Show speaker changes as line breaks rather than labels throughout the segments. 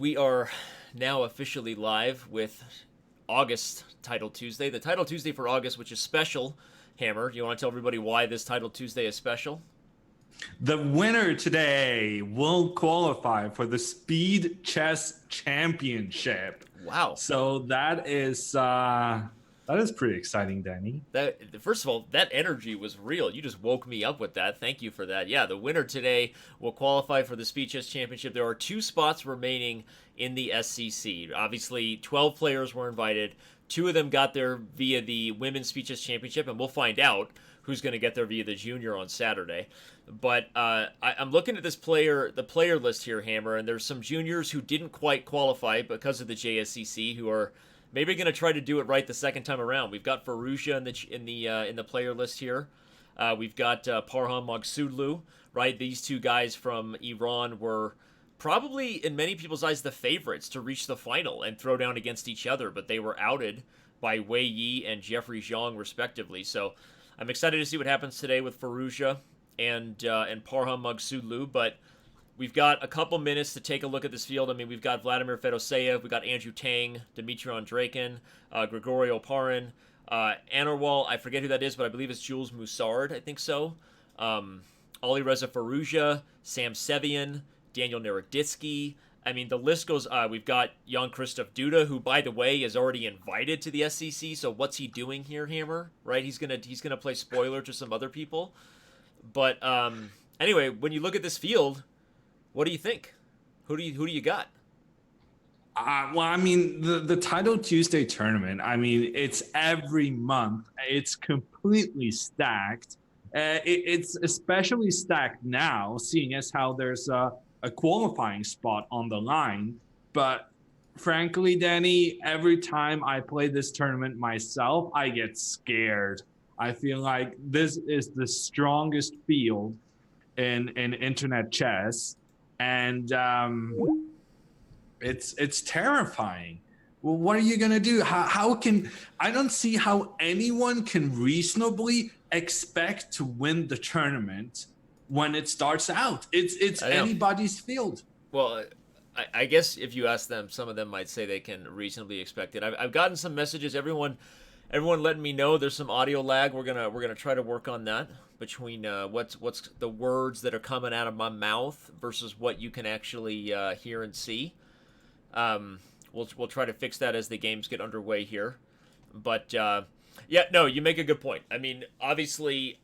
We are now officially live with August Title Tuesday. The Title Tuesday for August, which is special. Hammer, you want to tell everybody why this Title Tuesday is special?
The winner today will qualify for the Speed Chess Championship.
Wow.
So that is pretty exciting, Danny.
That first of all, that energy was real. You just woke me up with that. Thank you for that. Yeah, the winner today will qualify for the Speed Chess Championship. There are 2 spots remaining in the SCC. Obviously, 12 players were invited. 2 of them got there via the Women's Speed Chess Championship, and we'll find out who's going to get there via the Junior on Saturday. But I'm looking at the player list here, Hammer, and there's some juniors who didn't quite qualify because of the JSCC who are maybe going to try to do it right the second time around. We've got Firoozeh in the player list here. We've got Parham Maghsoodloo, right? These 2 guys from Iran were probably, in many people's eyes, the favorites to reach the final and throw down against each other, but they were outed by Wei Yi and Jeffrey Zhang, respectively. So I'm excited to see what happens today with Firoozeh and Parham Maghsoodloo, but we've got a couple minutes to take a look at this field. I mean, we've got Vladimir Fedorosev, we've got Andrew Tang, Dmitry Andreikin, Grigory Oparin, Anarwal, I forget who that is, but I believe it's Jules Moussard, I think so. Alireza Firouzeh, Sam Sevian, Daniel Naroditsky. I mean, the list goes. We've got Jan Christoph Duda, who, by the way, is already invited to the SCC. So what's he doing here, Hammer? Right? He's gonna play spoiler to some other people. But anyway, when you look at this field, what do you think? Who do you got?
Well, I mean, the Title Tuesday tournament, I mean, it's every month. It's completely stacked. It's especially stacked now, seeing as how there's a qualifying spot on the line. But frankly, Danny, every time I play this tournament myself, I get scared. I feel like this is the strongest field in internet chess, and it's terrifying. Well, what are you gonna do? How can I don't see how anyone can reasonably expect to win the tournament when it starts out. It's anybody's field.
Well, I guess if you ask them, some of them might say they can reasonably expect it. I've gotten some messages. Everyone letting me know there's some audio lag. We're gonna try to work on that between what's the words that are coming out of my mouth versus what you can actually hear and see. We'll try to fix that as the games get underway here. But yeah, no, you make a good point. I mean, obviously,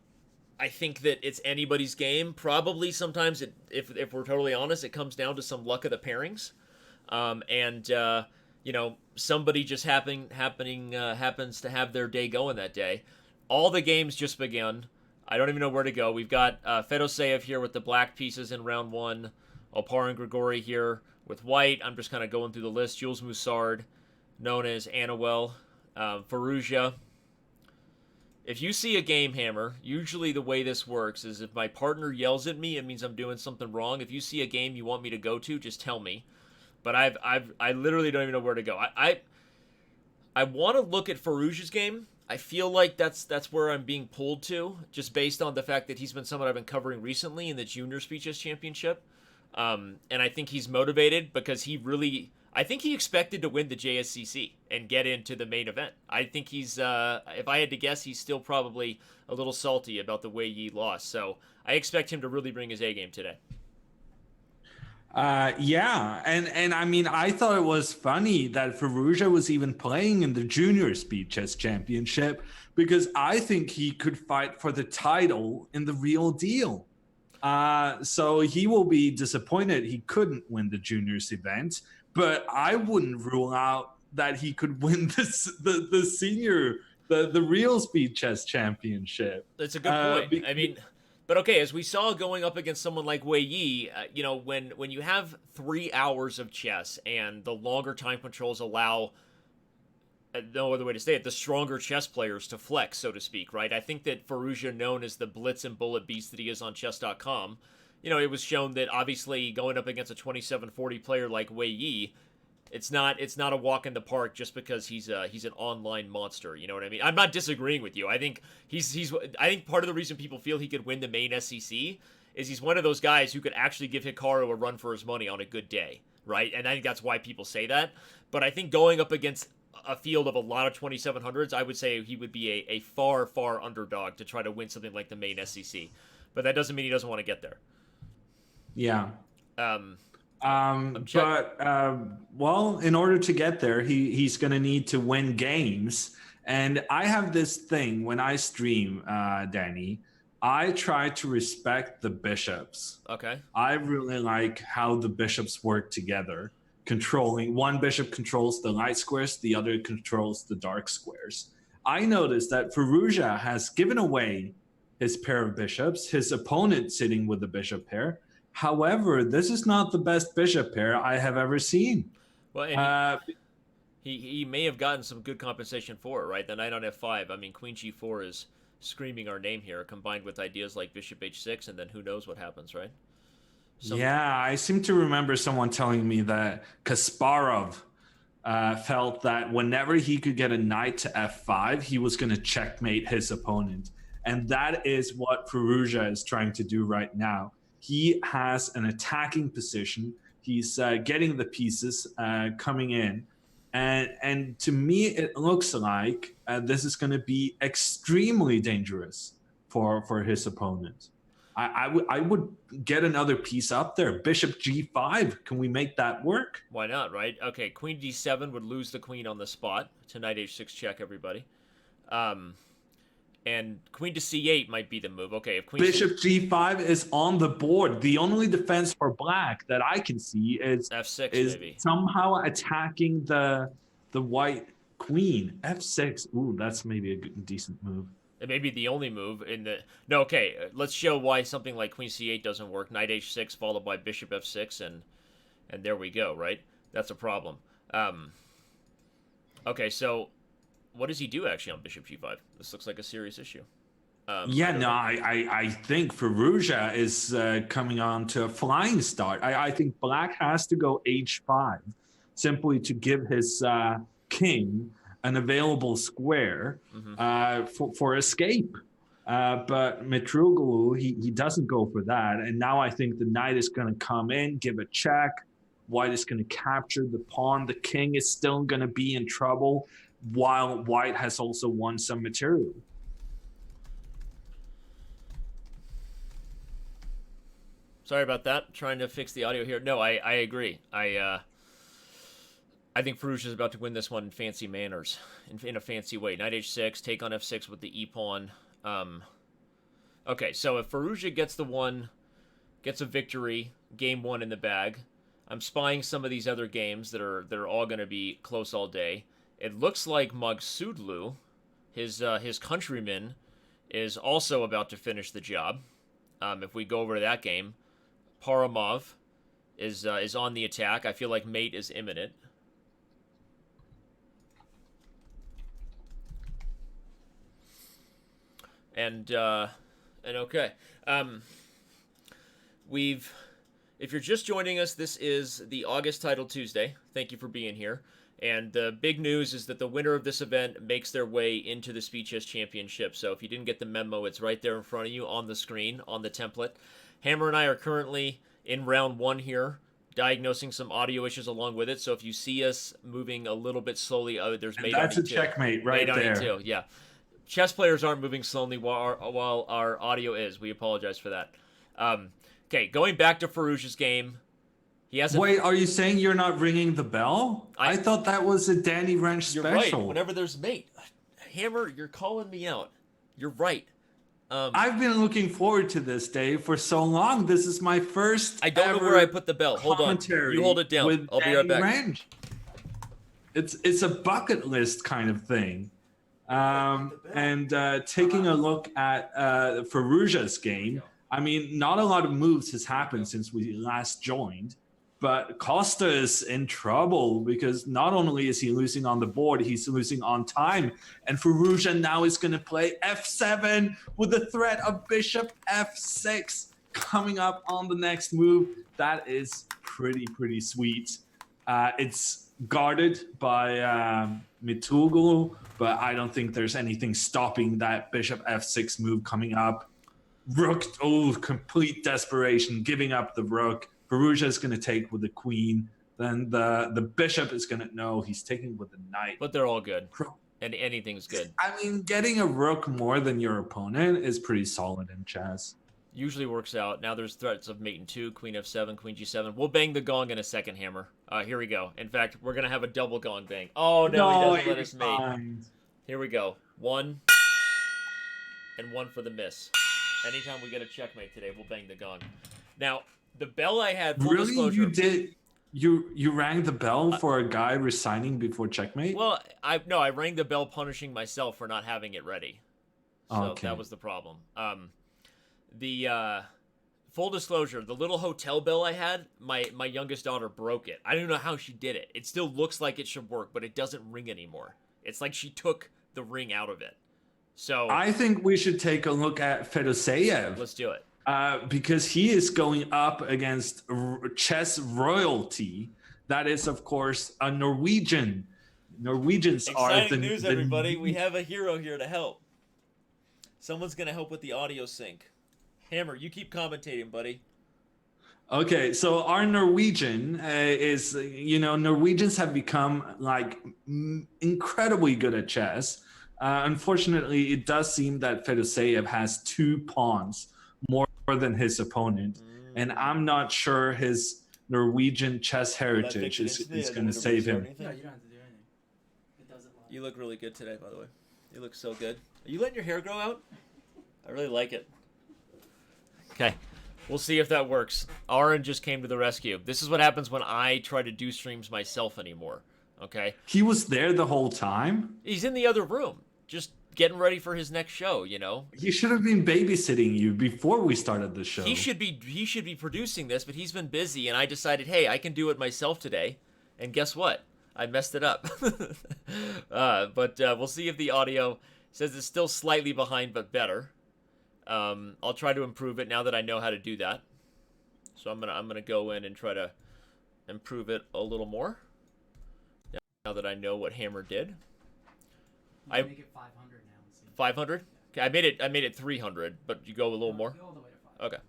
I think that it's anybody's game. Probably sometimes, if we're totally honest, it comes down to some luck of the pairings, and somebody just happens to have their day going that day. All the games just begun. I don't even know where to go. We've got Fedorosev here with the black pieces in round 1. Opar and Grigori here with white. I'm just kind of going through the list. Jules Moussard, known as Annawell, Firouzeh. If you see a game, Hammer, usually the way this works is if my partner yells at me, it means I'm doing something wrong. If you see a game you want me to go to, just tell me. But I literally don't even know where to go. I want to look at Firouzeh's game. I feel like that's where I'm being pulled to, just based on the fact that he's been someone I've been covering recently in the Junior Speed Chess Championship. And I think he's motivated because I think he expected to win the JSCC and get into the main event. I think he's, if I had to guess, he's still probably a little salty about the way Yi lost. So I expect him to really bring his A game today.
Yeah, and I mean, I thought it was funny that Firouzeh was even playing in the Junior Speed Chess Championship because I think he could fight for the title in the real deal. So he will be disappointed he couldn't win the juniors event, but I wouldn't rule out that he could win the senior, the real Speed Chess Championship.
That's a good point. I mean, but okay, as we saw going up against someone like Wei Yi, when you have 3 hours of chess and the longer time controls allow, no other way to say it, the stronger chess players to flex, so to speak, right? I think that Firouzeh, known as the Blitz and Bullet Beast that he is on Chess.com, it was shown that obviously going up against a 2740 player like Wei Yi, it's not a walk in the park just because he's an online monster. You know what I mean? I'm not disagreeing with you. I think I think part of the reason people feel he could win the main SEC is he's one of those guys who could actually give Hikaru a run for his money on a good day, right? And I think that's why people say that. But I think going up against a field of a lot of 2700s, I would say he would be a far, far underdog to try to win something like the main SEC. But that doesn't mean he doesn't want to get there.
Yeah.
Um,
Well, in order to get there, he's going to need to win games. And I have this thing when I stream, Danny, I try to respect the bishops.
Okay.
I really like how the bishops work together, controlling. One bishop controls the light squares, the other controls the dark squares. I noticed that Firoozeh has given away his pair of bishops, his opponent sitting with the bishop pair. However, this is not the best bishop pair I have ever seen.
Well, and he may have gotten some good compensation for it, right? The knight on f5. I mean, queen g4 is screaming our name here, combined with ideas like bishop h6, and then who knows what happens, right?
Yeah, I seem to remember someone telling me that Kasparov felt that whenever he could get a knight to f5, he was going to checkmate his opponent. And that is what Firoozeh is trying to do right now. He has an attacking position. He's getting the pieces coming in. And to me, it looks like this is going to be extremely dangerous for his opponent. I would get another piece up there. Bishop g5. Can we make that work?
Why not, right? Okay, queen d7 would lose the queen on the spot to knight h6 check, everybody. And queen to c8 might be the move. Okay, if queen
bishop g5 is on the board. The only defense for black that I can see is
f6 maybe.
Somehow attacking the white queen. f6. Ooh, that's maybe a decent move.
It may be the only move in the... No, okay, let's show why something like queen c8 doesn't work. Knight h6 followed by bishop f6, and there we go, right? That's a problem. Okay, so what does he do actually on bishop g5? This looks like a serious issue.
I think Firoozeh is coming on to a flying start. I think black has to go h5 simply to give his king an available square for escape. But Mitroglou, he doesn't go for that. And now I think the knight is going to come in, give a check. White is going to capture the pawn. The king is still going to be in trouble, while white has also won some material.
Sorry about that. Trying to fix the audio here. No, I agree. I think Firouzeh is about to win this one in fancy manners, in a fancy way. Knight h6, take on f6 with the e-pawn. Okay, so if Firouzeh gets a victory, game one in the bag. I'm spying some of these other games that are all going to be close all day. It looks like Magsudlu, his countryman, is also about to finish the job. If we go over to that game, Paramov is on the attack. I feel like mate is imminent. And okay. If you're just joining us, this is the August Title Tuesday. Thank you for being here. And the big news is that the winner of this event makes their way into the Speed Chess Championship. So if you didn't get the memo, it's right there in front of you on the screen, on the template. Hammer and I are currently in round one here, diagnosing some audio issues along with it. So if you see us moving a little bit slowly, there's mate
that's
on
a checkmate right there.
Too. Yeah. Chess players aren't moving slowly while our audio is. We apologize for that. Okay, going back to Firouzeh's game. He hasn't...
Wait, are you saying you're not ringing the bell? I thought that was a Danny Rensch special.
You're right. Whenever there's mate. Hammer, you're calling me out. You're right.
I've been looking forward to this day for so long. This is my first
I don't know where I put the bell. Hold on. You hold it down. I'll be right back.
Rensch. It's a bucket list kind of thing. Taking a look at Firouzeh's game, I mean, not a lot of moves has happened since we last joined, but Costa is in trouble because not only is he losing on the board, he's losing on time. And Firouzeh now is going to play f7 with the threat of bishop f6 coming up on the next move. That is pretty sweet. It's guarded by Mitroglou, but I don't think there's anything stopping that bishop f6 move coming up. Rook, complete desperation, giving up the rook. Firouzeh is going to take with the queen. then the bishop is going to know he's taking with the knight.
But they're all good. And anything's good.
I mean, getting a rook more than your opponent is pretty solid in chess.
Usually works out. Now there's threats of mate in 2, queen f7, queen g7. We'll bang the gong in a second, Hammer. Here we go. In fact, we're going to have a double gong bang. Oh, no, he doesn't let us mate. Here we go. 1 and 1 for the miss. Anytime we get a checkmate today, we'll bang the gong. Now, the bell I had, full disclosure.
You did? You rang the bell for a guy resigning before checkmate?
Well, I rang the bell punishing myself for not having it ready. So that was the problem. The full disclosure, the little hotel bell I had, my youngest daughter broke it. I don't know how she did it. It still looks like it should work, but it doesn't ring anymore. It's like she took the ring out of it. So
I think we should take a look at Fedorosev.
Let's do it.
Because he is going up against chess royalty. That is, of course, a Norwegian. Norwegians
Exciting
are the
news, everybody. We have a hero here to help. Someone's going to help with the audio sync. Hammer, you keep commentating, buddy.
Okay, so our Norwegian is, Norwegians have become like incredibly good at chess. Unfortunately, it does seem that Fedorosev has 2 pawns more than his opponent, and I'm not sure his Norwegian chess heritage is going to save him.
No, you don't have to do anything. It does it live.
You look really good today, by the way. You look so good. Are you letting your hair grow out? I really like it. Okay, we'll see if that works. Aaron just came to the rescue. This is what happens when I try to do streams myself anymore. Okay?
He was there the whole time?
He's in the other room, just getting ready for his next show, you know?
He should have been babysitting you before we started the show.
He should be producing this, but he's been busy, and I decided, hey, I can do it myself today. And guess what? I messed it up. But we'll see if the audio says it's still slightly behind, but better. I'll try to improve it now that I know how to do that. So I'm gonna go in and try to improve it a little more. Now that I know what Hammer did.
I make it 500 now.
500? Okay, I made it 300, but you go a little more.
Go all the way to 5.
Okay.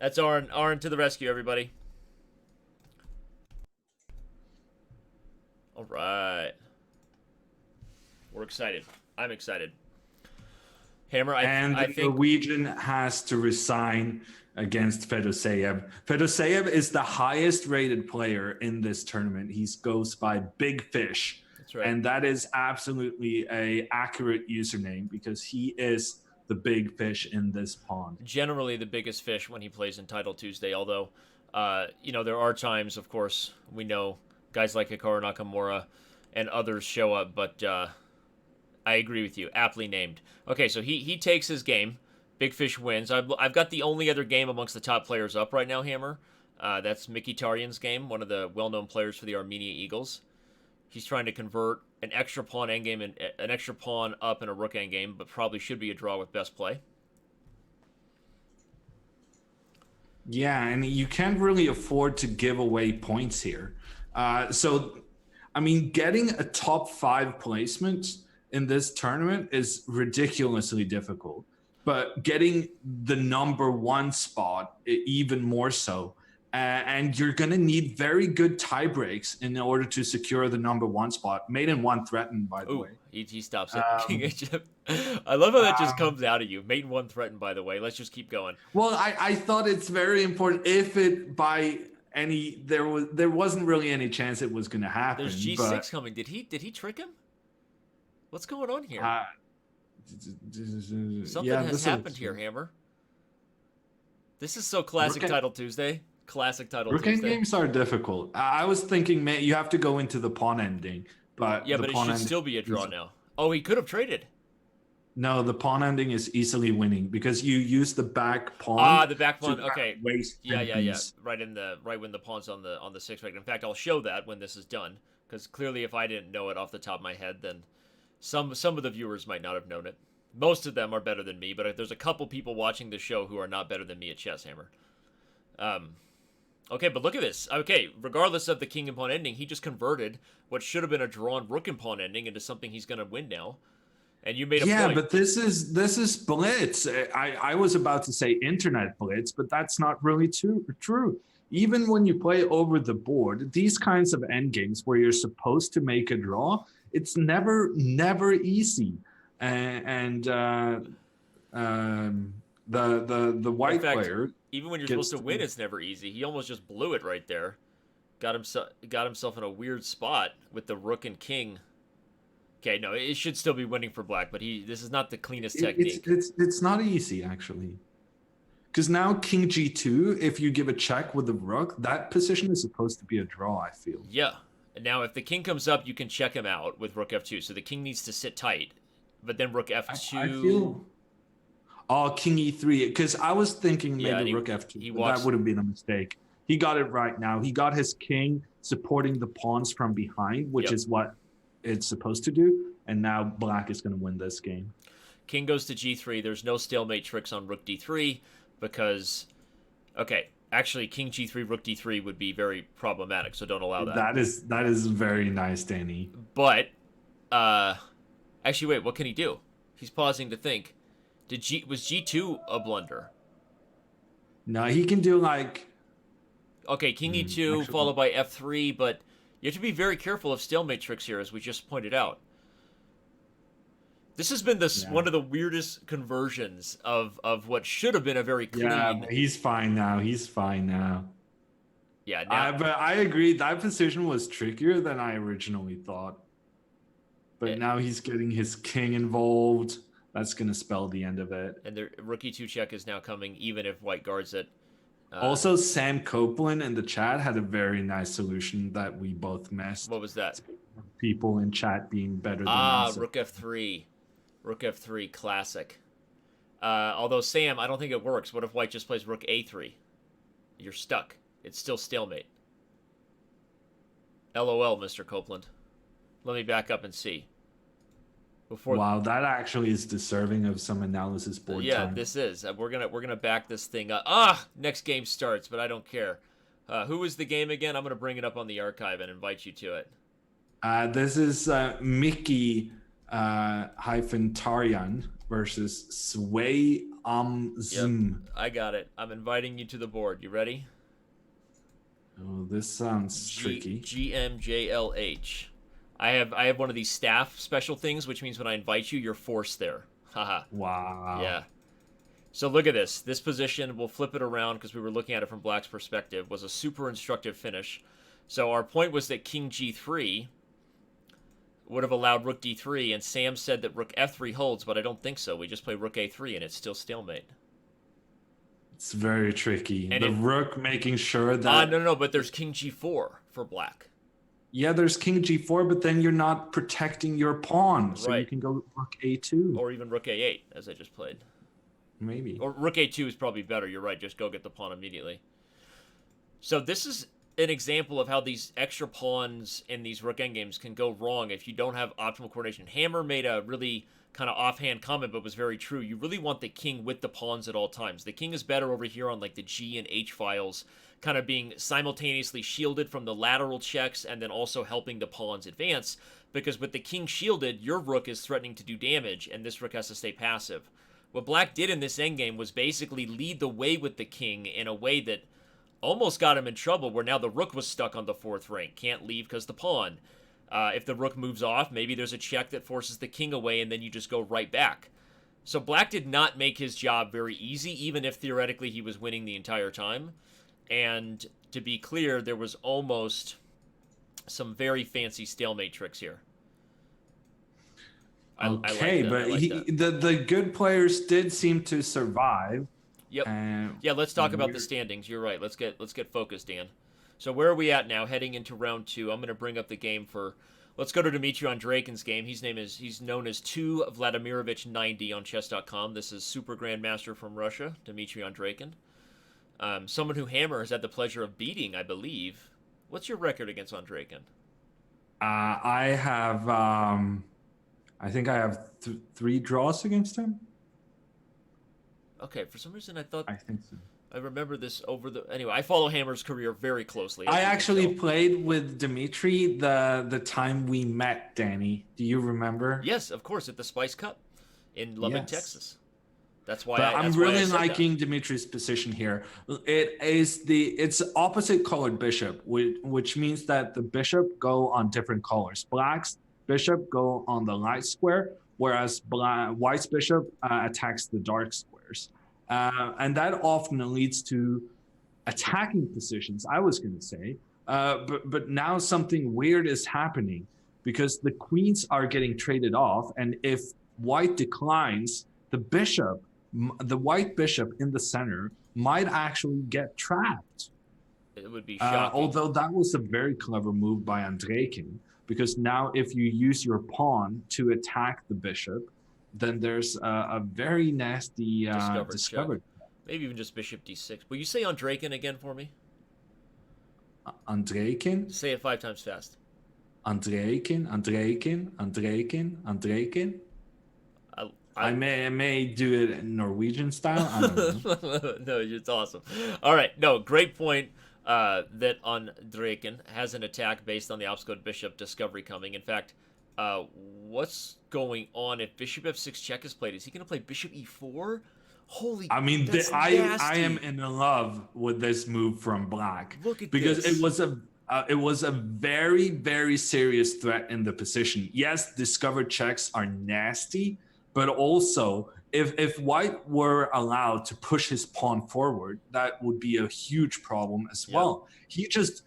That's Aaron to the rescue, everybody. All right. We're excited. I'm excited. Hammer, I think
Norwegian has to resign against Fedorosev. Fedorosev is the highest rated player in this tournament. He goes by Big Fish.
That's right.
And that is absolutely a accurate username because he is the big fish in this pond.
Generally the biggest fish when he plays in Title Tuesday, although there are times, of course, we know guys like Hikaru Nakamura and others show up, but I agree with you. Aptly named. Okay, so he takes his game. Big Fish wins. I've got the only other game amongst the top players up right now, Hammer. That's Mkhitaryan's game, one of the well-known players for the Armenia Eagles. He's trying to convert an extra pawn endgame and an extra pawn up in a rook endgame, but probably should be a draw with best play.
Yeah, and you can't really afford to give away points here. So, I mean, getting a top 5 placement in this tournament is ridiculously difficult, but getting the number 1 spot even more so. And you're going to need very good tie breaks in order to secure the number 1 spot. Made in 1 threatened, by the way.
He stops it. King Egypt. I love how that just comes out of you. Mate in 1 threatened, by the way. Let's just keep going.
Well, I thought it's very important. If it by any there wasn't really any chance it was going to happen.
There's G6 coming. Did he trick him? What's going on here? Something has happened here, Hammer. This is so classic Title Tuesday. Classic Title
Rook
Tuesday.
games are difficult. I was thinking, man, you have to go into the pawn ending, but
yeah, but it should still be a draw now. Oh, he could have traded.
No, the pawn ending is easily winning because you use the back pawn.
Ah, the back pawn. Okay.
Yeah.
Right when the pawn's on the 6 rank. In fact, I'll show that when this is done because clearly, if I didn't know it off the top of my head, then some of the viewers might not have known it. Most of them are better than me, but there's a couple people watching the show who are not better than me at chess, Hammer. Okay, but look at this. Okay, regardless of the king and pawn ending, he just converted what should have been a drawn rook and pawn ending into something he's going to win now. And you made a point.
Yeah, but this is Blitz. I was about to say internet Blitz, but that's not really true. even when you play over the board, these kinds of endgames where you're supposed to make a draw, it's never easy. The white
In fact,
player
even when you're
gets
supposed to win, it's never easy. He almost just blew it right there. Got himself in a weird spot with the rook and king. Okay, no, it should still be winning for black, but this is not the cleanest technique.
It's not easy actually. Because now king g2, if you give a check with the rook, that position is supposed to be a draw, I feel.
Yeah. And now if the king comes up, you can check him out with rook f2. So the king needs to sit tight. But then rook f2.
I feel... Oh, king e3. Because I was thinking maybe rook f2. That would have been a mistake. He got it right now. He got his king supporting the pawns from behind, which is what it's supposed to do. And now black is going to win this game.
King goes to g3. There's no stalemate tricks on rook d3 because... Okay, actually, king g3, rook d3 would be very problematic, so don't allow that.
That is very nice, Danny.
But, actually, wait, what can he do? He's pausing to think. Was g2 a blunder?
No, he can do like...
Okay, king e2 followed by f3, but you have to be very careful of stalemate tricks here, as we just pointed out. This has been one of the weirdest conversions of what should have been a very clean...
Yeah, he's fine now.
Yeah, now...
But I agree. That position was trickier than I originally thought. But now he's getting his king involved. That's going to spell the end of it.
And the rook e2 check is now coming, even if white guards it.
Also, Sam Copeland in the chat had a very nice solution that we both missed.
What was that?
People in chat being better than us.
Rook f3. Rook f3, classic. Although, Sam, I don't think it works. What if white just plays rook a3? You're stuck. It's still stalemate. LOL, Mr. Copeland. Let me back up and see.
Wow, that actually is deserving of some analysis board time.
Yeah, this is. We're gonna back this thing up. Next game starts, but I don't care. Who was the game again? I'm gonna bring it up on the archive and invite you to it.
This is Mickey Tarian versus Sway Zim.
Yep, I got it. I'm inviting you to the board. You ready?
Oh, this sounds tricky.
GMJLH. I have one of these staff special things, which means when I invite you, you're forced there. Haha.
Wow.
Yeah. So look at this. This position, we'll flip it around because we were looking at it from black's perspective, was a super instructive finish. So our point was that king g3 would have allowed rook d3, and Sam said that rook f3 holds, but I don't think so. We just play rook a3, and it's still stalemate.
It's very tricky. And rook making sure that...
No, but there's king g4 for black.
Yeah, there's king g4, but then you're not protecting your pawn, so you can go rook a2.
Or even rook a8, as I just played.
Maybe.
Or rook a2 is probably better. You're right. Just go get the pawn immediately. So this is an example of how these extra pawns in these rook endgames can go wrong if you don't have optimal coordination. Hammer made a really kind of offhand comment, but was very true. You really want the king with the pawns at all times. The king is better over here on like the G and H files, kind of being simultaneously shielded from the lateral checks and then also helping the pawns advance, because with the king shielded, your rook is threatening to do damage, and this rook has to stay passive. What black did in this endgame was basically lead the way with the king in a way that almost got him in trouble, where now the rook was stuck on the fourth rank. Can't leave because the pawn. If the rook moves off, maybe there's a check that forces the king away, and then you just go right back. So black did not make his job very easy, even if theoretically he was winning the entire time. And to be clear, there was almost some very fancy stalemate tricks here.
Okay, but the good players did seem to survive.
Yep. Yeah, let's talk about the standings. You're right. Let's get focused, Dan. So where are we at now? Heading into round 2. I'm going to bring up the game for. Let's go to Dmitry Andreikin's game. He's known as 2 Vladimirovich 90 on Chess.com. This is Super Grandmaster from Russia, Dmitry Andreikin. Someone who Hammer has had the pleasure of beating, I believe. What's your record against Andreikin?
I have, I think I have 3 draws against him.
Okay, for some reason I thought...
I think so.
I remember this over the... Anyway, I follow Hammer's career very closely.
I actually played with Dmitry the time we met, Danny. Do you remember?
Yes, of course, at the Spice Cup in Lubbock, Texas. That's why
But I'm
that's why I
really
said that.
liking Dimitri's position here. It's opposite colored bishop, which means that the bishop go on different colors. Black's bishop go on the light square, whereas white's bishop attacks the dark squares. And that often leads to attacking positions, I was going to say. But now something weird is happening because the queens are getting traded off. And if white declines, the white bishop in the center might actually get trapped.
It would be shocking.
Although that was a very clever move by Andrejkin, because now if you use your pawn to attack the bishop, then there's a very nasty discovered.
Maybe even just bishop d6. Will you say Andrejkin again for me?
Andrejkin?
Say it 5 times fast.
Andrejkin. I may do it in Norwegian style. I don't know.
No, it's awesome. All right. No, great point that Andrejkin has an attack based on the obstacle bishop discovery coming. In fact, what's going on if bishop f6 check is played? Is he going to play bishop e4? Holy!
I mean,
that's
I am
nasty.
in love with this move from Black.
Look at
because
this.
it was a very, very serious threat in the position. Yes, discovered checks are nasty, but also if White were allowed to push his pawn forward, that would be a huge problem as well. He just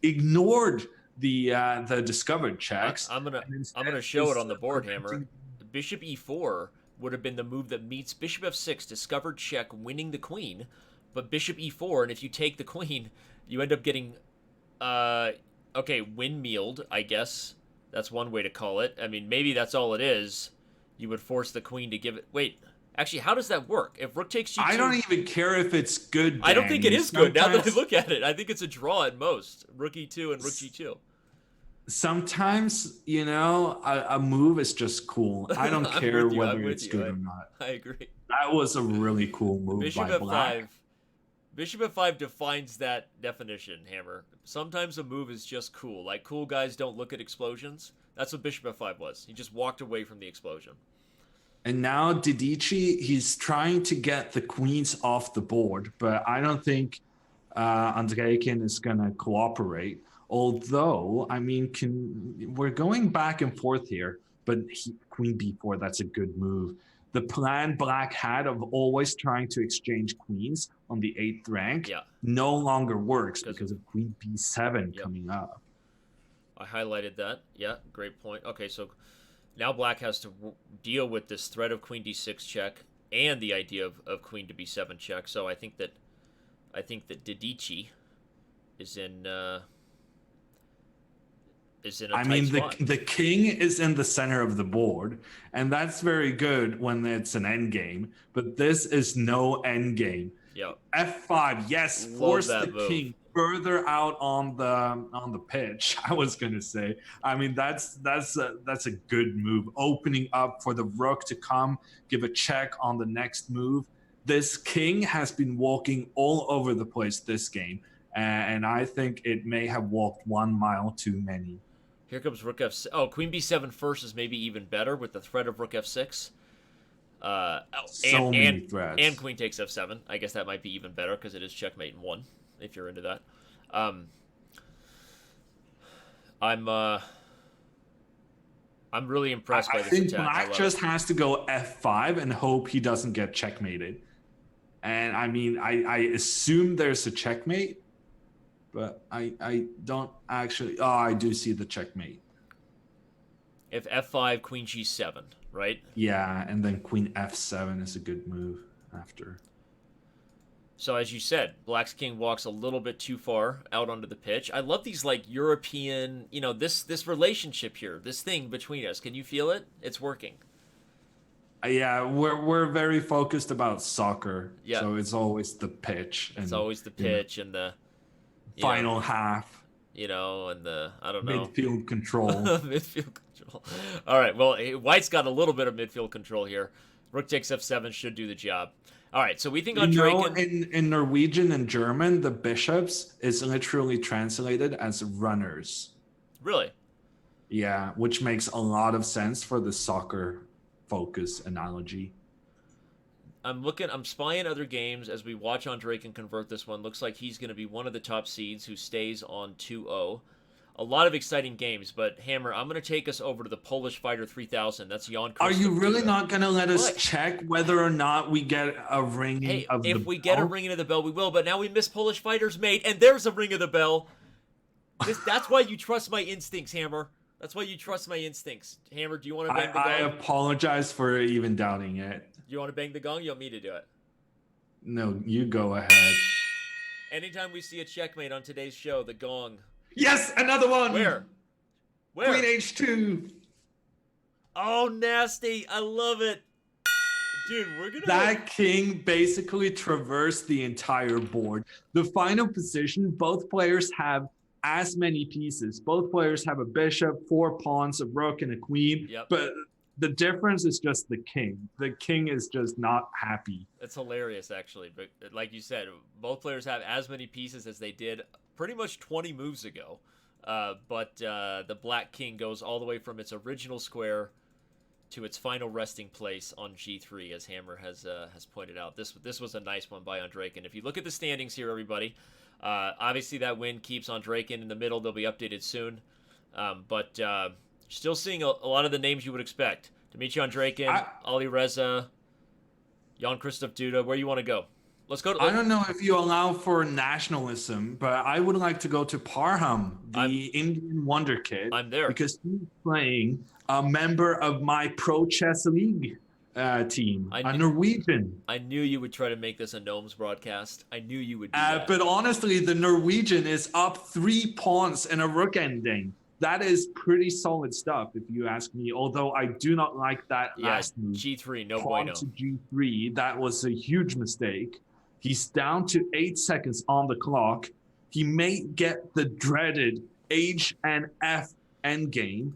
ignored the discovered checks.
I'm gonna show it on the board, Hammer. Bishop e4 would have been the move that meets bishop f6, discovered check, winning the queen, but bishop e4, and if you take the queen, you end up getting, windmilled, I guess. That's one way to call it. I mean, maybe that's all it is. You would force the queen to give it... Wait, actually, how does that work? If rook takes g2...
I don't even care if it's good,
I don't think it is good, now that I look at it. I think it's a draw at most. Rook e2 and rook g2.
Sometimes, a move is just cool. I don't care whether it's good or not.
I agree.
That was a really cool move
Bishop
by
f5.
Black.
Bishop f5 defines that definition, Hammer. Sometimes a move is just cool. Like, cool guys don't look at explosions. That's what bishop f5 was. He just walked away from the explosion.
And now Didici, he's trying to get the queens off the board, but I don't think Andrejkin is going to cooperate. Although, I mean, we're going back and forth here, but queen b4, that's a good move. The plan Black had of always trying to exchange queens on the 8th rank no longer works because of queen b7 coming up.
I highlighted that. Yeah, great point. Okay, so now Black has to deal with this threat of queen d6 check and the idea of queen to b7 check. So I think that Didici is in a tight spot.
The king is in the center of the board, and that's very good when it's an endgame, but this is no endgame.
Yeah.
F5, yes, force the king further out on the pitch. I was gonna say. I mean, that's a good move. Opening up for the rook to come, give a check on the next move. This king has been walking all over the place this game, and I think it may have walked 1 mile too many.
Here comes rook f6. Oh, queen b7 first is maybe even better with the threat of rook f6.
Many threats.
And queen takes f7. I guess that might be even better because it is checkmate in 1, if you're into that. I'm really impressed by this attack. I think
Black just has to go f5 and hope he doesn't get checkmated. And I mean, I assume there's a checkmate, but I don't actually... Oh, I do see the checkmate.
If f5, queen g7, right?
Yeah, and then queen f7 is a good move after.
So as you said, Black's king walks a little bit too far out onto the pitch. I love these like European, this relationship here, this thing between us. Can you feel it? It's working.
Yeah, we're very focused about soccer.
Yeah.
So it's always the pitch.
It's always the pitch and the
final half.
And the, I don't know.
Midfield control.
Midfield control. All right, well, White's got a little bit of midfield control here. Rook takes f7 should do the job. All right, so we think Andrejkin...
in Norwegian and German, the bishops is literally translated as runners.
Really?
Yeah, which makes a lot of sense for the soccer focus analogy.
I'm spying other games as we watch Andrei convert this one. Looks like he's going to be one of the top seeds who stays on 2-0. A lot of exciting games, but Hammer, I'm going to take us over to the Polish Fighter 3000. That's Jan.
Are you really
Duda.
not going to let us
What?
check whether or not we get a ringing
Hey,
of the
if we get a
bell?
ringing of the bell, we will. But now we miss Polish Fighter's mate, and there's a ring of the bell. That's why you trust my instincts, Hammer. That's why you trust my instincts. Hammer, do you want to bang the
I
gong?
apologize for even doubting it.
Do you want to bang the gong? You want me to do it?
No, you go ahead.
Anytime we see a checkmate on today's show, the gong.
Yes, another one.
Where?
Queen H2.
Oh, nasty. I love it. Dude, we're going to...
That king basically traversed the entire board. The final position, both players have as many pieces. Both players have a bishop, 4 pawns, a rook, and a queen.
Yep.
But the difference is just the king. The king is just not happy.
It's hilarious, actually. But like you said, both players have as many pieces as they did pretty much 20 moves ago. But the black king goes all the way from its original square to its final resting place on G3, as Hammer has pointed out. This was a nice one by Andrei. If you look at the standings here, everybody, obviously that win keeps Andrei in the middle. They'll be updated soon. But still seeing a lot of the names you would expect. Dmitry Andreikin, Ali Reza, Jan Christoph Duda. Where you want to go? Let's go to...
I don't know if you allow for nationalism, but I would like to go to Parham, the Indian wonder kid.
I'm there.
Because he's playing a member of my Pro Chess League team, a Norwegian.
I knew you would try to make this a Gnomes broadcast. I knew you would do that.
But honestly, the Norwegian is up 3 pawns and a rook ending. That is pretty solid stuff, if you ask me. Although I do not like that last move.
G3, no
pawn
bueno.
to G3, that was a huge mistake. He's down to 8 seconds on the clock. He may get the dreaded H and F endgame.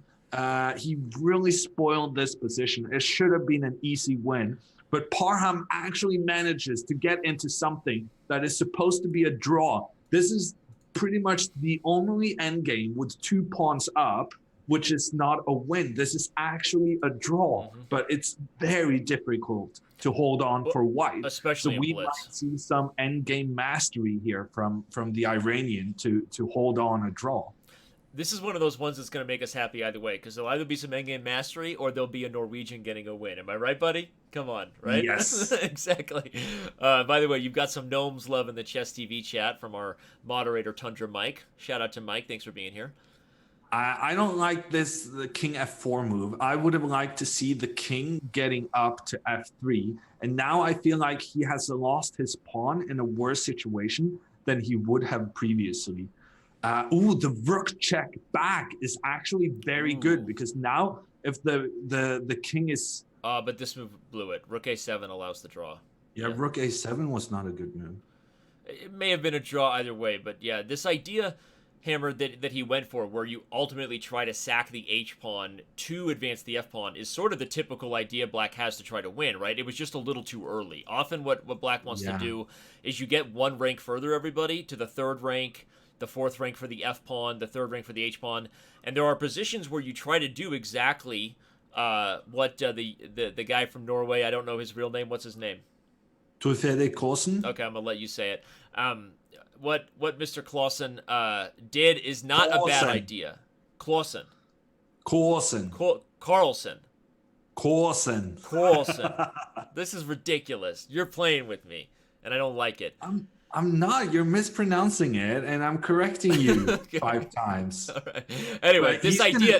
He really spoiled this position. It should have been an easy win. But Parham actually manages to get into something that is supposed to be a draw. This is pretty much the only endgame with 2 pawns up, which is not a win. This is actually a draw, but it's very difficult to hold on for white.
Especially
so we
in Blitz.
might see some endgame mastery here from the Iranian to hold on a draw.
This is one of those ones that's going to make us happy either way, because there'll either be some endgame mastery or there'll be a Norwegian getting a win. Am I right, buddy? Come on, right?
Yes.
Exactly. By the way, you've got some Gnomes love in the Chess TV chat from our moderator, Tundra Mike. Shout out to Mike. Thanks for being here.
I don't like the king f4 move. I would have liked to see the king getting up to f3. And now I feel like he has lost his pawn in a worse situation than he would have previously. The rook check back is actually very good, because now if the king is...
but this move blew it. Rook a7 allows the draw.
Yeah, rook a7 was not a good move.
It may have been a draw either way, but yeah, this idea... Hammer that he went for, where you ultimately try to sack the H-pawn to advance the F-pawn, is sort of the typical idea Black has to try to win, right? It was just a little too early. Often what Black wants to do is you get 1 rank further, everybody, to the 3rd rank, the 4th rank for the F-pawn, the 3rd rank for the H-pawn, and there are positions where you try to do exactly what the guy from Norway, I don't know his real name, what's his name?
Torfede Clausen?
Okay, I'm going to let you say it. What Mr. Clausen did is not a bad idea. Clausen.
Carlson.
This is ridiculous. You're playing with me, and I don't like it.
I'm not. You're mispronouncing it, and I'm correcting you 5 times.
All right. Anyway,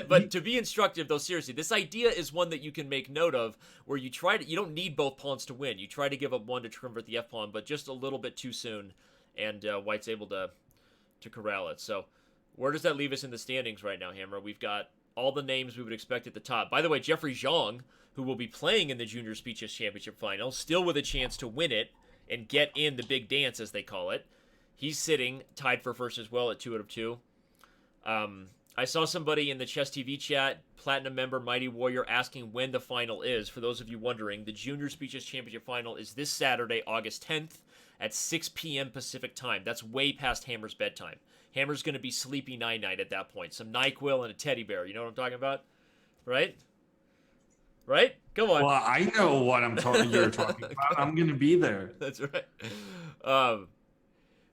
but to be instructive, though, seriously, this idea is one that you can make note of, where you don't need both pawns to win. You try to give up 1 to convert the F-pawn, but just a little bit too soon. And White's able to corral it. So where does that leave us in the standings right now, Hammer? We've got all the names we would expect at the top. By the way, Jeffrey Zhang, who will be playing in the Junior Speeches Championship Final, still with a chance to win it and get in the big dance, as they call it. He's sitting tied for first as well at 2 out of 2. I saw somebody in the Chess TV chat, Platinum member Mighty Warrior, asking when the final is. For those of you wondering, the Junior Speeches Championship Final is this Saturday, August 10th. At 6 p.m. Pacific time. That's way past Hammer's bedtime. Hammer's going to be sleepy night-night at that point. Some NyQuil and a teddy bear. You know what I'm talking about? Right? right? Come on.
Well, I know what you're talking about. I'm gonna be there.
That's right.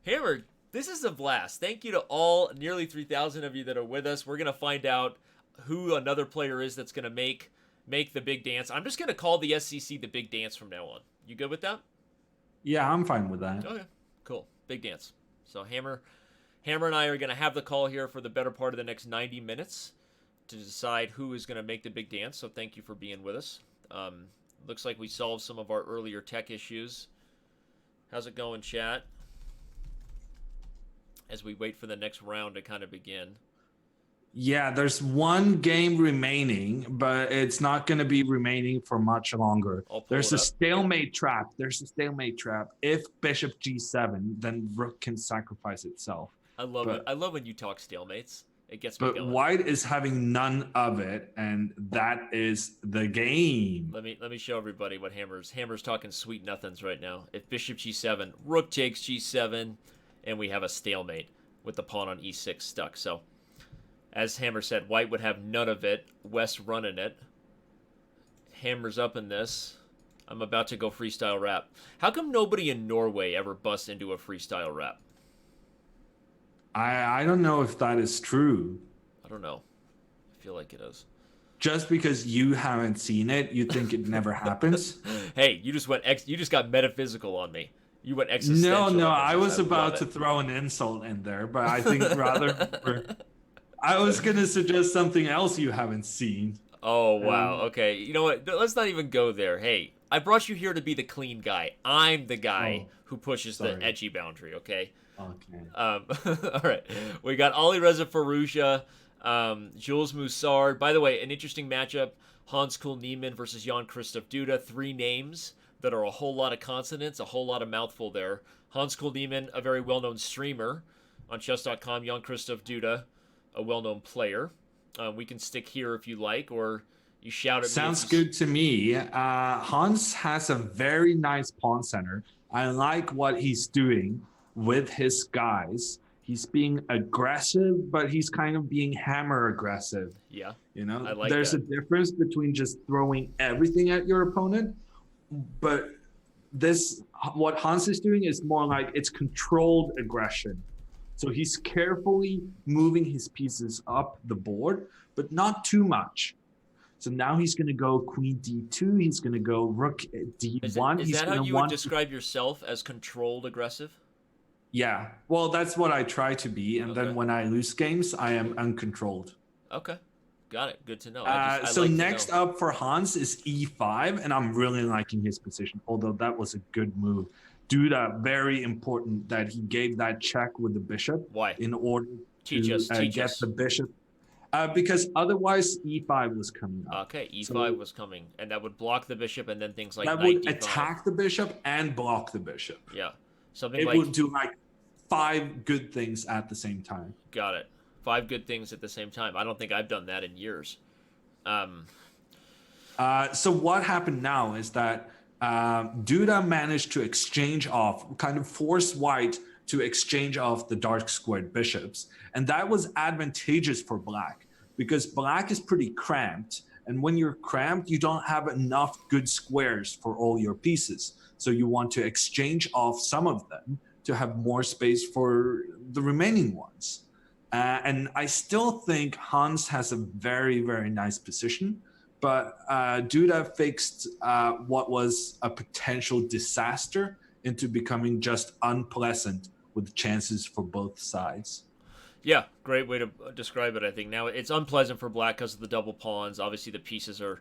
Hammer, this is a blast. Thank you to all nearly 3,000 of you that are with us. We're gonna find out who another player is that's gonna make the big dance. I'm just gonna call the SCC the big dance from now on. You good with that?
Yeah, I'm fine with that.
Okay, cool. Big dance. So Hammer and I are gonna have the call here for the better part of the next 90 minutes to decide who is gonna make the big dance. So thank you for being with us. Looks like we solved some of our earlier tech issues. How's it going, chat? As we wait for the next round to kind of begin.
Yeah, there's one game remaining, but it's not going to be remaining for much longer. There's a stalemate trap. If bishop g7, then rook can sacrifice itself.
I love when you talk stalemates. It gets me going.
But white is having none of it, and that is the game.
Let me show everybody what Hammer's talking sweet nothings right now. If bishop g7, rook takes g7, and we have a stalemate with the pawn on e6 stuck. So, as Hammer said, white would have none of it. West running it. Hammer's up in this. I'm about to go freestyle rap. How come nobody in Norway ever busts into a freestyle rap?
I don't know if that is true.
I don't know. I feel like it is.
Just because you haven't seen it, you think it never happens?
Hey, you just got metaphysical on me. You went existential.
No, I was about to throw an insult in there, but I think I was going to suggest something else you haven't seen.
Oh, wow. Okay. You know what? Let's not even go there. Hey, I brought you here to be the clean guy. I'm the guy who pushes the edgy boundary, okay?
Okay.
All right. We got Ali Reza Firoozeh, Jules Moussard. By the way, an interesting matchup. Hans Koniman versus Jan Christoph Duda. 3 names that are a whole lot of consonants, a whole lot of mouthful there. Hans Koniman, a very well-known streamer on Chess.com. Jan Christoph Duda, a well-known player. We can stick here if you like, or you shout at me.
Sounds good to me. Hans has a very nice pawn center. I like what he's doing with his guys. He's being aggressive, but he's kind of being hammer aggressive.
Yeah.
You know,
I like
there's
that.
a difference between just throwing everything at your opponent, but what Hans is doing is more like it's controlled aggression. So he's carefully moving his pieces up the board, but not too much. So now he's going to go queen d2. He's going to go rook d1.
Is that how you would describe yourself, as controlled aggressive?
Yeah. Well, that's what I try to be. And then when I lose games, I am uncontrolled.
Okay. Got it. Good to know.
So next up for Hans is e5. And I'm really liking his position, although that was a good move. Duda, very important that he gave that check with the bishop.
Why?
In order to get
us.
the bishop. Because otherwise e5 was coming up.
Okay, e5 was coming, and that would block the bishop, and then things like
that
knight
would
d5.
attack the bishop and block the bishop.
Yeah, something
it
like
would do like 5 good things at the same time.
Got it. 5 good things at the same time. I don't think I've done that in years.
So what happened now is that Duda managed to exchange off, kind of force white to exchange off the dark squared bishops. And that was advantageous for black because black is pretty cramped. And when you're cramped, you don't have enough good squares for all your pieces. So you want to exchange off some of them to have more space for the remaining ones. And I still think Hans has a very, very nice position. But Duda fixed what was a potential disaster into becoming just unpleasant with chances for both sides.
Yeah, great way to describe it, I think. Now, it's unpleasant for black because of the double pawns. Obviously, the pieces are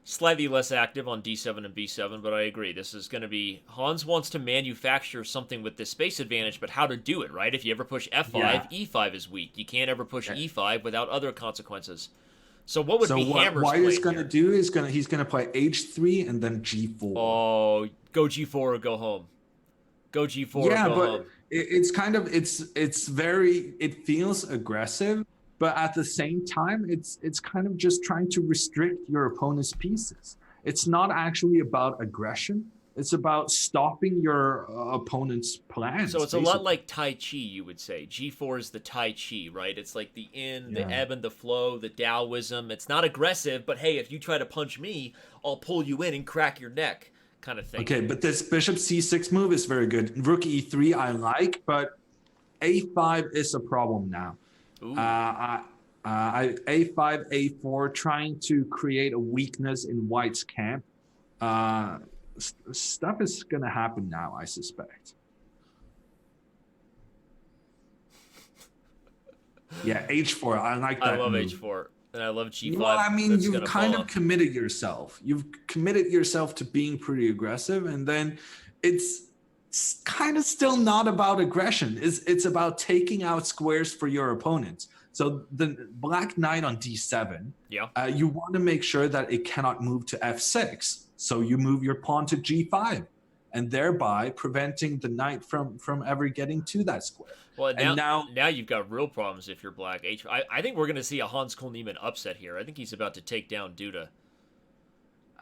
slightly less active on d7 and b7, but I agree. This is going to be... Hans wants to manufacture something with this space advantage, but how to do it, right? If you ever push f5, e5 is weak. You can't ever push e5 without other consequences. So what would be Hammer's
what White is going
here?
to do is he's going to play h3 and then g4.
Oh, go g4 or go home. Go g4 or go home.
It's kind of it feels aggressive, but at the same time it's kind of just trying to restrict your opponent's pieces. It's not actually about aggression. It's about stopping your opponent's plans.
So it's
basically.
a lot like Tai Chi, you would say. G4 is the Tai Chi, right? It's like the the ebb and the flow, the Taoism. It's not aggressive, but hey, if you try to punch me, I'll pull you in and crack your neck, kind of thing.
Okay, but this bishop c6 move is very good. Rook e3 I like, but a5 is a problem now. A5, a4, trying to create a weakness in White's camp. Stuff is going to happen now, I suspect. Yeah, h4. I like that.
I love
move.
h4, and I love g5.
Well, I mean,
That's
you've
gonna
kind
fall
of committed yourself. You've committed yourself to being pretty aggressive, and then it's kind of still not about aggression. It's about taking out squares for your opponents. So the black knight on d7,
Yeah.
you want to make sure that it cannot move to f6. So you move your pawn to g5, and thereby preventing the knight from ever getting to that square.
Well,
And
now you've got real problems if you're black. I think we're going to see a Hans Koniman upset here. I think he's about to take down Duda.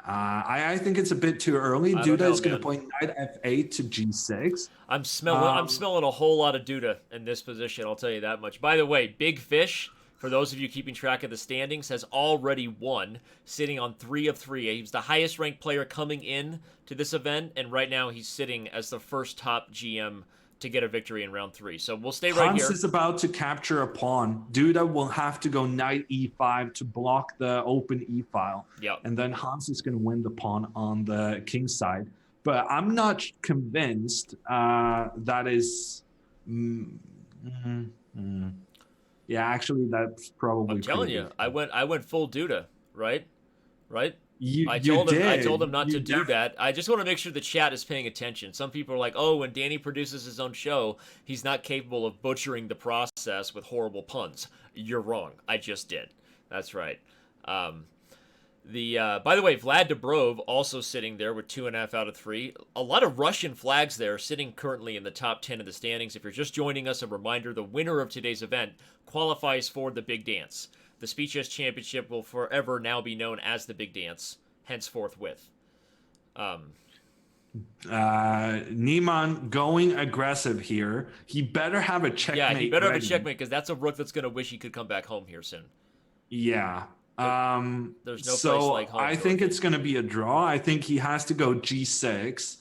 I think it's a bit too early.
I don't
Duda
know,
is going
man.
to play knight f8 to g6.
I'm smelling a whole lot of Duda in this position, I'll tell you that much. By the way, Big Fish, for those of you keeping track of the standings, has already won, sitting on 3 of 3. He was the highest ranked player coming in to this event, and right now he's sitting as the first top GM to get a victory in round 3. So we'll stay right
Hans
here.
is about to capture a pawn. Duda will have to go knight e5 to block the open e-file.
Yep.
And then Hans is going to win the pawn on the king side. But I'm not convinced that is... Yeah, actually, that's probably...
I'm telling
pretty
you,
good.
I went full Duda, right? I
You did.
told him not
You
to do that. I just want to make sure the chat is paying attention. Some people are like, "Oh, when Danny produces his own show, he's not capable of butchering the process with horrible puns." You're wrong. I just did. That's right. By the way, Vlad Dobrov also sitting there with 2.5 out of 3. A lot of Russian flags there, sitting currently in the top 10 of the standings. If you're just joining us, a reminder: the winner of today's event qualifies for the Big Dance. The Speed Chess Championship will forever now be known as the Big Dance, henceforth with.
Niemann going aggressive here. He better have a checkmate.
Yeah, he better have a
ready.
checkmate, because that's a rook that's going to wish he could come back home here soon.
Yeah.
There's no
so
place like home.
I think it's going to be a draw. I think he has to go g6.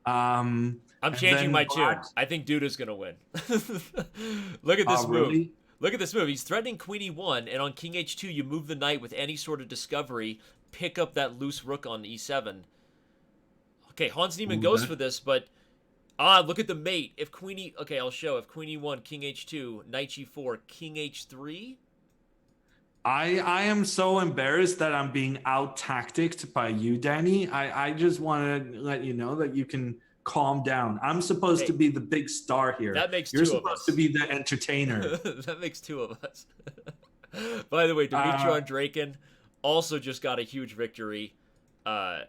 I'm changing my tune. I think Duda's going to win. Look at this move.
Really?
Look at this move. He's threatening queen e1, and on king h2, you move the knight with any sort of discovery, pick up that loose rook on e7. Okay, Hans Niemann goes for this, but... look at the mate. If queen e... Okay, I'll show. If queen e1, king h2, knight g4, king h3...
I am so embarrassed that I'm being out-tacticked by you, Danny. I just want to let you know that you can calm down. I'm supposed to be the big star here.
That makes
You're
two of
supposed
us.
to be the entertainer.
That makes 2 of us. By the way, Dmitry Draken also just got a huge victory.
And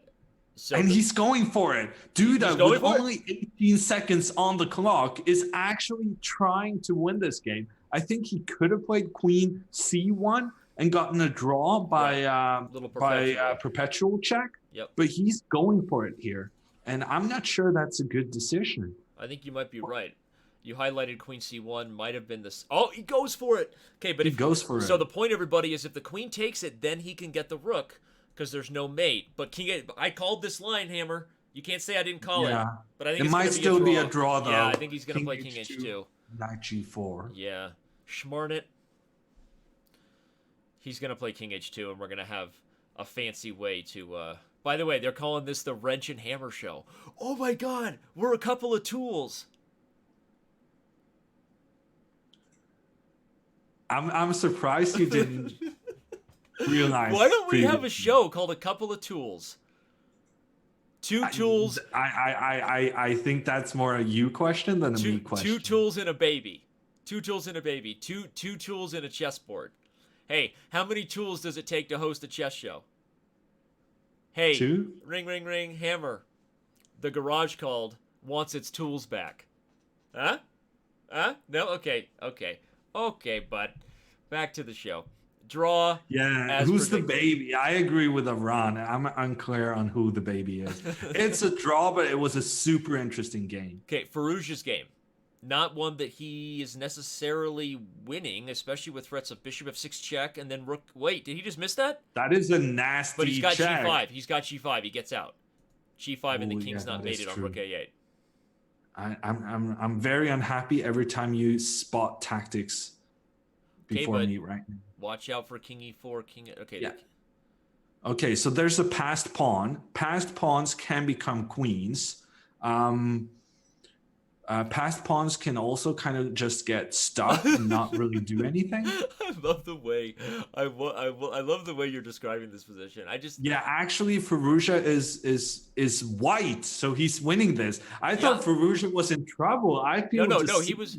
he's going for it. Dude, with only 18 seconds on the clock, is actually trying to win this game. I think he could have played queen c1 and gotten a draw by perpetual check.
Yep.
But he's going for it here. And I'm not sure that's a good decision.
I think you might be right. You highlighted queen c1, might have been this. Oh, he goes for it. Okay, but
he goes for it.
So the point, everybody, is if the queen takes it, then he can get the rook because there's no mate. But I called this line, Hammer. You can't say I didn't call it. But I think
it might still be a draw, though.
Yeah, I think he's going to play king h2.
Knight g4.
Yeah. Schmarn it. He's going to play king h2, and we're going to have a fancy way to... By the way, they're calling this the Rensch and Hammer show. Oh my god, we're a couple of tools.
I'm surprised you didn't realize.
Why don't we have a show called A Couple of Tools? Tools.
I think that's more a you question than a me question.
2 tools and a baby. 2 tools and a baby. Two tools and a chessboard. Hey, how many tools does it take to host a chess show? Hey,
2?
Ring, ring, ring, Hammer. The garage called, wants its tools back. Huh? No? Okay, bud. Back to the show. Draw.
Yeah,
as
who's the
predicted.
baby? I agree with Iran. I'm unclear on who the baby is. It's a draw, but it was a super interesting game.
Okay, Firoozeh's game. Not one that he is necessarily winning, especially with threats of bishop f6 check and then rook. Wait, did he just miss that?
That is a nasty
But he's got
check.
g5. He's got g5. He gets out. G5 and the
Oh,
king's
yeah,
not
that is
mated on
true.
rook a8.
I'm very unhappy every time you spot tactics before
but
me right now.
Watch out for king e4, king. Okay.
Yeah. Okay, so there's a passed pawn. Passed pawns can become queens. Passed pawns can also kind of just get stuck and not really do anything.
I love the way I love the way you're describing this position.
Yeah, actually, Firoozeh is white, so he's winning this. I thought Firoozeh was in trouble. I feel
no.
deceived.
He was.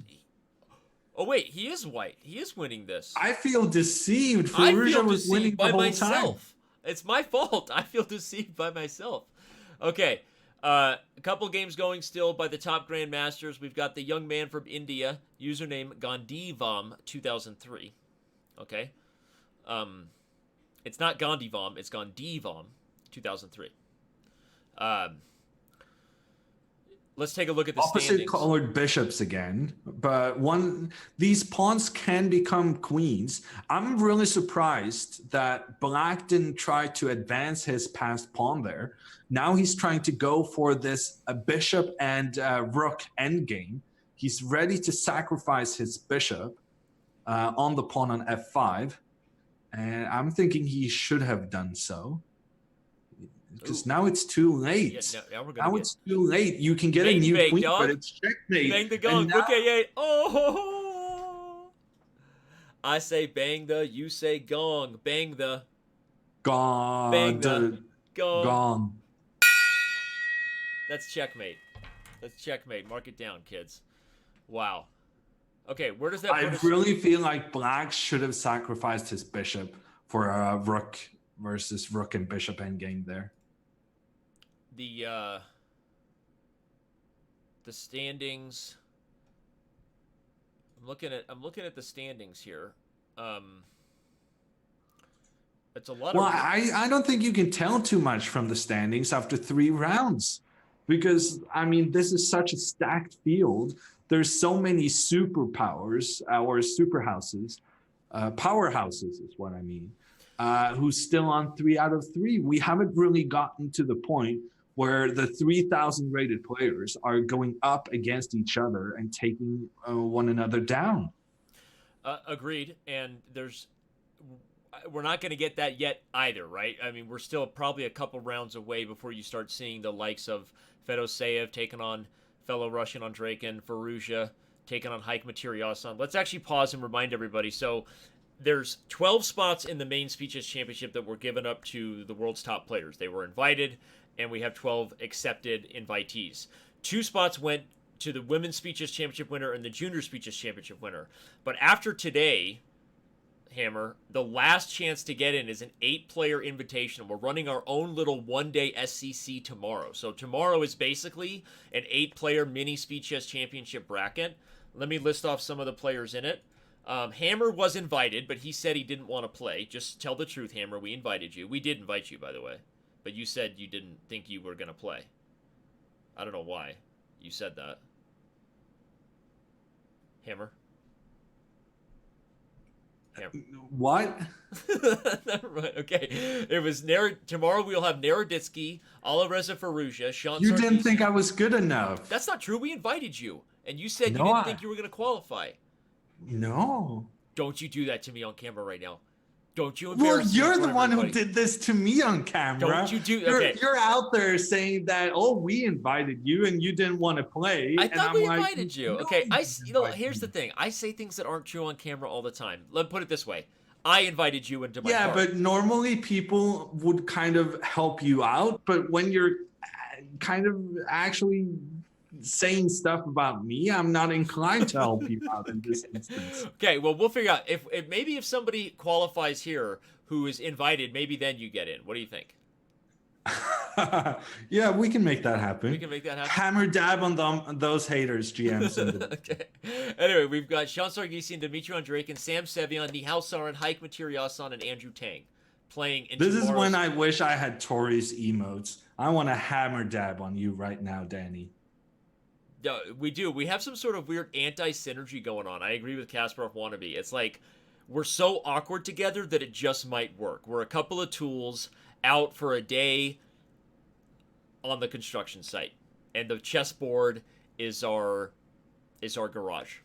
Oh wait, he is white. He is winning this.
I feel deceived.
I feel
Firoozeh was
deceived
winning
by
the whole
myself.
time.
It's my fault. I feel deceived by myself. Okay. A couple games going still by the top grandmasters. We've got the young man from India, username Gandivam2003. Okay. It's not Gandivam, it's Gandivam2003. Let's take a look at the
Opposite
standings.
colored bishops again, but these pawns can become queens. I'm really surprised that Black didn't try to advance his passed pawn there. Now he's trying to go for this bishop and rook endgame. He's ready to sacrifice his bishop on the pawn on f5, and I'm thinking he should have done so. Because now it's too late.
Yeah,
now it's too late. You can get a new queen, but it's checkmate.
Bang the gong. Rook a8. Oh! I say bang the, you say gong. Bang the.
Gong.
Bang the. Gong.
Gong.
That's checkmate. That's checkmate. Mark it down, kids. Wow. Okay, where does that put us?
I really feel like Black should have sacrificed his bishop for a rook versus rook and bishop endgame there.
The standings. I'm looking at the standings here. It's a lot
Well,
of.
I don't think you can tell too much from the standings after 3 rounds, because I mean this is such a stacked field. There's so many superpowers or super houses, powerhouses is what I mean, who's still on 3 out of 3. We haven't really gotten to the point where the 3,000 rated players are going up against each other and taking one another down.
Agreed. And we're not going to get that yet either, right? I mean, we're still probably a couple rounds away before you start seeing the likes of Fedorosev taking on fellow Russian Andreikin, Firoozeh taking on Haik Materiasan. Let's actually pause and remind everybody. So there's 12 spots in the main speeches championship that were given up to the world's top players. They were invited, and we have 12 accepted invitees. 2 spots went to the women's speeches championship winner and the junior speeches championship winner. But after today, Hammer, the last chance to get in is an 8-player invitation. We're running our own little one-day SCC tomorrow. So tomorrow is basically an 8-player mini speed chess championship bracket. Let me list off some of the players in it. Hammer was invited, but he said he didn't want to play. Just tell the truth, Hammer. We invited you. We did invite you, by the way. But you said you didn't think you were going to play. I don't know why you said that. Hammer?
What?
Right, okay. It was tomorrow we'll have Naroditsky, Alareza Firoozeh, Sean
You didn't
Sarkisian.
think I was good enough.
That's not true. We invited you. And you said
No,
you didn't think you were going to qualify.
No.
Don't you do that to me on camera right now. Don't you embarrass me.
Well, you're
in
the
front of
one who
everybody.
did this to me on camera.
Don't you do... Okay.
You're out there saying that, oh, we invited you and you didn't want to play.
I
and
thought
I'm
we
like,
invited you.
no,
Okay, here's the
me.
thing. I say things that aren't true on camera all the time. Let's put it this way. I invited you into my
Yeah,
car.
but normally people would kind of help you out. But when you're kind of actually saying stuff about me, I'm not inclined to help you out in this instance.
Okay, well, we'll figure out. If maybe if somebody qualifies here who is invited, maybe then you get in. What do you think?
Yeah, we can make that happen.
We can make that happen.
Hammer dab on them, on those haters, GMs.
Okay. Anyway, we've got Sean Sargsyan, Dmitry Andreikin, Sam Sevian, Nihal Sarin, Haik Materiasan, and Andrew Tang playing in
This is
tomorrow's-
when I wish I had Tori's emotes. I want to hammer dab on you right now, Danny.
We do. We have some sort of weird anti-synergy going on. I agree with Kasparov Wannabe. It's like we're so awkward together that it just might work. We're a couple of tools out for a day on the construction site, and the chessboard is our garage.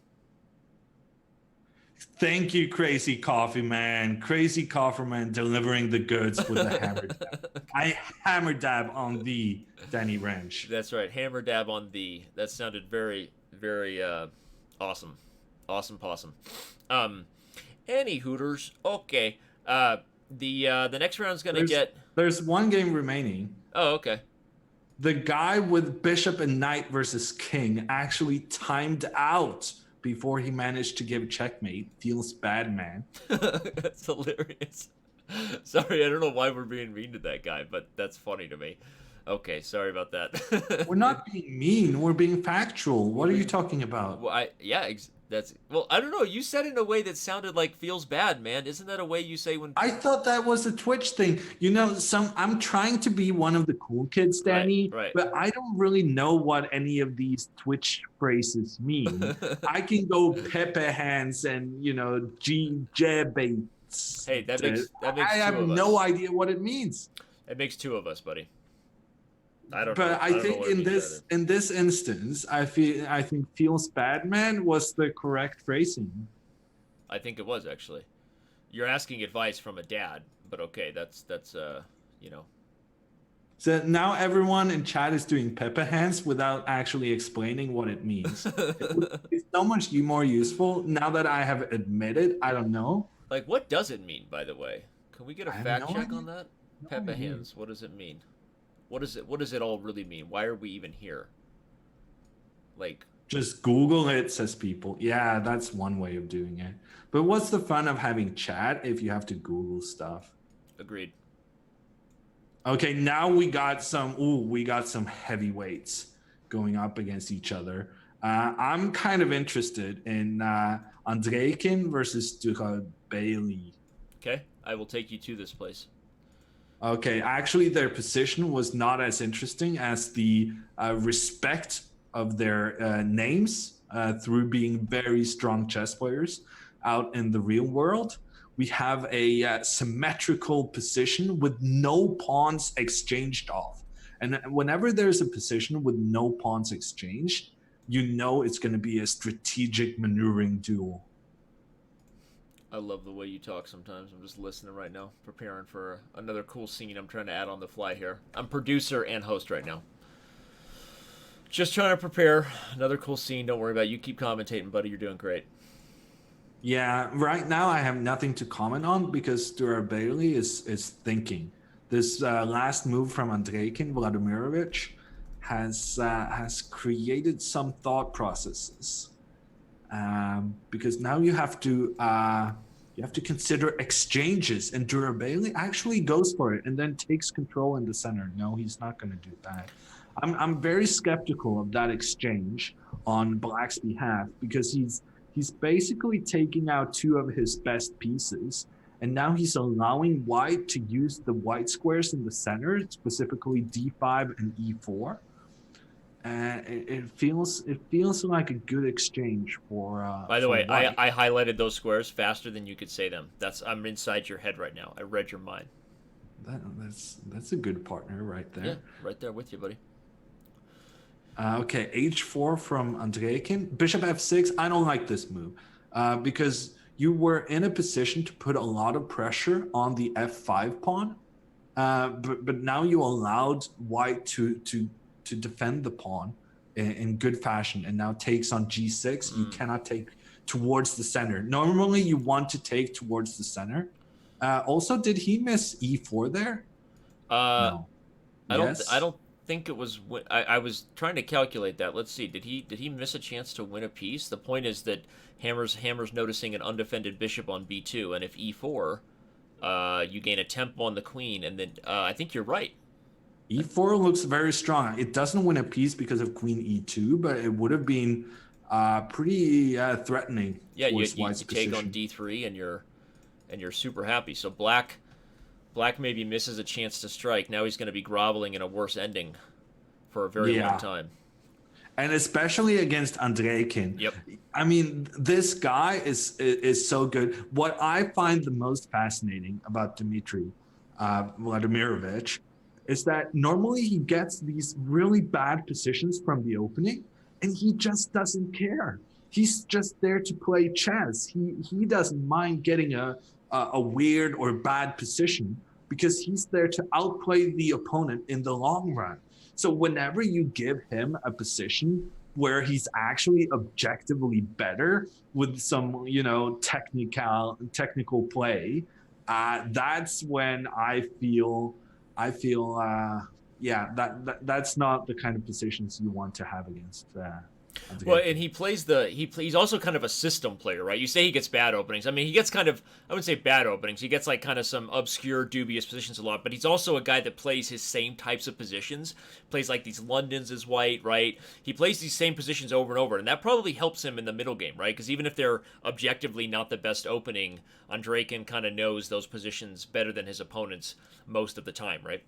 Thank you, Crazy Coffee Man. Crazy Coffee Man delivering the goods with the hammer dab. I hammer dab on the Danny Rensch.
That's right. Hammer dab on the. That sounded very, very awesome. Awesome possum. Any Hooters. Okay. The next round's gonna get.
There's one game remaining.
Oh, okay.
The guy with Bishop and Knight versus King actually timed out before he managed to give checkmate. Feels bad, man.
That's hilarious. Sorry, I don't know why we're being mean to that guy, but that's funny to me. Okay, sorry about that.
We're not being mean. We're being factual. What are you talking about?
Well, I don't know. You said it in a way that sounded like feels bad, man. Isn't that a way you say when?
I thought that was a Twitch thing. You know, I'm trying to be one of the cool kids, Danny,
right.
but I don't really know what any of these Twitch phrases mean. I can go Pepe hands and, you know, G baits.
Hey, that makes
I have no idea what it means.
It makes two of us, buddy. I don't
But
know.
I think in this instance, I think feels bad, man was the correct phrasing.
I think it was actually. You're asking advice from a dad, but okay, that's you know.
So now everyone in chat is doing Pepe hands without actually explaining what it means. It's so much more useful now that I have admitted I don't know.
Like, what does it mean, by the way? Can we get a fact check
idea.
on that?
No
Pepe
idea.
hands. What does it mean? What does it all really mean? Why are we even here? Like,
Just Google it, says people. Yeah, that's one way of doing it. But what's the fun of having chat if you have to Google stuff?
agreed.
Okay, now we got some heavyweights going up against each other. I'm kind of interested in Andreikin versus Bailey.
Okay, I will take you to this place.
Okay, actually, their position was not as interesting as the respect of their names through being very strong chess players out in the real world. We have a symmetrical position with no pawns exchanged off. And whenever there's a position with no pawns exchanged, you know it's going to be a strategic maneuvering duel.
I love the way you talk sometimes. I'm just listening right now, preparing for another cool scene I'm trying to add on the fly here. I'm producer and host right now. Just trying to prepare another cool scene. Don't worry about it. You keep commentating, buddy. You're doing great.
Yeah, right now I have nothing to comment on because Bailey is thinking. This last move from Andreikin Vladimirovich has created some thought processes. Because now you have to consider exchanges, and Bailey actually goes for it and then takes control in the center. No, he's not going to do that. I'm very skeptical of that exchange on Black's behalf because he's basically taking out two of his best pieces, and now he's allowing White to use the white squares in the center, specifically D5 and E4. It feels like a good exchange for.
By the way,
White.
I highlighted those squares faster than you could say them. I'm inside your head right now. I read your mind.
That's a good partner right there.
Yeah, right there with you, buddy.
Okay, H4 from Andreikin. Bishop F6. I don't like this move because you were in a position to put a lot of pressure on the F5 pawn, but now you allowed White to defend the pawn in good fashion, and now takes on G6. You cannot take towards the center. Normally, you want to take towards the center. Also, did he miss E4 there? No.
I don't think it was. I was trying to calculate that. Let's see. Did he miss a chance to win a piece? The point is that Hammer's noticing an undefended bishop on B2, and if E4, you gain a tempo on the queen, and then I think you're right.
E4 looks very strong. It doesn't win a piece because of queen E2, but it would have been pretty threatening
Yeah, you
towards White's
take on
position.
D3 and you're super happy. So black maybe misses a chance to strike. Now he's going to be groveling in a worse ending for a very long
Yeah.
time.
And especially against Andreikin.
Yep.
I mean, this guy is so good. What I find the most fascinating about Dmitry Vladimirovich is that normally he gets these really bad positions from the opening, and he just doesn't care. He's just there to play chess. He doesn't mind getting a weird or bad position because he's there to outplay the opponent in the long run. So whenever you give him a position where he's actually objectively better with some, technical play, that's when I feel, that's not the kind of positions you want to have against.
Well, and he's also kind of a system player, right? You say he gets bad openings. I mean, he gets kind of, I wouldn't say bad openings. He gets like kind of some obscure, dubious positions a lot, but he's also a guy that plays his same types of positions, plays like these Londons as white, right? He plays these same positions over and over, and that probably helps him in the middle game, right? Because even if they're objectively not the best opening, Andreikin kind of knows those positions better than his opponents most of the time, right?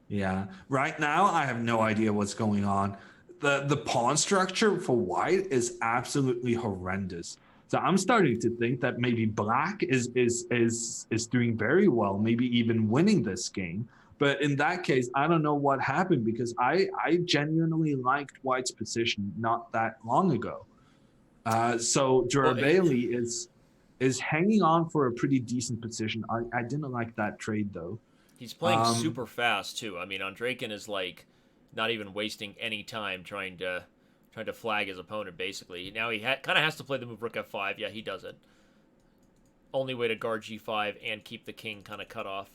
Yeah. Right now, I have no idea what's going on. The pawn structure for white is absolutely horrendous. So I'm starting to think that maybe black is doing very well, maybe even winning this game. But in that case, I don't know what happened because I genuinely liked white's position not that long ago. So Durabeli is hanging on for a pretty decent position. I didn't like that trade though.
He's playing super fast too. I mean, Andreikin is like not even wasting any time trying to flag his opponent. Basically, now he kind of has to play the move Rook F5. Yeah, he does it. Only way to guard G5 and keep the king kind of cut off.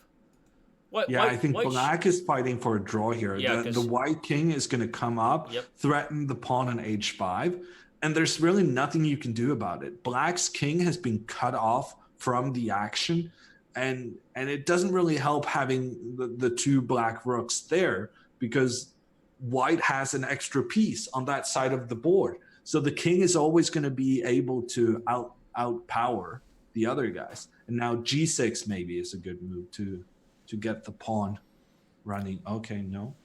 I think black is fighting for a draw here.
Yeah,
the white king is going to come up, threaten the pawn on H5, and there's really nothing you can do about it. Black's king has been cut off from the action, and it doesn't really help having the two black rooks there because white has an extra piece on that side of the board. So the king is always going to be able to outpower the other guys. And now G6 maybe is a good move to get the pawn running. Okay, no.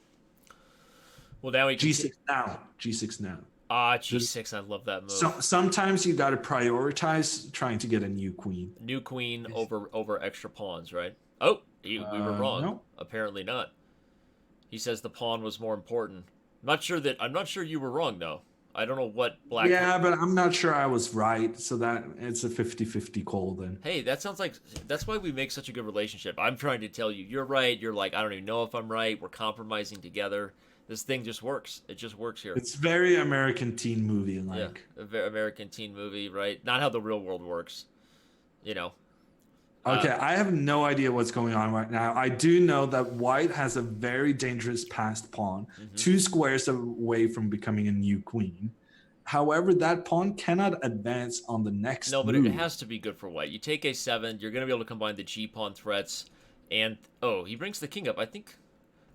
Well, now
G6 now. G6 now.
G6, I love that move.
So, sometimes you got to prioritize trying to get a new queen.
New queen over extra pawns, right? Oh, we were wrong.
No.
Apparently not. He says the pawn was more important. I'm not sure you were wrong though. I don't know what black.
Yeah, but I'm not sure I was right. So that it's a 50-50 call then.
Hey, that sounds like that's why we make such a good relationship. I'm trying to tell you you're right. You're like, I don't even know if I'm right. We're compromising together. This thing just works. It just works here.
It's very American teen movie like.
Yeah, a very American teen movie, right? Not how the real world works.
Okay, I have no idea what's going on right now. I do know that white has a very dangerous passed pawn, 2 squares away from becoming a new queen. However, that pawn cannot advance on the next
No, but
move.
it has to be good for white. You take a7, you're going to be able to combine the g-pawn threats, and, he brings the king up. I think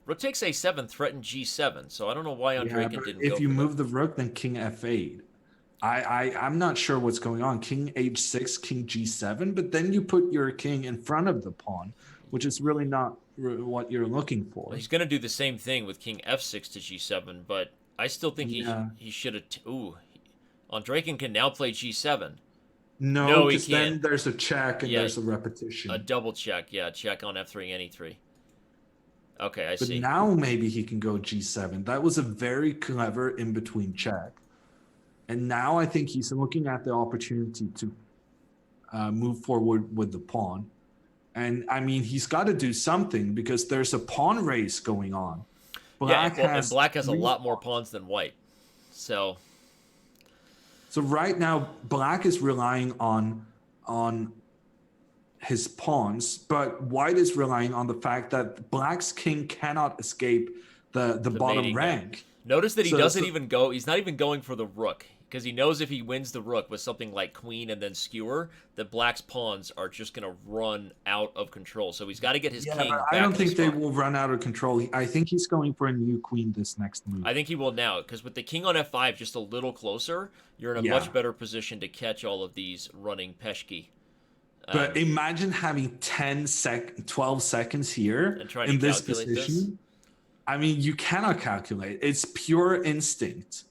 rook takes a7, threaten g7, so I don't know why Andreikin didn't go
if you
for
move
that.
the rook, then king f8. I'm not sure what's going on. King h6, king g7, but then you put your king in front of the pawn, which is really not what you're looking for.
Well, he's going to do the same thing with king f6 to g7, but I still think he should have... Andreikin can now play g7.
No, because then there's a check and there's a repetition.
A double check, check on f3 and e3. Okay, I see.
But now maybe he can go g7. That was a very clever in-between check. And now I think he's looking at the opportunity to move forward with the pawn. And I mean, he's got to do something because there's a pawn race going on.
Black has a lot more pawns than white. So
right now, black is relying on his pawns, but white is relying on the fact that black's king cannot escape the bottom rank.
Notice that he doesn't even go. He's not even going for the rook because he knows if he wins the rook with something like queen and then skewer, the black's pawns are just going to run out of control. So he's got to get his
Yeah,
king
but
back
I don't
in
think
the
they
spot.
will run out of control. I think he's going for a new queen this next move.
I think he will now, because with the king on f5 just a little closer, you're in a much better position to catch all of these running peshki.
But imagine having 12 seconds here
And trying
in
to
this
calculate
position.
this?
I mean, you cannot calculate. It's pure instinct,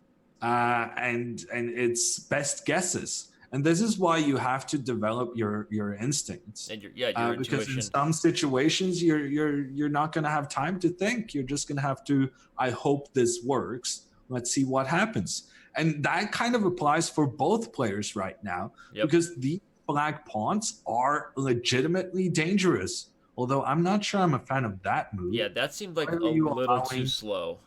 and it's best guesses. And this is why you have to develop your instincts.
And your
Because in
intuition.
some situations, you're not going to have time to think. You're just going to have to. I hope this works. Let's see what happens. And that kind of applies for both players right now, because the black pawns are legitimately dangerous. Although I'm not sure I'm a fan of that move.
Yeah, that seemed like a little too slow.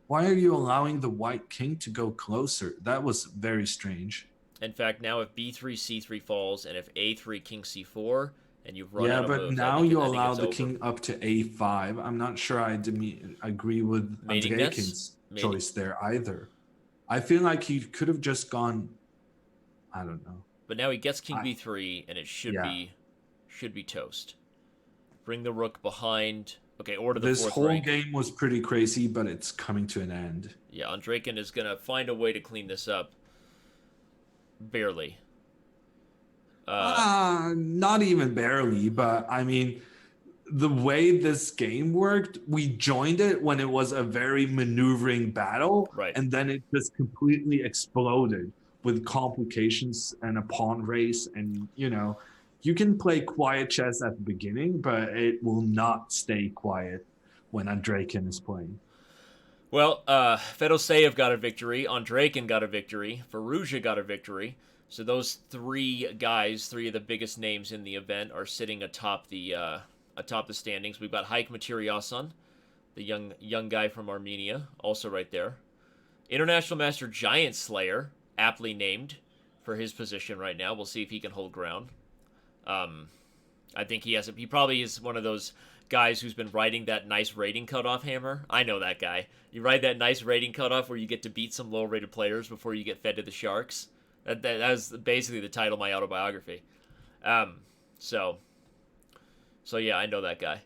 Why are you allowing the white king to go closer? That was very strange.
In fact, now if b3, c3 falls, and if a3, king c4, and you've run
Yeah,
out of
but
moves,
now
I think
you
it's
allow the
over.
king up to a5. I'm not sure I agree with Andrejkin's choice there either. I feel like he could have just gone, I don't know.
But now he gets king b3, and it should be toast. Bring the rook behind. Okay, order the
this
fourth
whole
rank.
game was pretty crazy, but it's coming to an end.
Yeah, Andrejkin is going to find a way to clean this up. Barely.
Not even barely, but I mean, the way this game worked, we joined it when it was a very maneuvering battle,
right?
And then it just completely exploded with complications and a pawn race, and you can play quiet chess at the beginning, but it will not stay quiet when Andrejkin is playing.
Well, Fedorosev got a victory, Andrejkin got a victory, Firoozeh got a victory. So those three guys, three of the biggest names in the event, are sitting atop the standings. We've got Haik Materiasan, the young guy from Armenia, also right there. International Master Giant Slayer, aptly named for his position right now. We'll see if he can hold ground. I think he probably is one of those guys who's been riding that nice rating cutoff hammer. I know that guy. You ride that nice rating cutoff where you get to beat some low-rated players before you get fed to the sharks. That was basically the title of my autobiography. So yeah, I know that guy.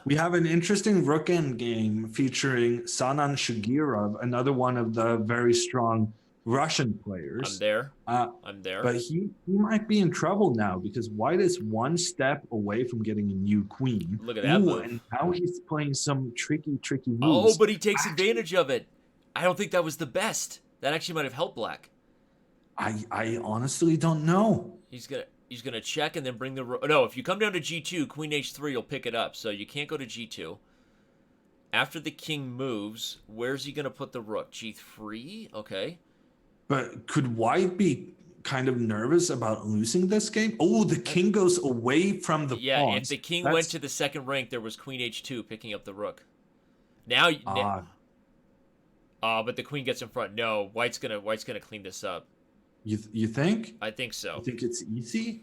We have an interesting Rook Endgame featuring Sanan Shugirov, another one of the very strong Russian players.
I'm there.
But he might be in trouble now, because White is one step away from getting a new queen.
Look at that move.
And now he's playing some tricky moves.
Oh, but he takes advantage of it. I don't think that was the best. That actually might have helped Black.
I honestly don't know.
He's gonna check and then bring the no. If you come down to g2, queen h3 will pick it up. So you can't go to g2. After the king moves, where's he gonna put the rook? g3. Okay.
But could White be kind of nervous about losing this game? Oh, the king goes away from the pawns.
If the king went to the second rank, there was queen h2 picking up the rook. Now, but the queen gets in front. No, White's gonna clean this up.
You think?
I think so.
You think it's easy?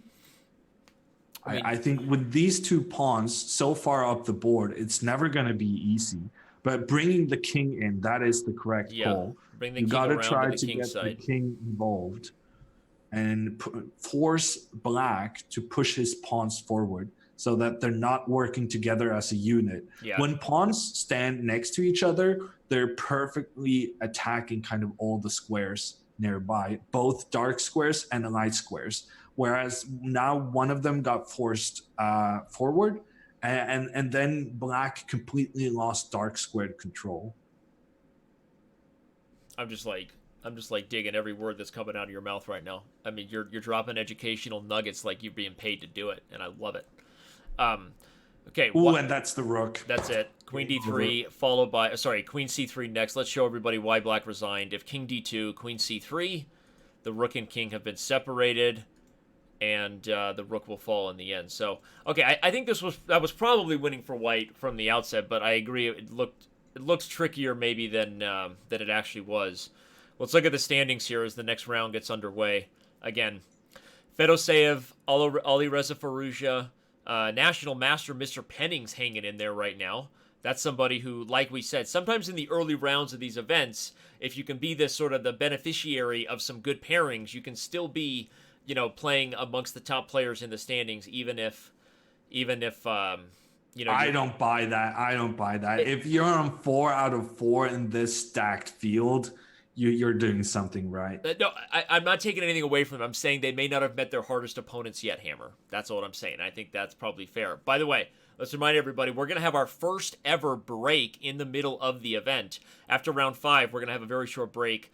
I think with these two pawns so far up the board, it's never going to be easy. But bringing the king in, that is the correct call.
Bring the
you
king
got to
around
try
to
to get
side.
the king involved and force Black to push his pawns forward so that they're not working together as a unit.
Yeah.
When pawns stand next to each other, they're perfectly attacking kind of all the squares nearby, both dark squares and the light squares. Whereas now one of them got forced forward, and then Black completely lost dark squared control.
I'm just like digging every word that's coming out of your mouth right now. I mean, you're dropping educational nuggets like you're being paid to do it, and I love it. Okay.
Ooh, and that's the rook.
That's it. Queen d3 followed by queen c3 next. Let's show everybody why Black resigned. If king d2, queen c3, the rook and king have been separated, and the rook will fall in the end. So, okay, I think that was probably winning for White from the outset, but I agree it looks trickier maybe than it actually was. Let's look at the standings here as the next round gets underway. Again, Fedorosev, Ali Reza Firoozeh, National Master Mr. Penning's hanging in there right now. That's somebody who, like we said, sometimes in the early rounds of these events, if you can be this sort of the beneficiary of some good pairings, you can still be, playing amongst the top players in the standings, even if
I don't buy that. I don't buy that. If you're on 4 out of 4 in this stacked field, you're doing something right.
No, I'm not taking anything away from them. I'm saying they may not have met their hardest opponents yet, Hammer. That's all I'm saying. I think that's probably fair. By the way, let's remind everybody, we're going to have our first ever break in the middle of the event. After round 5, we're going to have a very short break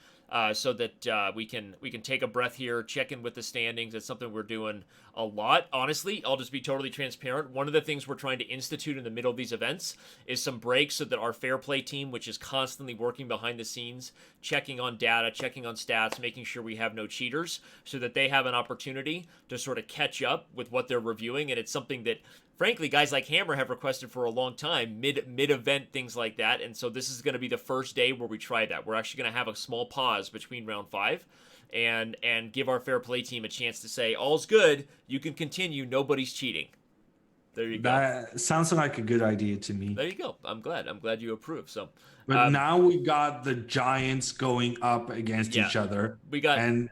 so that we can take a breath here, check in with the standings. It's something we're doing a lot. Honestly, I'll just be totally transparent. One of the things we're trying to institute in the middle of these events is some breaks so that our fair play team, which is constantly working behind the scenes, checking on data, checking on stats, making sure we have no cheaters, so that they have an opportunity to sort of catch up with what they're reviewing. And it's something that, frankly, guys like Hammer have requested for a long time, mid-event, things like that. And so this is going to be the first day where we try that. We're actually going to have a small pause between round 5 and give our fair play team a chance to say, all's good, you can continue, nobody's cheating. There you go.
That sounds like a good idea to me.
There you go. I'm glad you approve. So,
but now we got the giants going up against each other.
We got,
and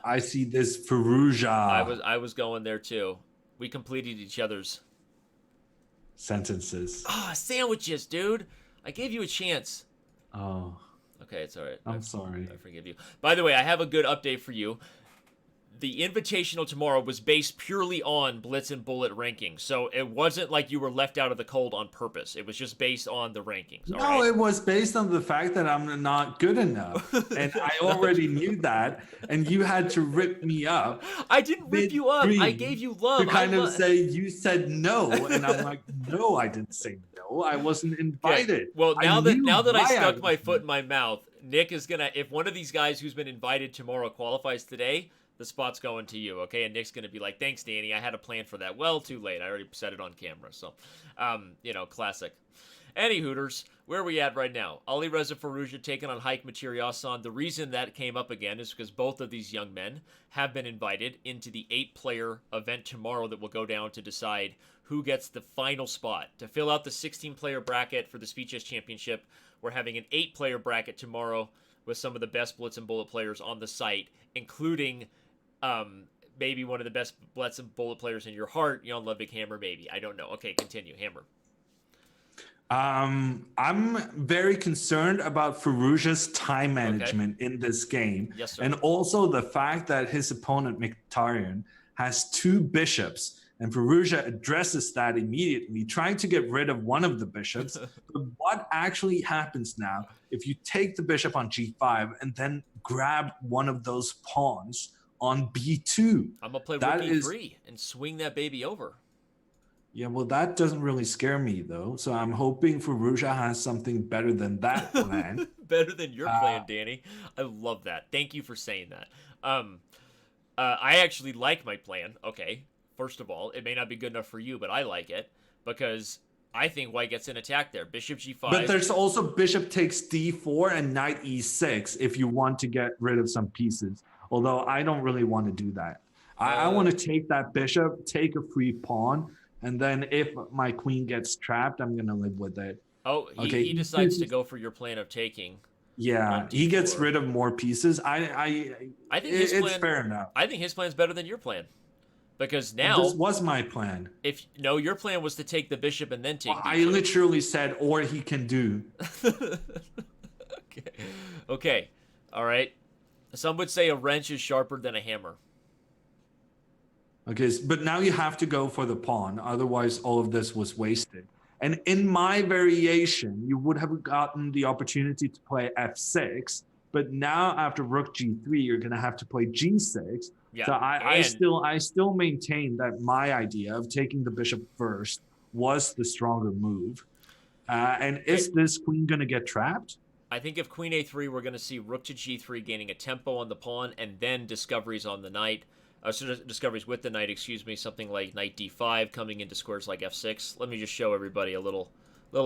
I see this Firoozeh.
I was going there too. We completed each other's
sentences.
Sandwiches, dude. I gave you a chance.
Oh.
Okay, it's all right.
I'm sorry.
I forgive you. By the way, I have a good update for you. The Invitational tomorrow was based purely on Blitz and Bullet rankings. So it wasn't like you were left out of the cold on purpose. It was just based on the rankings.
No, it was based on the fact that I'm not good enough. And I already knew that. And you had to rip me up.
I didn't rip you up. I gave you love.
To kind of say, you said no. And I'm like, no, I didn't say no. I wasn't invited.
Okay. Well, now that I stuck my foot in my mouth, Nick is going to, if one of these guys who's been invited tomorrow qualifies today, the spot's going to you, okay? And Nick's going to be like, thanks, Danny. I had a plan for that. Well, too late. I already said it on camera. So, classic. Any Hooters, where are we at right now? Ali Reza Firoozeh taking on Haik Materiasan. The reason that came up again is because both of these young men have been invited into the 8-player event tomorrow that will go down to decide who gets the final spot. To fill out the 16-player bracket for the Speed Chess Championship, we're having an 8-player bracket tomorrow with some of the best Blitz and Bullet players on the site, including maybe one of the best Blitz and Bullet players in your heart, Ludvig, Hammer, maybe. I don't know. Okay, continue. Hammer.
I'm very concerned about Firoozeh's time management in this game.
Yes, sir.
And also the fact that his opponent, Mkhitaryan, has 2 bishops. And Firoozeh addresses that immediately, trying to get rid of one of the bishops. But what actually happens now if you take the bishop on g5 and then grab one of those pawns on b2?
I'm going to play Rook e3 and swing that baby over.
Yeah, well, that doesn't really scare me, though. So I'm hoping Firoozeh has something better than that plan.
Better than your plan, Danny. I love that. Thank you for saying that. I actually like my plan. Okay. First of all, it may not be good enough for you, but I like it because I think white gets an attack there. Bishop g5.
But there's also bishop takes d4 and knight e6 if you want to get rid of some pieces. Although I don't really want to do that. I want to take that bishop, take a free pawn, and then if my queen gets trapped, I'm going to live with it.
Oh, he decides to go for your plan of taking.
Yeah, he gets rid of more pieces. I think it's fair enough.
I think his plan's better than your plan. Because now...
This was my plan.
Your plan was to take the bishop and then take
I literally said, or he can do.
Okay. All right. Some would say a wrench is sharper than a hammer.
Okay, but now you have to go for the pawn. Otherwise, all of this was wasted. And in my variation, you would have gotten the opportunity to play f6. But now after rook g3, you're going to have to play g6.
Yeah,
so I still maintain that my idea of taking the bishop first was the stronger move. And is this queen going to get trapped?
I think if queen a3, we're going to see rook to g3 gaining a tempo on the pawn and then discoveries on the knight. Discoveries with the knight, something like knight d5 coming into squares like f6. Let me just show everybody a little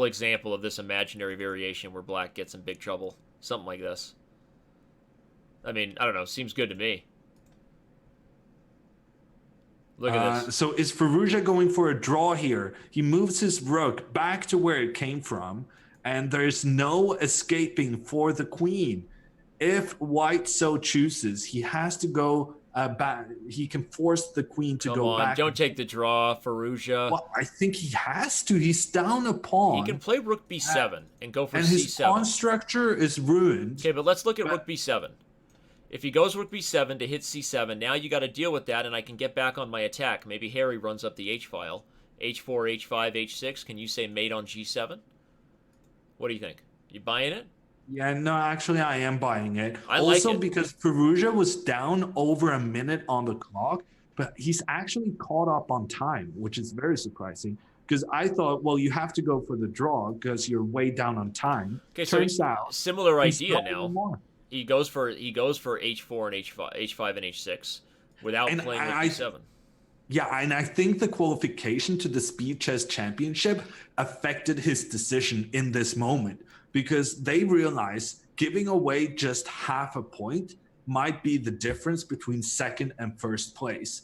example of this imaginary variation where black gets in big trouble. Something like this. I mean, I don't know. Seems good to me. Look at this.
So is Firoozeh going for a draw here? He moves his rook back to where it came from, and there's no escaping for the queen. If white so chooses, he has to go back. He can force the queen to
Come
go
on,
back.
don't take the draw, Firoozeh.
Well, I think he has to. He's down a pawn.
He can play rook b7 and go for
and
c7.
his pawn structure is ruined.
Okay, but let's look at rook b7. If he goes rook b7 to hit c7, now you got to deal with that, and I can get back on my attack. Maybe Harry runs up the h-file. h4, h5, h6. Can you say mate on g7? What do you think? You buying it?
Yeah, no, actually, I am buying it.
I like
also,
it.
because Firoozeh was down over a minute on the clock, but he's actually caught up on time, which is very surprising. Because I thought, well, you have to go for the draw because you're way down on time.
Okay,
Turns
so
out,
similar
he's
idea
got
now.
more.
He goes for h4 and h5 and h6 without
And
playing rook b7.
Yeah, and I think the qualification to the Speed Chess Championship affected his decision in this moment because they realized giving away just half a point might be the difference between second and first place.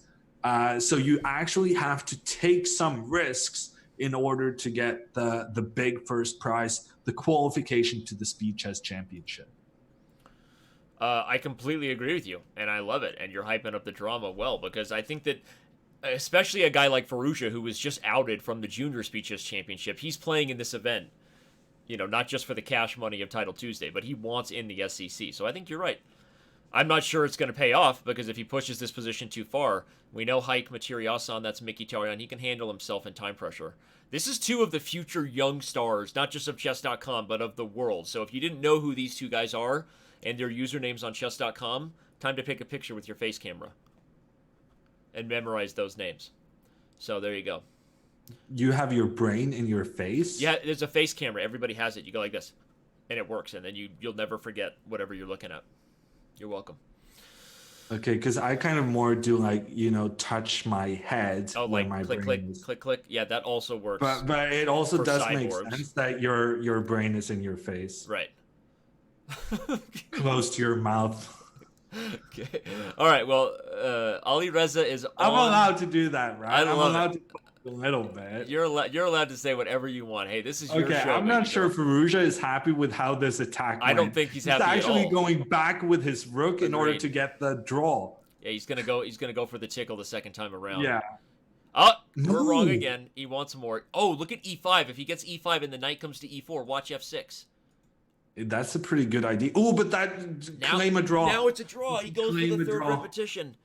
So you actually have to take some risks in order to get the big first prize, the qualification to the Speed Chess Championship.
I completely agree with you, and I love it, and you're hyping up the drama well, because I think that, especially a guy like Firoozeh, who was just outed from the Junior Speed Chess Championship, he's playing in this event, you know, not just for the cash money of Title Tuesday, but he wants in the SEC, so I think you're right. I'm not sure it's going to pay off, because if he pushes this position too far, we know Hike Materiasan, that's Mickey Tarian, he can handle himself in time pressure. This is two of the future young stars, not just of Chess.com, but of the world, so if you didn't know who these two guys are, and their usernames on Chess.com, time to pick a picture with your face camera and memorize those names. So there you go.
You have your brain in your face?
Yeah, there's a face camera. Everybody has it. You go like this, and it works, and then you'll never forget whatever you're looking at. You're welcome.
Okay, because I kind of more do like, you know, touch my head.
Oh,
where
like
my
click,
brain
click,
is.
click, click. Yeah, that also works.
But it also
for
does make
cyborgs.
sense that your brain is in your face.
Right.
Close to your mouth.
Okay. All right. Well, Ali Reza is on.
I'm allowed to do that, right?
I love
allowed
it.
to a little bit.
You're allowed to say whatever you want. Hey, this is your
Okay,
show.
I'm not
baby
sure
girl.
Firoozeh is happy with how this attack went.
I don't think he's happy at
actually
all.
going back with his rook in order
Agreed.
to get the draw.
Yeah, he's gonna go for the tickle the second time around.
Yeah.
Oh, we're wrong
No.
again. He wants more. Oh, look at e5. If he gets e5 and the knight comes to e4, watch f6.
That's a pretty good idea. Oh, but that claim a draw.
Now it's a draw. He goes for
Claim
the
a
third
draw.
repetition.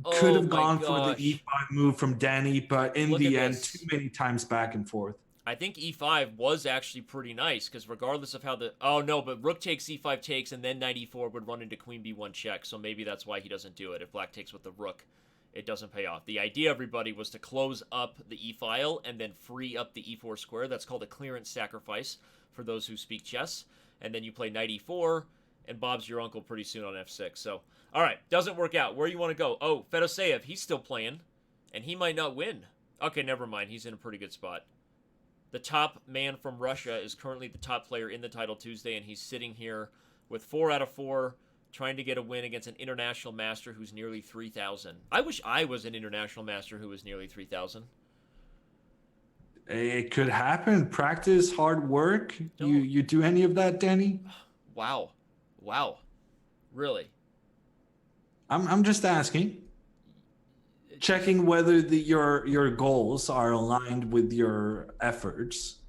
Could
Oh
have
my
gone for
gosh.
the e5 move from Danny, but in
Look
the
at
end,
this.
too many times back and forth.
I think e5 was actually pretty nice, because regardless of how the... Oh, no, but rook takes, e5 takes, and then knight e4 would run into queen b1 check, so maybe that's why he doesn't do it. If black takes with the rook, it doesn't pay off. The idea, everybody, was to close up the e-file and then free up the e4 square. That's called a clearance sacrifice for those who speak chess. And then you play knight e4, and Bob's your uncle pretty soon on f6. So, all right, doesn't work out. Where you want to go? Oh, Fedorosev, he's still playing, and he might not win. Okay, never mind. He's in a pretty good spot. The top man from Russia is currently the top player in the Title Tuesday, and he's sitting here with 4 out of 4, trying to get a win against an international master who's nearly 3,000. I wish I was an international master who was nearly 3,000.
It could happen. Practice, hard work.
No.
You do any of that, Danny?
Wow. Really?
I'm just asking. Checking whether your goals are aligned with your efforts.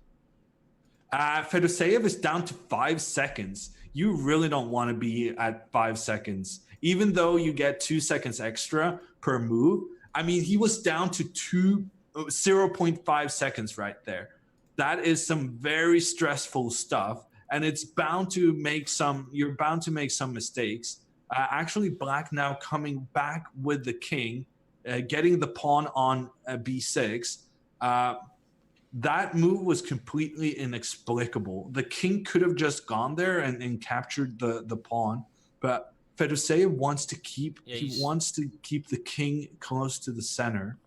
Fedorosev is down to 5 seconds. You really don't want to be at 5 seconds, even though you get 2 seconds extra per move. I mean, he was down to 0.5 seconds right there. That is some very stressful stuff, and it's bound to make some. You're bound to make some mistakes. Actually, black now coming back with the king. Getting the pawn on b6, that move was completely inexplicable. The king could have just gone there and captured the pawn, but Fedorosev wants to keep the king close to the center.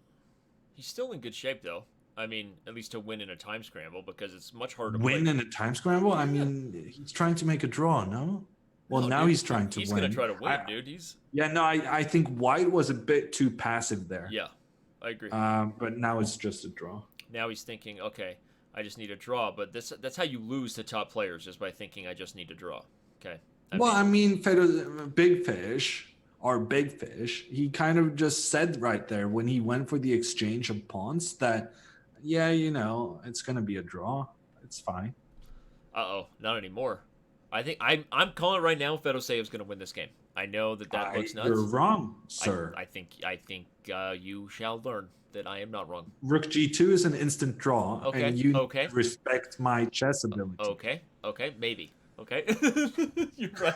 He's still in good shape, though. I mean, at least to win in a time scramble, because it's much harder to
Win
play.
in a time scramble? I mean, he's trying to make a draw, no? Well,
No,
now
dude,
he's trying to win.
He's going to try to win, dude.
Yeah, no, I think white was a bit too passive there.
Yeah, I agree.
But now it's just a draw.
Now he's thinking, okay, I just need a draw. But that's how you lose to top players, is by thinking I just need to draw. Okay.
I mean, Big Fish, or Big Fish, he kind of just said right there when he went for the exchange of pawns that, yeah, it's going to be a draw. It's fine.
Uh-oh, not anymore. I think I'm calling it right now. Fedorosev is going to win this game. I know that looks nuts.
You're wrong, sir.
I think you shall learn that I am not wrong.
Rook G2 is an instant draw,
Okay.
and you
Okay.
respect my chess ability.
Okay, maybe. Okay, you're right.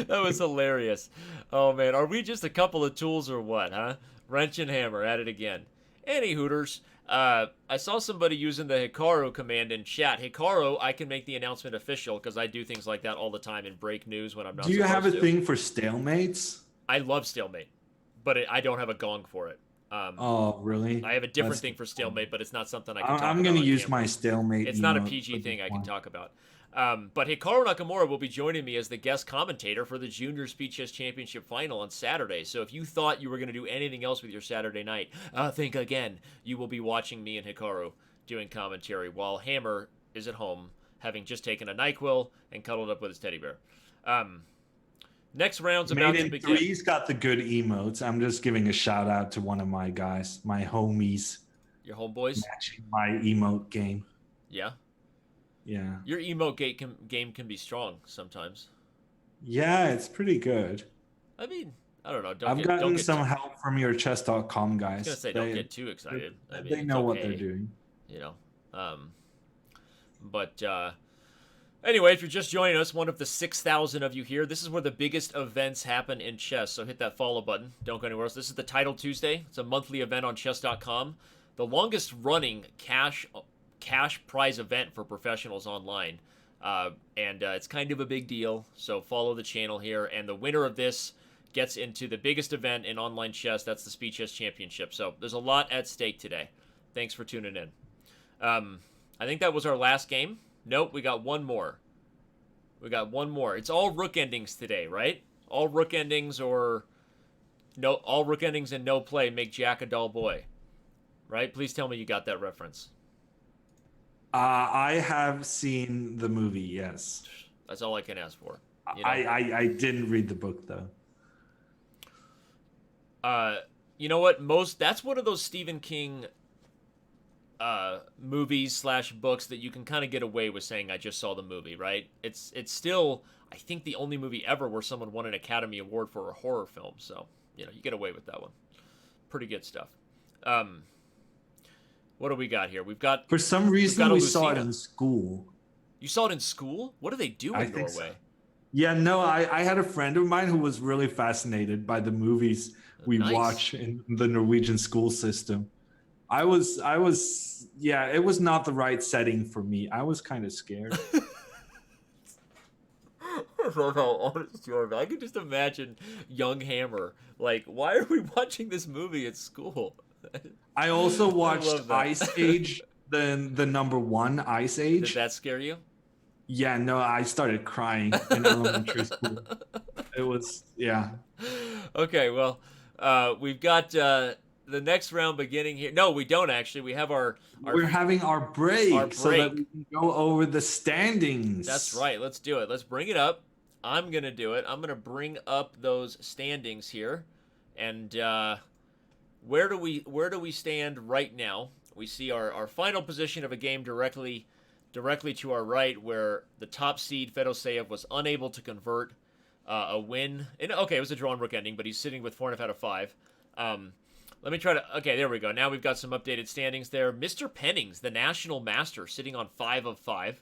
That was hilarious. Oh man, are we just a couple of tools or what, huh? Wrench and hammer at it again. Any Hooters. I saw somebody using the Hikaru command in chat. Hikaru, I can make the announcement official because I do things like that all the time and break news when I'm not.
Do you have a
to.
thing for stalemates?
I love Stalemate, but I don't have a gong for it.
Oh, really?
I have a different thing for Stalemate, but it's not something I can talk about.
I'm going to use
camera.
my Stalemate.
It's not a PG thing I can talk about. But Hikaru Nakamura will be joining me as the guest commentator for the Junior Speed Chess Championship Final on Saturday. So if you thought you were going to do anything else with your Saturday night, think again. You will be watching me and Hikaru doing commentary while Hammer is at home, having just taken a NyQuil and cuddled up with his teddy bear. Next round's about to begin.
Three's got the good emotes. I'm just giving a shout out to one of my guys, my homies.
Your homeboys?
Matching my emote game.
Yeah?
Yeah.
Your emote game can be strong sometimes.
Yeah, it's pretty good.
I mean, I don't know.
I've gotten some help from your Chess.com guys.
I was going to say, don't get too excited. I mean,
they know what they're doing.
Anyway, if you're just joining us, one of the 6,000 of you here, this is where the biggest events happen in chess, so hit that follow button. Don't go anywhere else. This is the Title Tuesday. It's a monthly event on Chess.com. The longest running cash prize event for professionals online. And it's kind of a big deal, so follow the channel here. And the winner of this gets into the biggest event in online chess. That's the Speed Chess Championship. So there's a lot at stake today. Thanks for tuning in. I think that was our last game. Nope, we got one more. It's all Rook endings today, right? All Rook endings all Rook endings and no play make Jack a dull boy. Right? Please tell me you got that reference.
I have seen the movie, yes.
That's all I can ask for.
I didn't read the book, though.
You know what? That's one of those Stephen King movies / books that you can kind of get away with saying I just saw the movie, right? It's still, I think, the only movie ever where someone won an Academy Award for a horror film, so you get away with that one. Pretty good stuff. What do we got here? For some reason we saw it in school. You saw it in school? What do they do in Norway? So.
Yeah, no, I had a friend of mine who was really fascinated by the movies we watch in the Norwegian school system. It was not the right setting for me. I was kind of scared.
I love how honest you are. I can just imagine young Hammer. Like, why are we watching this movie at school?
I also watched Ice Age, the number 1 Ice Age.
Did that scare you?
Yeah, no, I started crying in elementary school. It was, yeah.
Okay, well, we've got the next round beginning here. No, we don't actually. We have
we're having our break so that we can go over the standings.
That's right. Let's do it. Let's bring it up. I'm going to do it. I'm going to bring up those standings here. And where do we stand right now? We see our final position of a game directly to our right, where the top seed Fedorosev was unable to convert a win. And okay, it was a draw and Rook ending, but he's sitting with 4.5 out of 5. Let me try to... Okay, there we go. Now we've got some updated standings there. Mr. Pennings, the national master, sitting on 5 of 5.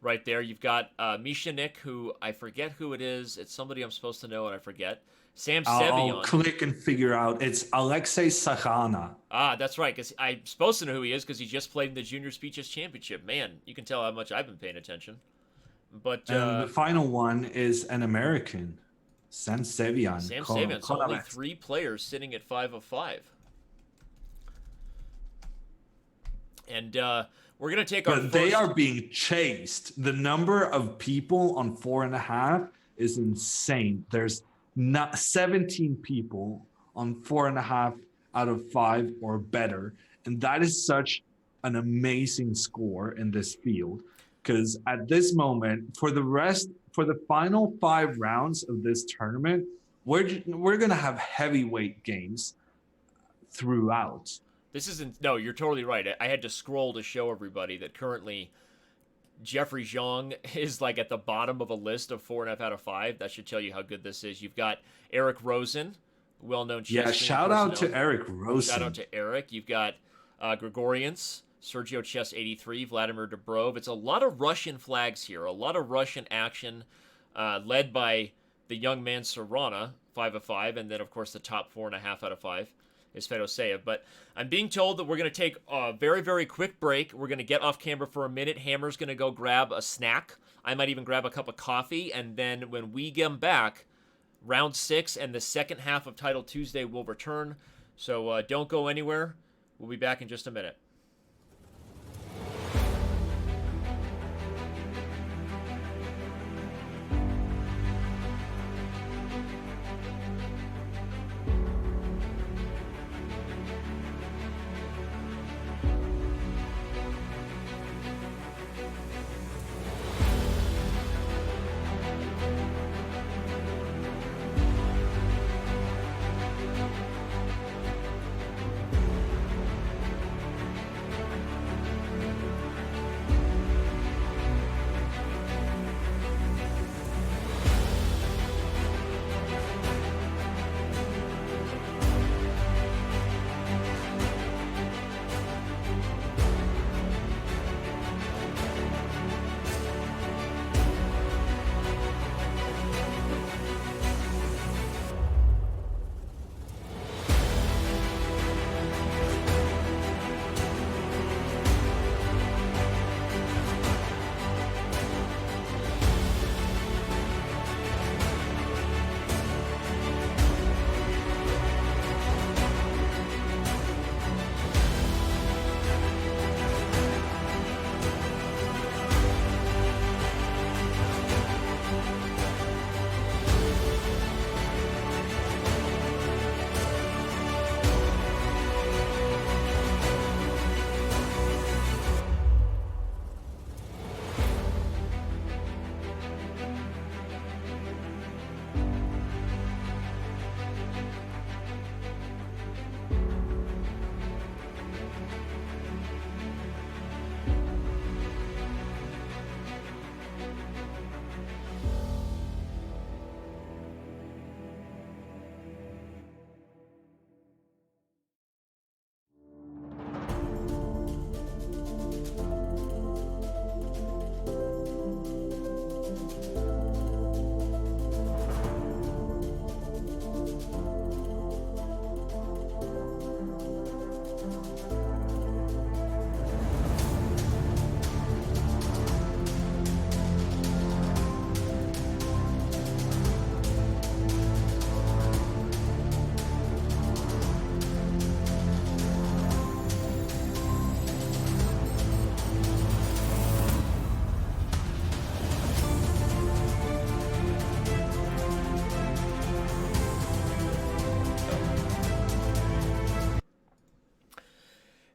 Right there. You've got Mishanik, who I forget who it is. It's somebody I'm supposed to know, and I forget. Sam Sevion.
I'll click and figure out. It's Alexei Sakhana.
Ah, that's right, because I'm supposed to know who he is because he just played in the Junior Speed Chess Championship. Man, you can tell how much I've been paying attention. But
the final one is an American. Sam Sevion.
Sam Sevion. So only 3 players sitting at 5 of 5. And we're going to take our
But they are being chased. The number of people on 4.5 is insane. There's not 17 people on 4.5 out of 5 or better. And that is such an amazing score in this field, because at this moment, for the final 5 rounds of this tournament, we're gonna have heavyweight games throughout.
This isn't. No, you're totally right. I had to scroll to show everybody that currently Jeffrey Zhang is like at the bottom of a list of 4.5 out of 5. That should tell you how good this is. You've got Eric Rosen, well-known chess
Yeah, shout out to Eric Rosen.
Shout out to Eric. You've got Gregorians, Sergio Chess 83, Vladimir Dobrov. It's a lot of Russian flags here, a lot of Russian action, led by the young man Serrana, 5 of 5, and then of course the top 4.5 out of 5 is Fedorosev. But I'm being told that we're going to take a very, very quick break. We're going to get off camera for a minute. Hammer's going to go grab a snack. I might even grab a cup of coffee. And then when we get back, round 6 and the second half of Title Tuesday will return. So don't go anywhere. We'll be back in just a minute.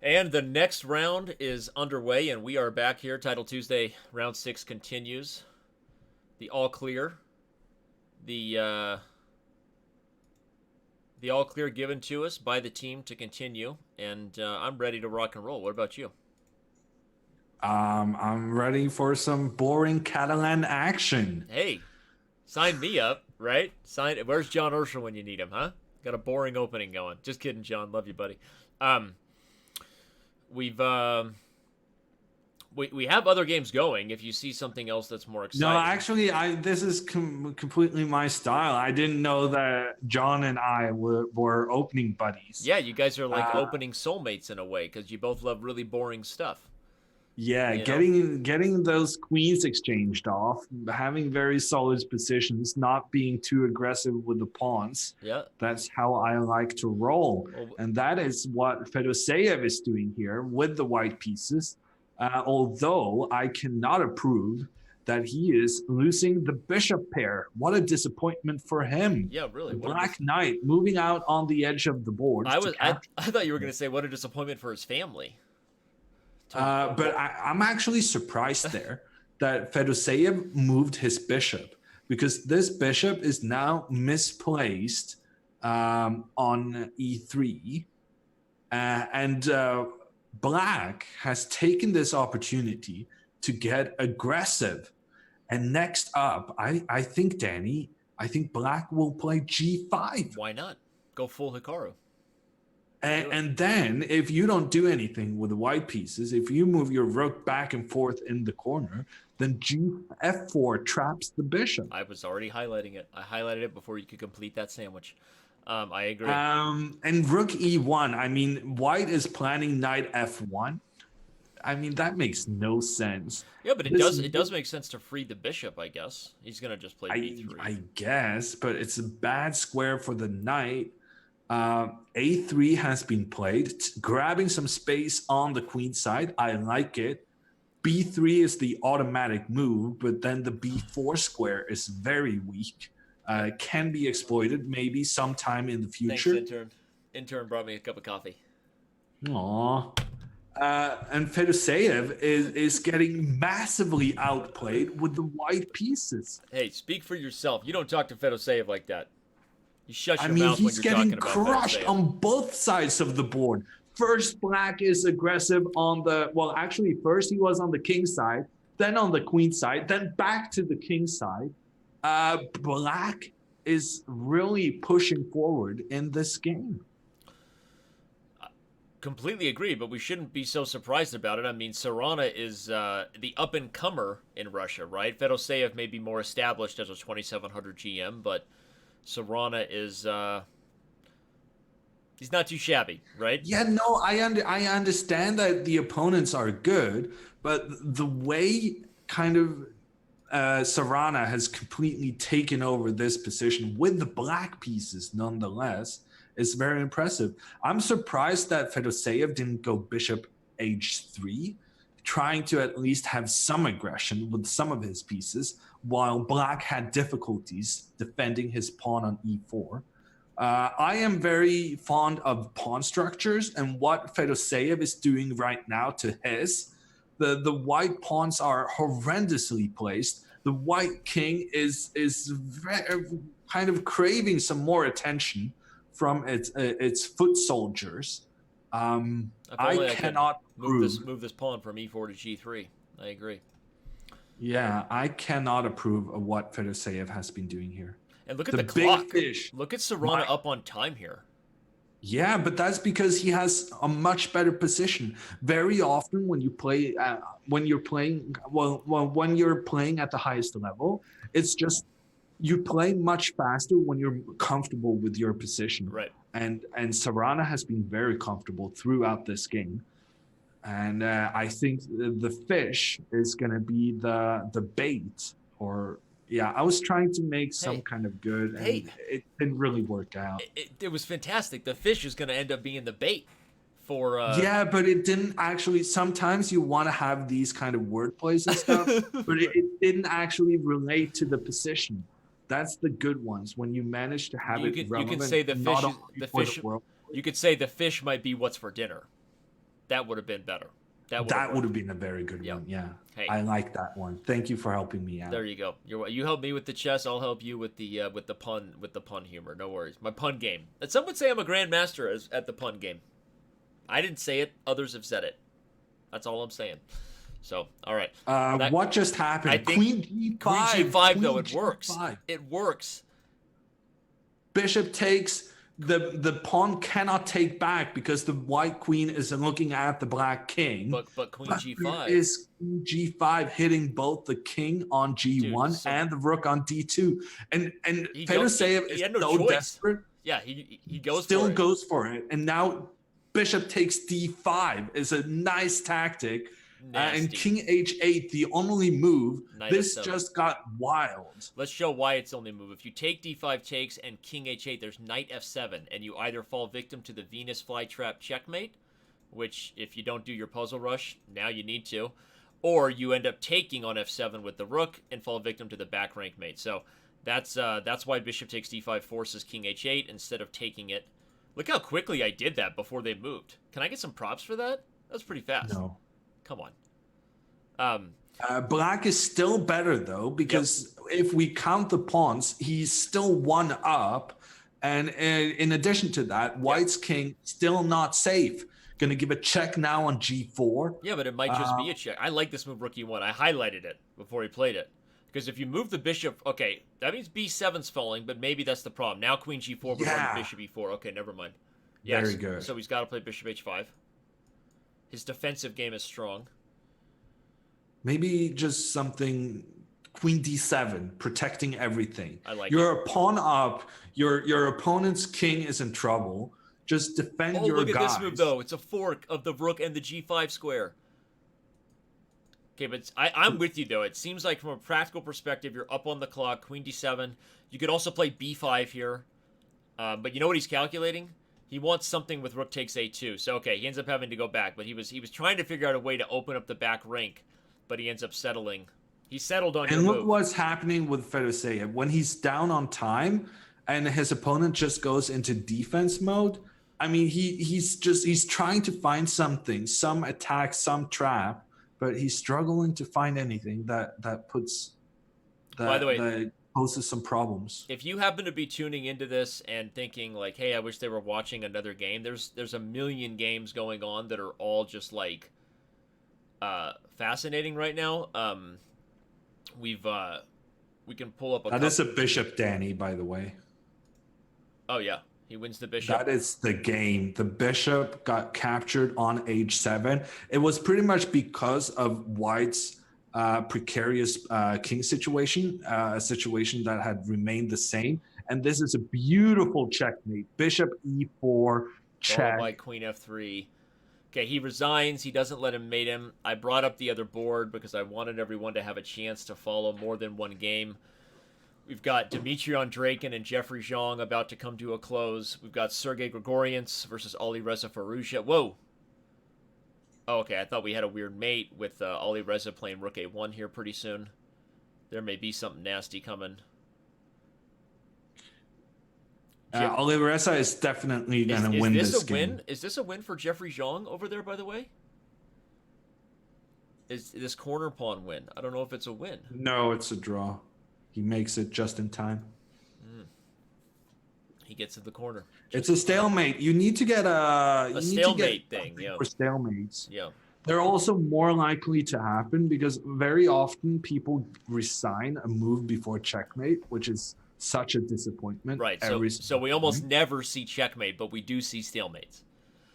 And the next round is underway, and we are back here. Title Tuesday, round 6 continues. The all clear. The all clear given to us by the team to continue, and I'm ready to rock and roll. What about you?
I'm ready for some boring Catalan action.
Hey, sign me up, right? Where's John Urschel when you need him, huh? Got a boring opening going. Just kidding, John. Love you, buddy. We have other games going. If you see something else that's more exciting.
No, actually, this is completely my style. I didn't know that John and I were opening buddies.
Yeah, you guys are like opening soulmates in a way because you both love really boring stuff.
Yeah, getting those queens exchanged off, having very solid positions, not being too aggressive with the pawns.
Yeah,
that's how I like to roll, and that is what Fedorosev is doing here with the white pieces. Although I cannot approve that he is losing the bishop pair. What a disappointment for him.
Yeah, really.
The Black Knight moving out on the edge of the board.
I thought you were going to say what a disappointment for his family.
But I'm actually surprised there that Fedorosev moved his bishop, because this bishop is now misplaced on e3. And Black has taken this opportunity to get aggressive. And next up, I think, Danny, I think Black will play g5.
Why not? Go full Hikaru.
And then if you don't do anything with the white pieces, if you move your rook back and forth in the corner, then f4 traps the bishop.
I was already highlighting it. I highlighted it before you could complete that sandwich. I agree.
And rook e1. I mean, white is planning knight f1. I mean, that makes no sense.
Yeah, but it does make sense to free the bishop, I guess. He's going to just play b3.
I guess, but it's a bad square for the knight. A3 has been played, grabbing some space on the queen side. I like it. B3 is the automatic move, but then the B4 square is very weak. Can be exploited maybe sometime in the future.
Thanks, intern. Intern brought me a cup of coffee.
Aww. And Fedorosev is getting massively outplayed with the white pieces.
Hey, speak for yourself. You don't talk to Fedorosev like that. You shut your
I mean,
mouth when
he's
you're
getting
talking about
crushed
Fedorosev.
on both sides of the board. First, Black is aggressive on the, well, actually, first he was on the king side, then on the queen side, then back to the king side. Black is really pushing forward in this game.
Completely agree, but we shouldn't be so surprised about it. I mean, Sarana is the up-and-comer in Russia, right? Fedorosev may be more established as a 2700 GM, but Sarana is he's not too shabby, right?
Yeah, no, I understand that the opponents are good, but the way kind of Sarana has completely taken over this position with the black pieces nonetheless is very impressive. I'm surprised that Fedorosev didn't go bishop h3, trying to at least have some aggression with some of his pieces, while Black had difficulties defending his pawn on e4. I am very fond of pawn structures, and what Fedorosev is doing right now to his. The white pawns are horrendously placed. The white king is very, kind of craving some more attention from its foot soldiers. I cannot
move this pawn from e4 to g3. I agree.
Yeah, I cannot approve of what Fedorosev has been doing here.
And look at the clock.
Fish.
Look at Sarana up on time here.
Yeah, but that's because he has a much better position. Very often, when you play, when you're playing at the highest level, it's just you play much faster when you're comfortable with your position.
Right.
And Sarana has been very comfortable throughout this game. And I think the fish is going to be the bait. Or yeah, I was trying to make some kind of good, and it didn't really work out.
It was fantastic. The fish is going to end up being the bait for.
Yeah, but it didn't actually. Sometimes you want to have these kind of wordplays and stuff, but it didn't actually relate to the position. That's the good ones when you manage to have it relevant.
You could say You could say the fish might be what's for dinner. That would have been better.
That would have been a very good one. Yeah,
hey.
I like that one. Thank you for helping me out.
There you go. You help me with the chess. I'll help you with the pun humor. No worries. My pun game. And some would say I'm a grandmaster at the pun game. I didn't say it. Others have said it. That's all I'm saying. So, all right.
What just happened?
I think
Queen G5.
Queen G5 though. It works. It works.
Bishop takes. The pawn cannot take back because the white queen is looking at the black king.
But Queen G5
is G5 hitting both the king on G1 and the rook on D2, and Fedorosev is so desperate.
Yeah, he goes
still
for it.
goes for it, and now bishop takes D5 is a nice tactic. And king h8, the only move.
Knight
this
f7.
Just got wild.
Let's show why it's only move. If you take d5 takes and king h8, there's knight f7, and you either fall victim to the Venus flytrap checkmate, which if you don't do your puzzle rush, now you need to, or you end up taking on f7 with the rook and fall victim to the back rank mate. So that's why bishop takes d5 forces king h8 instead of taking it. Look how quickly I did that before they moved. Can I get some props for that? That was pretty fast.
No.
Come on.
Black is still better though, because if we count the pawns, he's still one up. And in addition to that, White's king still not safe. Going to give a check now on g4.
Yeah, but it might just be a check. I like this move, rook e1. I highlighted it before he played it. Because if you move the bishop, okay, that means b7's falling, but maybe that's the problem. Now queen g4, but yeah. Bishop e4. Okay, never mind. Yes,
very good.
So he's got to play bishop h5. His defensive game is strong.
Maybe just something queen d7, protecting everything.
I like
You're a pawn up. Your opponent's king is in trouble. Just defend your guys.
Look at this move, though. It's a fork of the rook and the g5 square. Okay, but I'm with you, though. It seems like from a practical perspective, you're up on the clock, queen d7. You could also play b5 here. But you know what he's calculating? He wants something with rook takes a2. So, okay, he ends up having to go back. But he was trying to figure out a way to open up the back rank. But he ends up settling. He settled on your move.
And look what's happening with Fedorosev. When he's down on time and his opponent just goes into defense mode, I mean, he's trying to find something, some attack, some trap, but he's struggling to find anything that
By the way,
poses some problems.
If you happen to be tuning into this and thinking like, hey, I wish they were watching another game, there's a million games going on that are all just like fascinating right now. We can pull up
That is a bishop Danny, by the way.
Oh yeah, he wins the bishop.
That is the game. The bishop got captured on h7. It was pretty much because of White's precarious king situation, a situation that had remained the same. And this is a beautiful checkmate. Bishop e4, check.
Followed by queen f3. Okay, he resigns. He doesn't let him mate him. I brought up the other board because I wanted everyone to have a chance to follow more than one game. We've got Dmitry Andreikin and Jeffrey Zhang about to come to a close. We've got Sergei Grigorians versus Alireza Firoozeh. Whoa. Oh, okay, I thought we had a weird mate with Alireza playing rook a1 here pretty soon. There may be something nasty coming.
Alireza is definitely going to win this game.
Is this a win for Jeffrey Zhang over there, by the way? Is this corner pawn win? I don't know if it's a win.
No, it's a draw. He makes it just in time.
He gets to the corner.
It's a stalemate. You need to get a
stalemate thing. Yeah.
For stalemates.
Yeah.
They're also more likely to happen because very often people resign a move before checkmate, which is such a disappointment.
Right. So we almost never see checkmate, but we do see stalemates.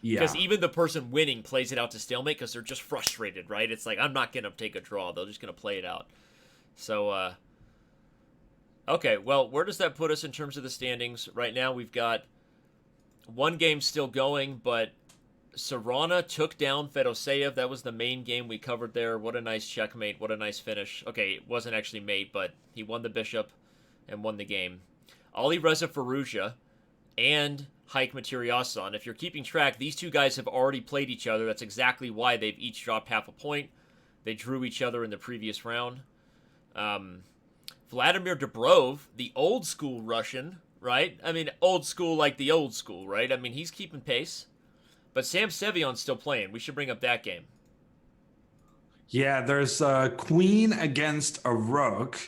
Yeah.
Because even the person winning plays it out to stalemate because they're just frustrated, right? It's like, I'm not going to take a draw. They're just going to play it out. So, okay, well, where does that put us in terms of the standings? Right now, we've got one game still going, but Sarana took down Fedorosev. That was the main game we covered there. What a nice checkmate. What a nice finish. Okay, it wasn't actually mate, but he won the bishop and won the game. Alireza Firoozeh and Haik Materiasan. If you're keeping track, these two guys have already played each other. That's exactly why they've each dropped half a point. They drew each other in the previous round. Vladimir Dubrov, the old school Russian, right? I mean, old school like the old school, right? I mean, he's keeping pace. But Sam Sevion's still playing. We should bring up that game.
Yeah, there's a queen against a rook.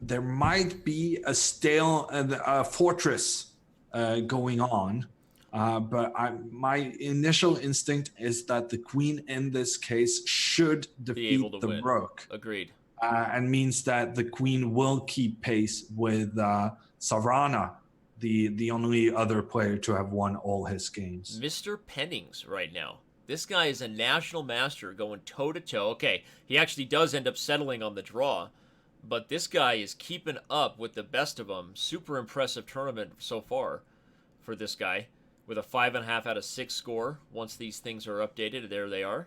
There might be a fortress going on. But my initial instinct is that the queen in this case should defeat the rook.
Agreed.
And means that the queen will keep pace with Sarana, the only other player to have won all his games.
Mr. Pennings right now. This guy is a national master going toe-to-toe. Okay, he actually does end up settling on the draw, but this guy is keeping up with the best of them. Super impressive tournament so far for this guy with a 5.5 out of 6 score. Once these things are updated, there they are.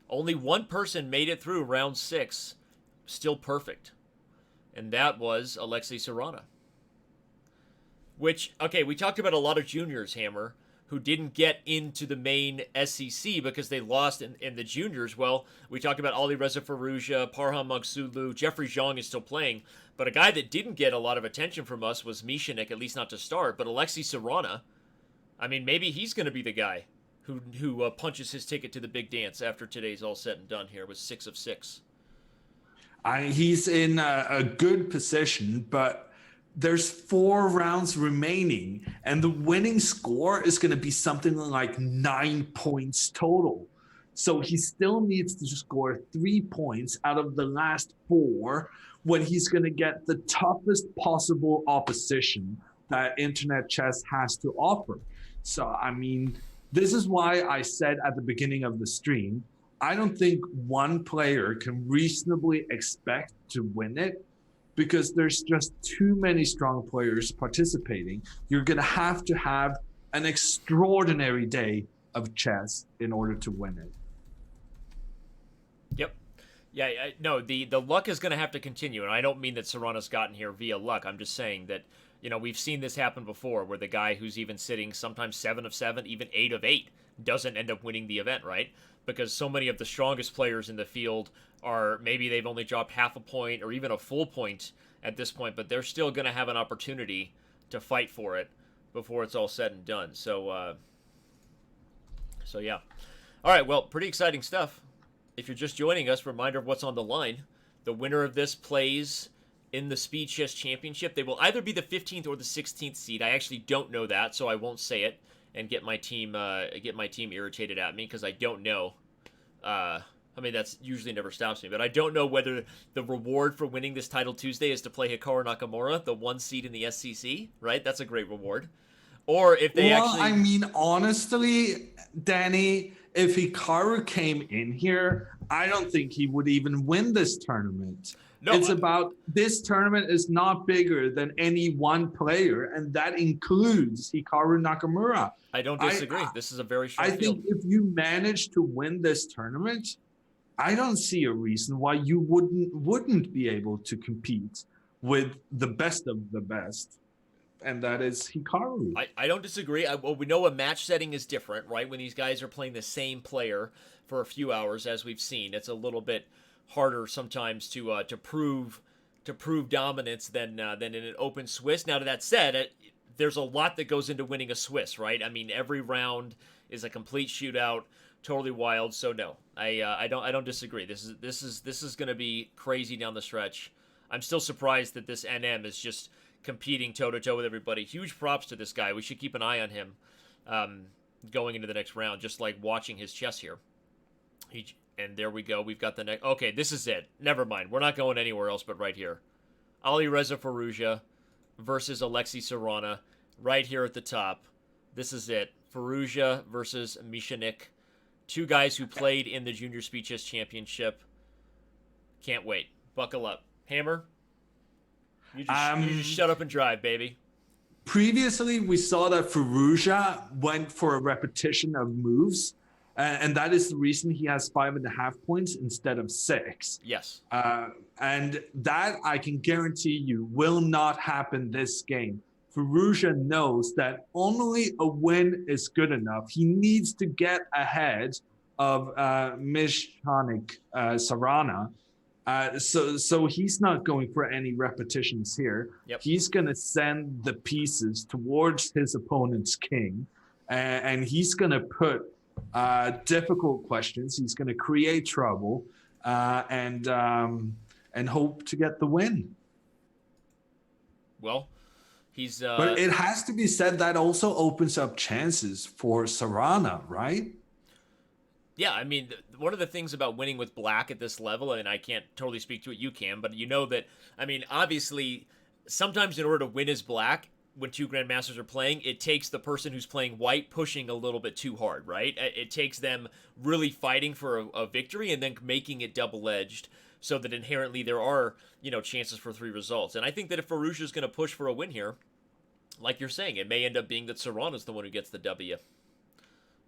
Only one person made it through round 6. Still perfect. And that was Alexei Sarana. Which, okay, we talked about a lot of juniors, Hammer, who didn't get into the main SEC because they lost in the juniors. Well, we talked about Alireza Firoozeh, Parham Magsudlu, Jeffrey Zhang is still playing, but a guy that didn't get a lot of attention from us was Mishanik, at least not to start. But Alexei Sarana, I mean, maybe he's going to be the guy who punches his ticket to the big dance after today's all said and done here with 6 of 6.
He's in a good position, but there's 4 rounds remaining, and the winning score is going to be something like 9 points total. So he still needs to score 3 points out of the last 4 when he's going to get the toughest possible opposition that internet chess has to offer. So, I mean, this is why I said at the beginning of the stream, I don't think one player can reasonably expect to win it because there's just too many strong players participating. You're going to have an extraordinary day of chess in order to win it.
Yep. Yeah, no, the luck is going to have to continue, and I don't mean that Serrano's gotten here via luck. I'm just saying that, you know, we've seen this happen before where the guy who's even sitting sometimes 7 of 7, even 8 of 8, doesn't end up winning the event, right? Because so many of the strongest players in the field are, maybe they've only dropped half a point or even a full point at this point, but they're still going to have an opportunity to fight for it before it's all said and done. So yeah. All right, well, pretty exciting stuff. If you're just joining us, reminder of what's on the line. The winner of this plays in the Speed Chess Championship. They will either be the 15th or the 16th seed. I actually don't know that, so I won't say it and get my team irritated at me because I don't know. I mean, that's usually never stops me, but I don't know whether the reward for winning this title Tuesday is to play Hikaru Nakamura, the 1 seed in the SEC, right? That's a great reward. Or if they
I mean, honestly, Danny, if Hikaru came in here, I don't think he would even win this tournament. No, it's about this tournament is not bigger than any one player, and that includes Hikaru Nakamura.
I don't disagree. This is a very strong field.
I think if you manage to win this tournament, I don't see a reason why you wouldn't be able to compete with the best of the best. And that is Hikaru.
I don't disagree. Well, we know a match setting is different, right? When these guys are playing the same player for a few hours, as we've seen, it's a little bit harder sometimes to prove dominance than in an open Swiss. Now, to that said, there's a lot that goes into winning a Swiss, right? I mean, every round is a complete shootout, totally wild. So no, I don't disagree. This is going to be crazy down the stretch. I'm still surprised that this NM is just competing toe-to-toe with everybody. Huge props to this guy. We should keep an eye on him going into the next round, just like watching his chess here. And there we go. We've got the next. Okay, this is it. Never mind. We're not going anywhere else but right here. Alireza Firoozeh versus Alexei Sarana right here at the top. This is it. Firoozeh versus Mishanik. 2 guys who played in the Junior Speed Chess Championship. Can't wait. Buckle up. Hammer, you just shut up and drive, baby.
Previously, we saw that Firoozeh went for a repetition of moves, and that is the reason he has 5.5 points instead of 6.
Yes.
And that I can guarantee you will not happen this game. Firoozeh knows that only a win is good enough. He needs to get ahead of Mishanik Sarana. So he's not going for any repetitions here.
Yep.
He's going to send the pieces towards his opponent's king, and he's going to put difficult questions. He's going to create trouble and hope to get the win.
Well, he's.
But it has to be said that also opens up chances for Sarana, right?
Yeah, I mean, one of the things about winning with black at this level, and I can't totally speak to it, you can, but you know that, I mean, obviously, sometimes in order to win as black, when 2 grandmasters are playing, it takes the person who's playing white pushing a little bit too hard, right? It takes them really fighting for a victory and then making it double-edged so that inherently there are, you know, chances for 3 results. And I think that if Firouzeh is going to push for a win here, like you're saying, it may end up being that Sarana's the one who gets the W.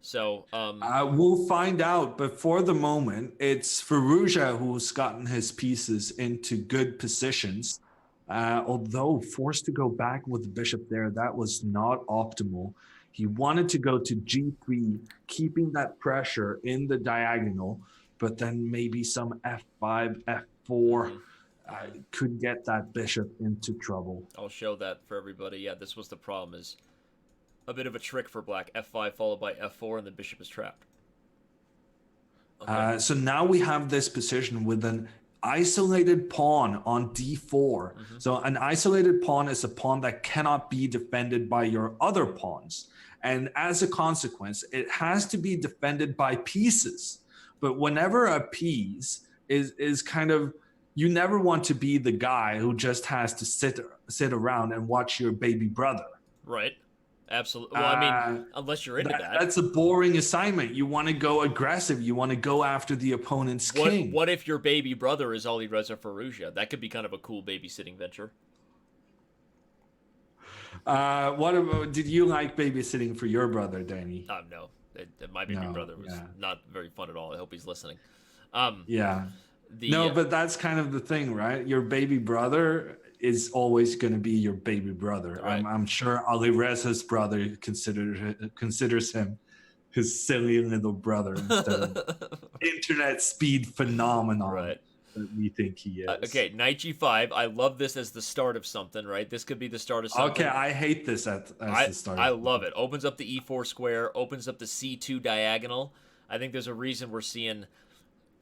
So
we'll find out, but for the moment, it's Firouzeh who's gotten his pieces into good positions. Although forced to go back with the bishop there, that was not optimal. He wanted to go to G3, keeping that pressure in the diagonal, but then maybe some F5, F4 could get that bishop into trouble.
I'll show that for everybody. Yeah, this was the problem, is a bit of a trick for black. F5 followed by F4, and the bishop is trapped. Okay.
So now we have this position with an isolated pawn on D4. So an isolated pawn is a pawn that cannot be defended by your other pawns. And as a consequence, it has to be defended by pieces. But whenever a piece is kind of, you never want to be the guy who just has to sit around and watch your baby brother.
Right. Absolutely. Well, I mean, unless you're into that.
That's a boring assignment. You want to go aggressive. You want to go after the opponent's king.
What if your baby brother is Alireza Firoozeh? That could be kind of a cool babysitting venture.
What about, did you like babysitting for your brother, Danny?
No. My baby brother was not very fun at all. I hope he's listening.
But that's kind of the thing, right? Your baby brother is always going to be your baby brother.
Right.
I'm sure Alireza's brother considers him his silly little brother instead of internet speed phenomenon that we think he is.
Okay, knight g5. I love this as the start of something, right? This could be the start of something.
Okay, I hate this as the start.
I love it. Opens up the e4 square, opens up the c2 diagonal. I think there's a reason we're seeing...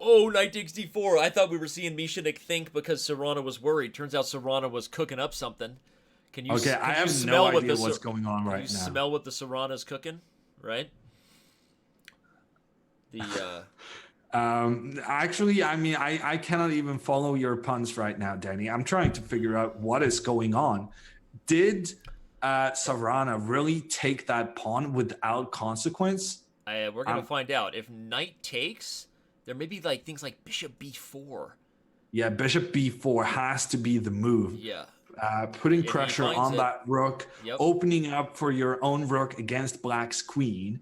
Oh, knight takes d4. I thought we were seeing Mishanik think because Serrana was worried. Turns out Serrana was cooking up something. Can you?
Okay, I have no idea what's going on right now.
Can you smell what the Serrana's cooking? Right.
Actually, I mean, I cannot even follow your puns right now, Danny. I'm trying to figure out what is going on. Did Serrana really take that pawn without consequence?
We're gonna find out. If knight takes. There may be like things like bishop b4.
Yeah, bishop b4 has to be the move.
Yeah.
Putting pressure on that rook,
Yep.
opening up for your own rook against black's queen.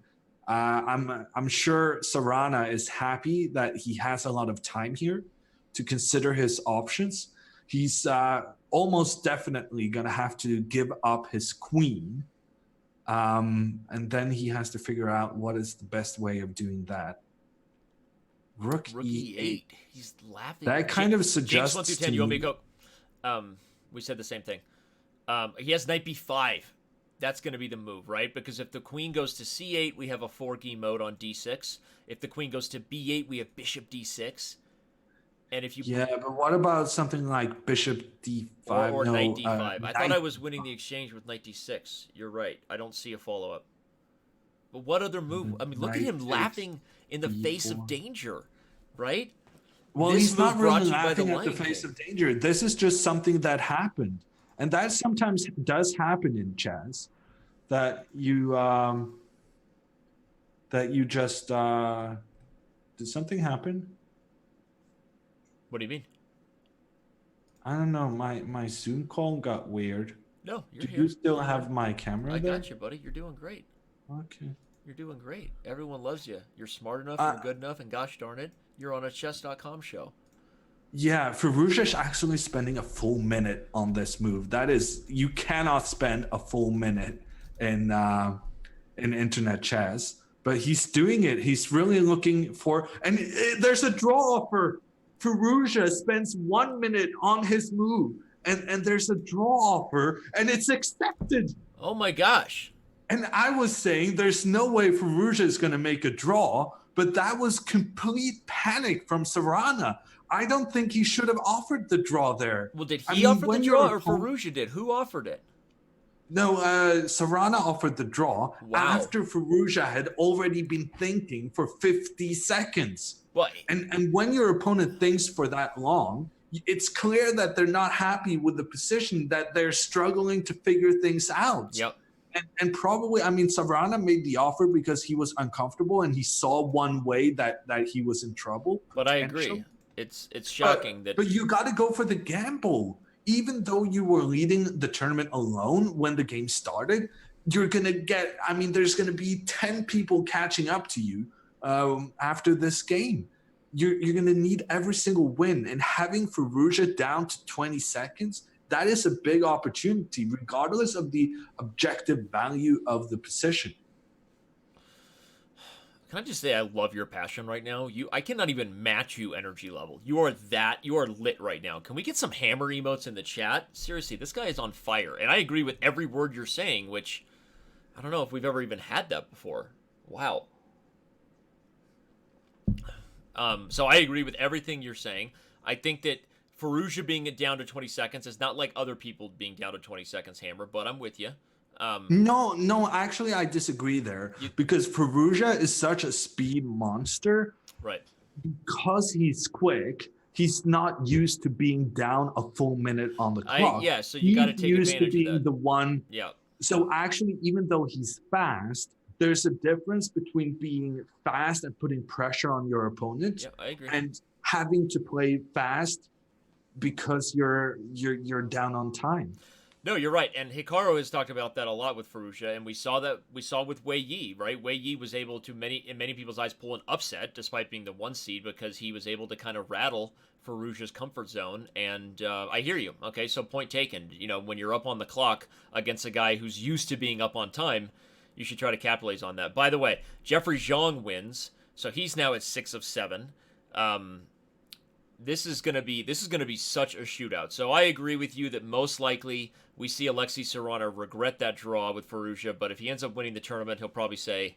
I'm sure Serrana is happy that he has a lot of time here to consider his options. He's almost definitely going to have to give up his queen. And then he has to figure out what is the best way of doing that. Rook e8.
He's laughing.
That kind of suggests
1 through 10. You want me to go? We said the same thing. He has knight b5. That's going to be the move, right? Because if the queen goes to c8, we have a 4-G mode on d6. If the queen goes to b8, we have bishop d6. And if you
but what about something like bishop d5
or knight d5? I thought I was winning the exchange with knight d6. You're right. I don't see a follow-up. But what other move? I mean, look at him laughing in the face of danger, right?
Well, he's not really laughing at the face of danger. This is just something that happened. And that sometimes does happen in chess, that you just did something happen?
What do you mean?
I don't know. My Zoom call got weird.
No, you're
Do
here.
you still have my camera
I
there?
got you, buddy. You're doing great.
Okay.
You're doing great. Everyone loves you. You're smart enough, you're good enough, and gosh darn it, you're on a Chess.com show.
Yeah, Firoozeh is actually spending a full minute on this move. That is, you cannot spend a full minute in internet chess, but he's doing it. He's really looking for, and there's a draw offer. Firoozeh spends 1 minute on his move, and there's a draw offer, and it's accepted.
Oh my gosh.
And I was saying there's no way Firoozeh is going to make a draw, but that was complete panic from Serrana. I don't think he should have offered the draw there.
Well, did he offer the draw or Firoozeh did? Who offered it?
No, Serrana offered the draw after Firoozeh had already been thinking for 50 seconds.
Well,
and when your opponent thinks for that long, it's clear that they're not happy with the position, that they're struggling to figure things out.
Yep.
And probably, I mean, Serrana made the offer because he was uncomfortable and he saw one way that he was in trouble.
But I agree. It's shocking
But you got to go for the gamble. Even though you were leading the tournament alone when the game started, you're going to get, I mean, there's going to be 10 people catching up to you after this game. You're going to need every single win. And having Firoozeh down to 20 seconds that is a big opportunity, regardless of the objective value of the position.
Can I just say I love your passion right now? I cannot even match you energy level. You are lit right now. Can we get some hammer emotes in the chat? Seriously, this guy is on fire. And I agree with every word you're saying, which I don't know if we've ever even had that before. Wow. So I agree with everything you're saying. I think that Firoozeh being down to 20 seconds is not like other people being down to 20 seconds, Hammer, but I'm with you.
No, actually, I disagree there because Firoozeh is such a speed monster.
Right.
Because he's quick, he's not used to being down a full minute on the clock.
So you got to take advantage of that.
He's used to being the one.
Yeah.
So actually, even though he's fast, there's a difference between being fast and putting pressure on your opponent,
yeah, I agree,
and having to play fast because you're down on time.
No, you're right, and Hikaru has talked about that a lot with Firoozeh, and we saw with Wei Yi, right? Wei Yi was able to, in many people's eyes, pull an upset despite being the 1 seed because he was able to kind of rattle Firouzeh's comfort zone. And I hear you. Okay, so point taken. You know, when you're up on the clock against a guy who's used to being up on time, you should try to capitalize on that. By the way, Jeffrey Zhang wins, so he's now at 6 of 7. This is gonna be such a shootout. So I agree with you that most likely we see Alexei Serrano regret that draw with Firouzeh, but if he ends up winning the tournament, he'll probably say,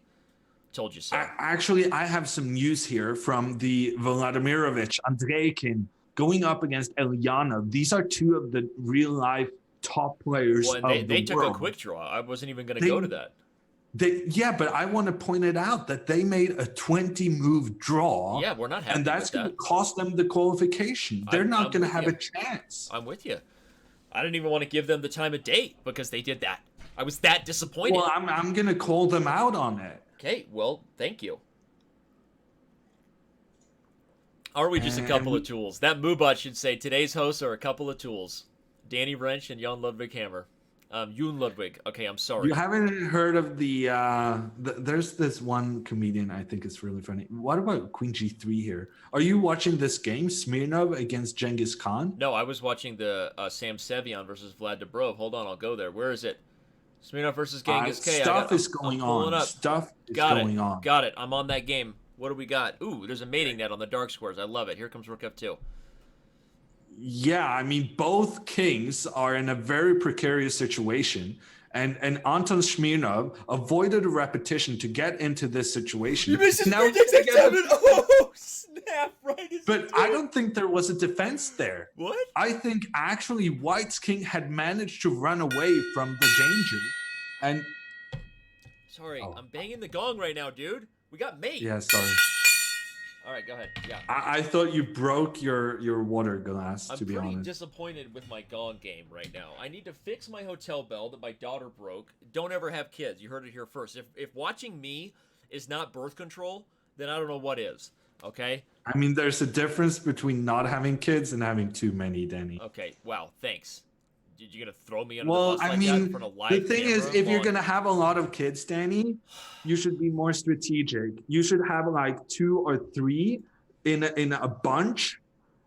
"Told you so."
Actually, I have some news here from the Vladimirovich Andreikin going up against Eliana. These are two of the real life top players
well, and they took a quick draw. I wasn't even going to go to that.
But I want to point it out that they made a 20-move draw.
Yeah, we're not happy
and that's
going
to cost them the qualification. They're not going to have a chance.
I'm with you. I didn't even want to give them the time of day because they did that. I was that disappointed.
Well, I'm going to call them out on it.
Okay, well, thank you. Are we just a couple of tools? That Moobot should say, today's hosts are a couple of tools. Danny Rensch and Jan Ludvig Hammer. Yoon Ludwig. Okay, I'm sorry.
You haven't heard of there's this one comedian I think is really funny. What about Queen G3 here? Are you watching this game, Smirnov against Genghis Khan?
No, I was watching the Sam Sevian versus Vlad Dobrov. Hold on, I'll go there. Where is it? Smirnov versus Genghis K.
Stuff is going on. Stuff is going on.
Got it. I'm on that game. What do we got? Ooh, there's a mating net on the dark squares. I love it. Here comes Rook F2.
Yeah, I mean, both kings are in a very precarious situation. And Anton Smirnov avoided a repetition to get into this situation.
You missed his Oh, snap, right?
But I don't think there was a defense there.
What?
I think actually White's king had managed to run away from the danger. And
sorry, I'm banging the gong right now, dude. We got mate.
Yeah, sorry.
All right, go ahead. Yeah.
I thought you broke your water glass, to be honest.
I'm pretty disappointed with my gong game right now. I need to fix my hotel bell that my daughter broke. Don't ever have kids. You heard it here first. If watching me is not birth control, then I don't know what is. Okay?
I mean, there's a difference between not having kids and having too many, Danny.
Okay, wow, thanks. Did you gonna throw me under the bus like that in front of live
the thing
camera?
is, if you're gonna have a lot of kids, Danny, you should be more strategic. You should have like 2 or 3 in a bunch,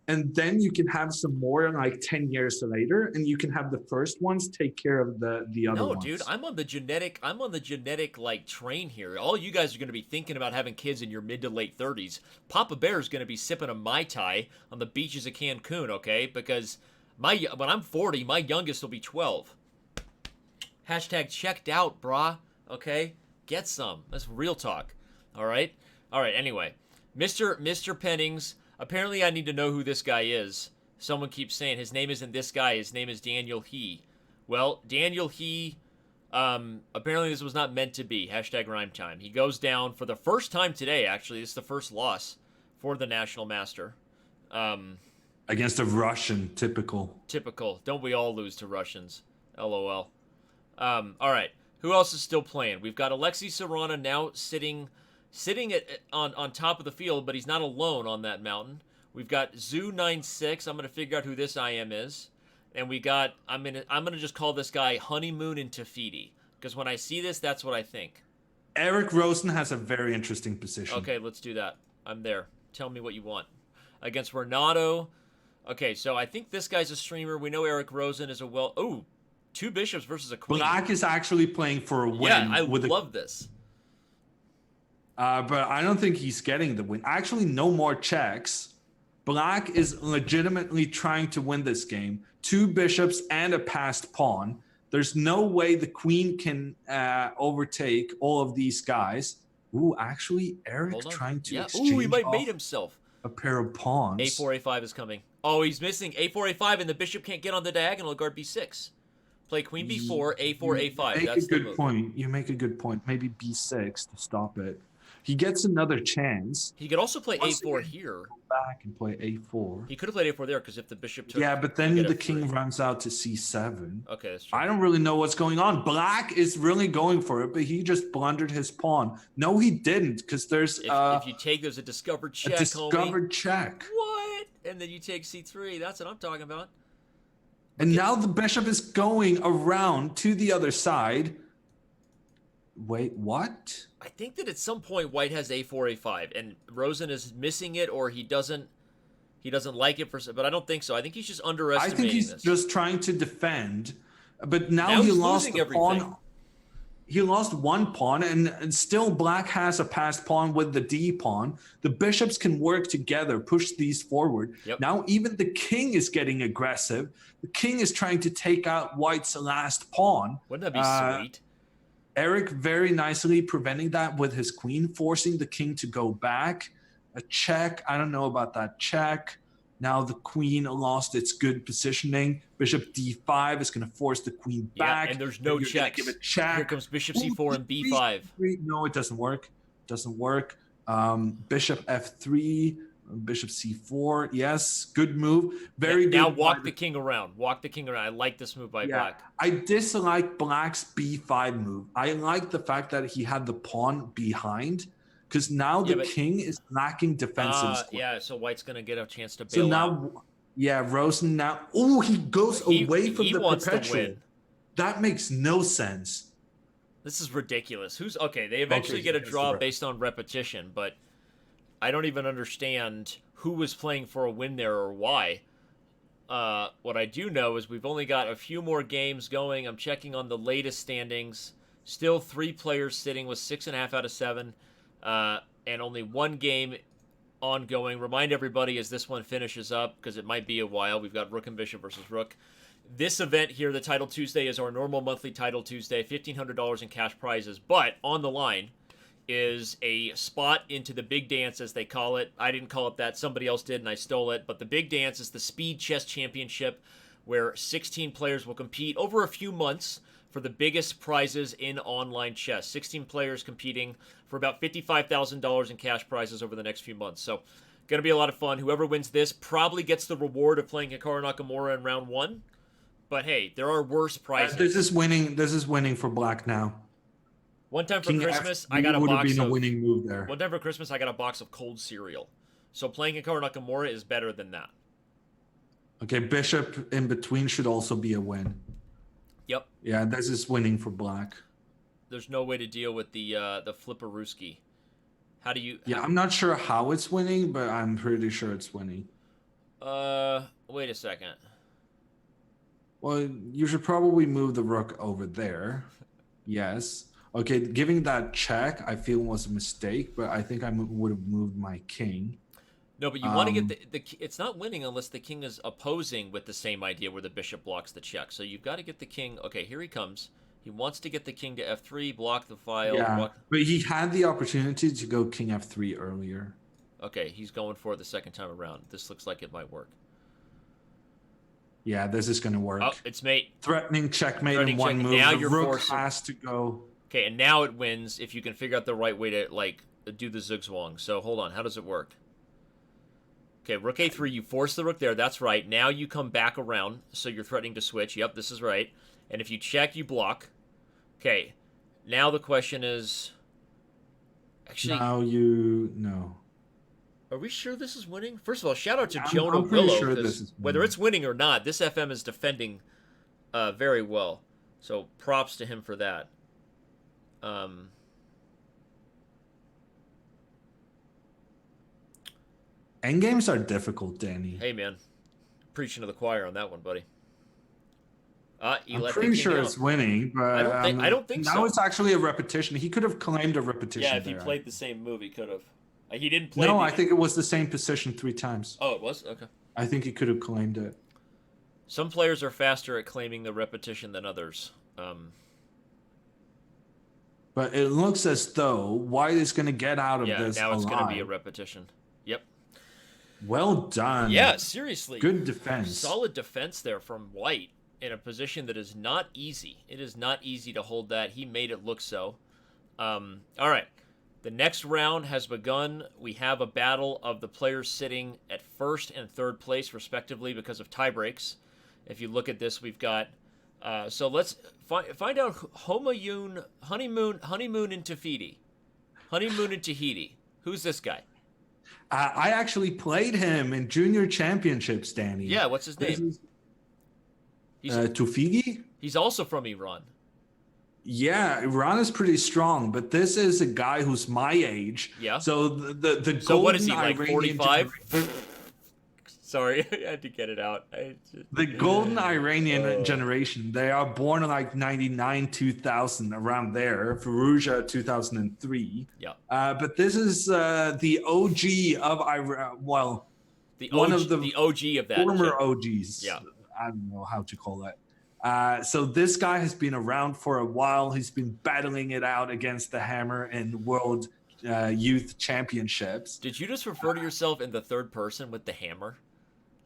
and then you can have some more like 10 years later, and you can have the first ones take care of the other ones.
No, dude, I'm on the genetic like train here. All you guys are gonna be thinking about having kids in your mid to late 30s. Papa Bear is gonna be sipping a Mai Tai on the beaches of Cancun, okay? Because when I'm 40, my youngest will be 12. Hashtag checked out, brah. Okay? Get some. That's real talk. All right? Anyway. Mr. Pennings. Apparently I need to know who this guy is. Someone keeps saying his name isn't this guy. His name is Daniel He. Well, Daniel He, apparently this was not meant to be. Hashtag rhyme time. He goes down for the first time today, actually. This is the first loss for the National Master.
Against a Russian, typical.
Don't we all lose to Russians? LOL. All right. Who else is still playing? We've got Alexei Serrano now sitting on top of the field, but he's not alone on that mountain. We've got Zoo96. I'm gonna figure out who this IM is, and we got I'm gonna just call this guy Honeymoon in Tafiti, because when I see this, that's what I think.
Eric Rosen has a very interesting position.
Okay, let's do that. I'm there. Tell me what you want. Against Renato. Okay, so I think this guy's a streamer. We know Eric Rosen is a two bishops versus a queen.
Black is actually playing for a win.
Yeah, I love this.
But I don't think he's getting the win. Actually, no more checks. Black is legitimately trying to win this game. 2 bishops and a passed pawn. There's no way the queen can overtake all of these guys. Ooh, actually, Eric trying to exchange
he might mate himself.
A pair of pawns.
A4, A5 is coming. Oh, he's missing A4, A5, and the bishop can't get on the diagonal. Guard B6. Play queen B4, A4, A5.
That's a good point. You make a good point. Maybe B6 to stop it. He gets another chance.
He could also play A4 here.
Go back and play A4.
He could have played A4 there because if the bishop took...
Yeah, but then the king runs out to C7.
Okay, that's true.
I don't really know what's going on. Black is really going for it, but he just blundered his pawn. No, he didn't, because there's...
If you take, there's a discovered check,
discovered check.
What? And then you take C3. That's what I'm talking about.
And now the bishop is going around to the other side. Wait, what?
I think that at some point White has A4, A5, and Rosen is missing it, or he doesn't like it but I don't think so. I think he's just underestimating
I think he's
this.
just trying to defend, but now he lost the pawn. He lost one pawn, and still Black has a passed pawn with the D pawn. The bishops can work together, push these forward.
Yep.
Now even the king is getting aggressive. The king is trying to take out White's last pawn.
Wouldn't that be sweet?
Eric very nicely preventing that with his queen, forcing the king to go back. A check. I don't know about that check. Now the queen lost its good positioning. Bishop D5 is going to force the queen back.
And there's no checks.
Give a check.
Here comes Bishop C4 and B5.
No, it doesn't work. Doesn't work. Bishop F3. Bishop C4. Yes, good move. Very good.
Now walk the king around. Walk the king around. I like this move by Black.
I dislike Black's B5 move. I like the fact that he had the pawn behind, because now the king is lacking defensive square.
Yeah, so White's going to get a chance to bail out.
Rosen now. Oh, he goes away from the
wants
perpetual.
To win.
That makes no sense.
This is ridiculous. They eventually get a draw based on repetition, but I don't even understand who was playing for a win there or why. What I do know is we've only got a few more games going. I'm checking on the latest standings. Still 3 players sitting with 6.5 out of 7, and only 1 game ongoing. Remind everybody as this one finishes up, because it might be a while. We've got Rook and Bishop versus Rook. This event here, the Title Tuesday, is our normal monthly Title Tuesday, $1,500 in cash prizes. But on the line is a spot into the big dance, as they call it. I didn't call it that. Somebody else did, and I stole it. But the big dance is the Speed Chess Championship, where 16 players will compete over a few months for the biggest prizes in online chess. 16 players competing for about $55,000 in cash prizes over the next few months. So, going to be a lot of fun. Whoever wins this probably gets the reward of playing Hikaru Nakamura in round 1. But hey, there are worse prizes.
This is winning for Black now.
One time for Christmas, I got a box
of... a winning move there.
One time for Christmas, I got a box of cold cereal. So playing Hikaru Nakamura is better than that.
Okay, Bishop in between should also be a win.
Yep.
Yeah, this is winning for Black.
There's no way to deal with the Flipperooski. How do you...
I'm not sure how it's winning, but I'm pretty sure it's winning.
Wait a second.
Well, you should probably move the rook over there. Yes. Okay, giving that check, I feel was a mistake, but I think I would have moved my king.
No, but you want to get the it's not winning unless the king is opposing with the same idea where the bishop blocks the check. So you've got to get the king. Okay, here he comes. He wants to get the king to F3, block the file.
Yeah, but he had the opportunity to go king F3 earlier.
Okay, he's going for it the second time around. This looks like it might work.
Yeah, this is going to work.
Oh, it's mate.
Threatening checkmate in one move.
Now
the rook has to go.
Okay, and now it wins if you can figure out the right way to, like, do the zugzwang. So, hold on. How does it work? Okay, rook A3, you force the rook there. That's right. Now you come back around, so you're threatening to switch. Yep, this is right. And if you check, you block. Okay, now the question is... Actually...
Now you... No.
Are we sure this is winning? First of all, shout out to Jonah Willow.
Sure
whether it's winning or not, this FM is defending very well. So props to him for that.
Endgames are difficult, Danny.
Hey, man. preaching to the choir on that one, buddy.
I'm pretty sure it's winning, but
I don't think so.
Now it's actually a repetition. He could have claimed a repetition.
Yeah, if he
there.
played the same move, he could have. He didn't play.
No, I think it was the same position 3 times.
Oh, it was? Okay.
I think he could have claimed it.
Some players are faster at claiming the repetition than others.
But it looks as though White is going to get out of this.
Yeah, now it's
alive.
going to be a repetition. Yep.
Well done.
Yeah, seriously.
Good defense.
Solid defense there from White in a position that is not easy. It is not easy to hold that. He made it look so. All right. The next round has begun. We have a battle of the players sitting at first and third place, respectively, because of tiebreaks. If you look at this, we've got... so let's find out honeymoon in Tahiti. Honeymoon in Tahiti. Who's this guy?
I actually played him in junior championships, Danny.
Yeah, what's his name?
Tufigi?
He's also from Iran.
Yeah, Iran is pretty strong, but this is a guy who's my age.
Yeah.
So the
So what is he, like
Iranian
45? Sorry, I had to get it out.
The golden Iranian generation, they are born in like 99, 2000, around there. Firoozeh, 2003.
Yeah.
But this is the OG of Iran. Well,
the
one
OG,
of the
OG of that.
former
chip.
OGs.
Yeah.
I don't know how to call that. So this guy has been around for a while. He's been battling it out against the Hammer in World Youth Championships.
Did you just refer to yourself in the third person with the hammer?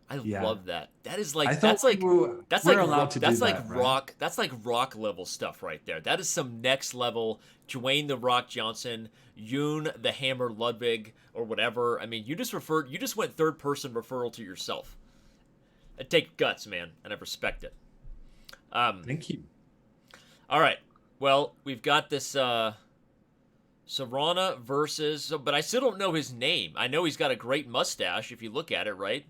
I love that. That is like
that's like
rock. That's like rock level stuff right there. That is some next level Dwayne the Rock Johnson, Yoon the Hammer Ludvig, or whatever. I mean, you just went third person referral to yourself. I take guts, man, and I respect it.
Thank you.
All right. Well, we've got this Serrana versus, but I still don't know his name. I know he's got a great mustache if you look at it, right?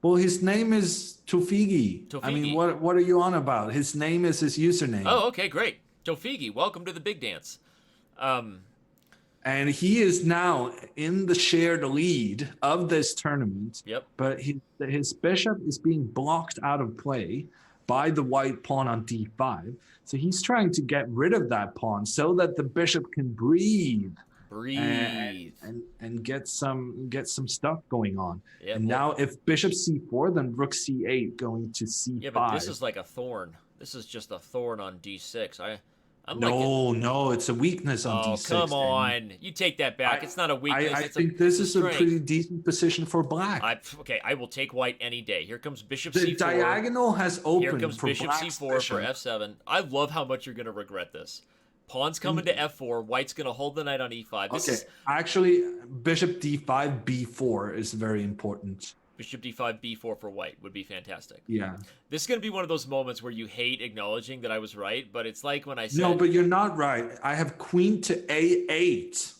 Well, his name is Tufigi. I mean, what are you on about? His name is his username.
Oh, okay, great. Tofigi, welcome to the big dance.
And he is now in the shared lead of this tournament.
Yep.
But his bishop is being blocked out of play by the white pawn on d5. So he's trying to get rid of that pawn so that the bishop can breathe. And get some stuff going on.
Yeah,
and now if bishop c4, then rook c8 going to c5.
Yeah, but this is like a thorn. This is just a thorn on d6.
No, it's a weakness on d6.
Oh, come on. You take that back. It's not a weakness.
I think this is a pretty decent position for black.
I will take white any day. Here comes bishop
the
c4.
The diagonal has opened.
Here comes
for
bishop c4 for f7. I love how much you're going to regret this. Pawn's coming to f4. White's going to hold the knight on e5.
Actually, bishop d5, b4 is very important.
Bishop d5, b4 for white would be fantastic.
Yeah.
This is going to be one of those moments where you hate acknowledging that I was right, but it's like when I said...
No, but you're not right. I have queen to a8.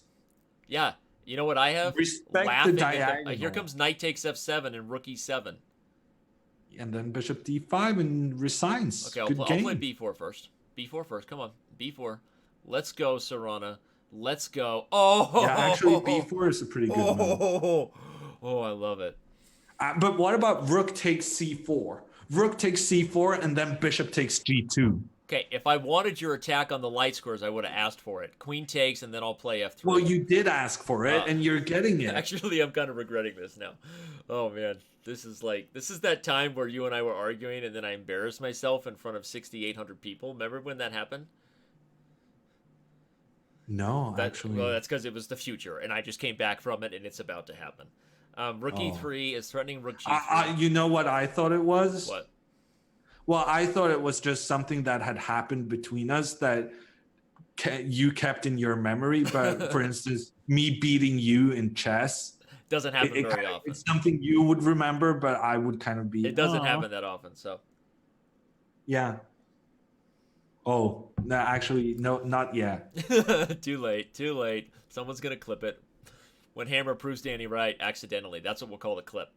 Yeah. You know what I have?
Respect the diagonal.
Here comes knight takes f7 and rook e7.
And then bishop d5 and resigns.
Okay, I'll play b4 first. b4 first. Come on. b4. Let's go, Serrana. Let's go. Oh!
Yeah, actually, b4 is a pretty good move.
Oh, I love it.
But what about rook takes c4? Rook takes c4, and then bishop takes g2.
Okay, if I wanted your attack on the light squares, I would have asked for it. Queen takes, and then I'll play f3.
Well, you did ask for it, and you're getting it.
Actually, I'm kind of regretting this now. Oh, man. This is that time where you and I were arguing, and then I embarrassed myself in front of 6,800 people. Remember when that happened?
No, actually.
Well, that's because it was the future, and I just came back from it, and it's about to happen. Rook e3 is threatening rook g3.
You know what I thought it was?
What?
Well, I thought it was just something that had happened between us that you kept in your memory. But for instance, me beating you in chess
doesn't happen very often.
It's something you would remember, but I would kind of be.
It doesn't happen that often, so.
Yeah. Oh, no, actually, no, not yet.
Too late. Someone's going to clip it. When Hammer proves Danny right, accidentally. That's what we'll call the clip.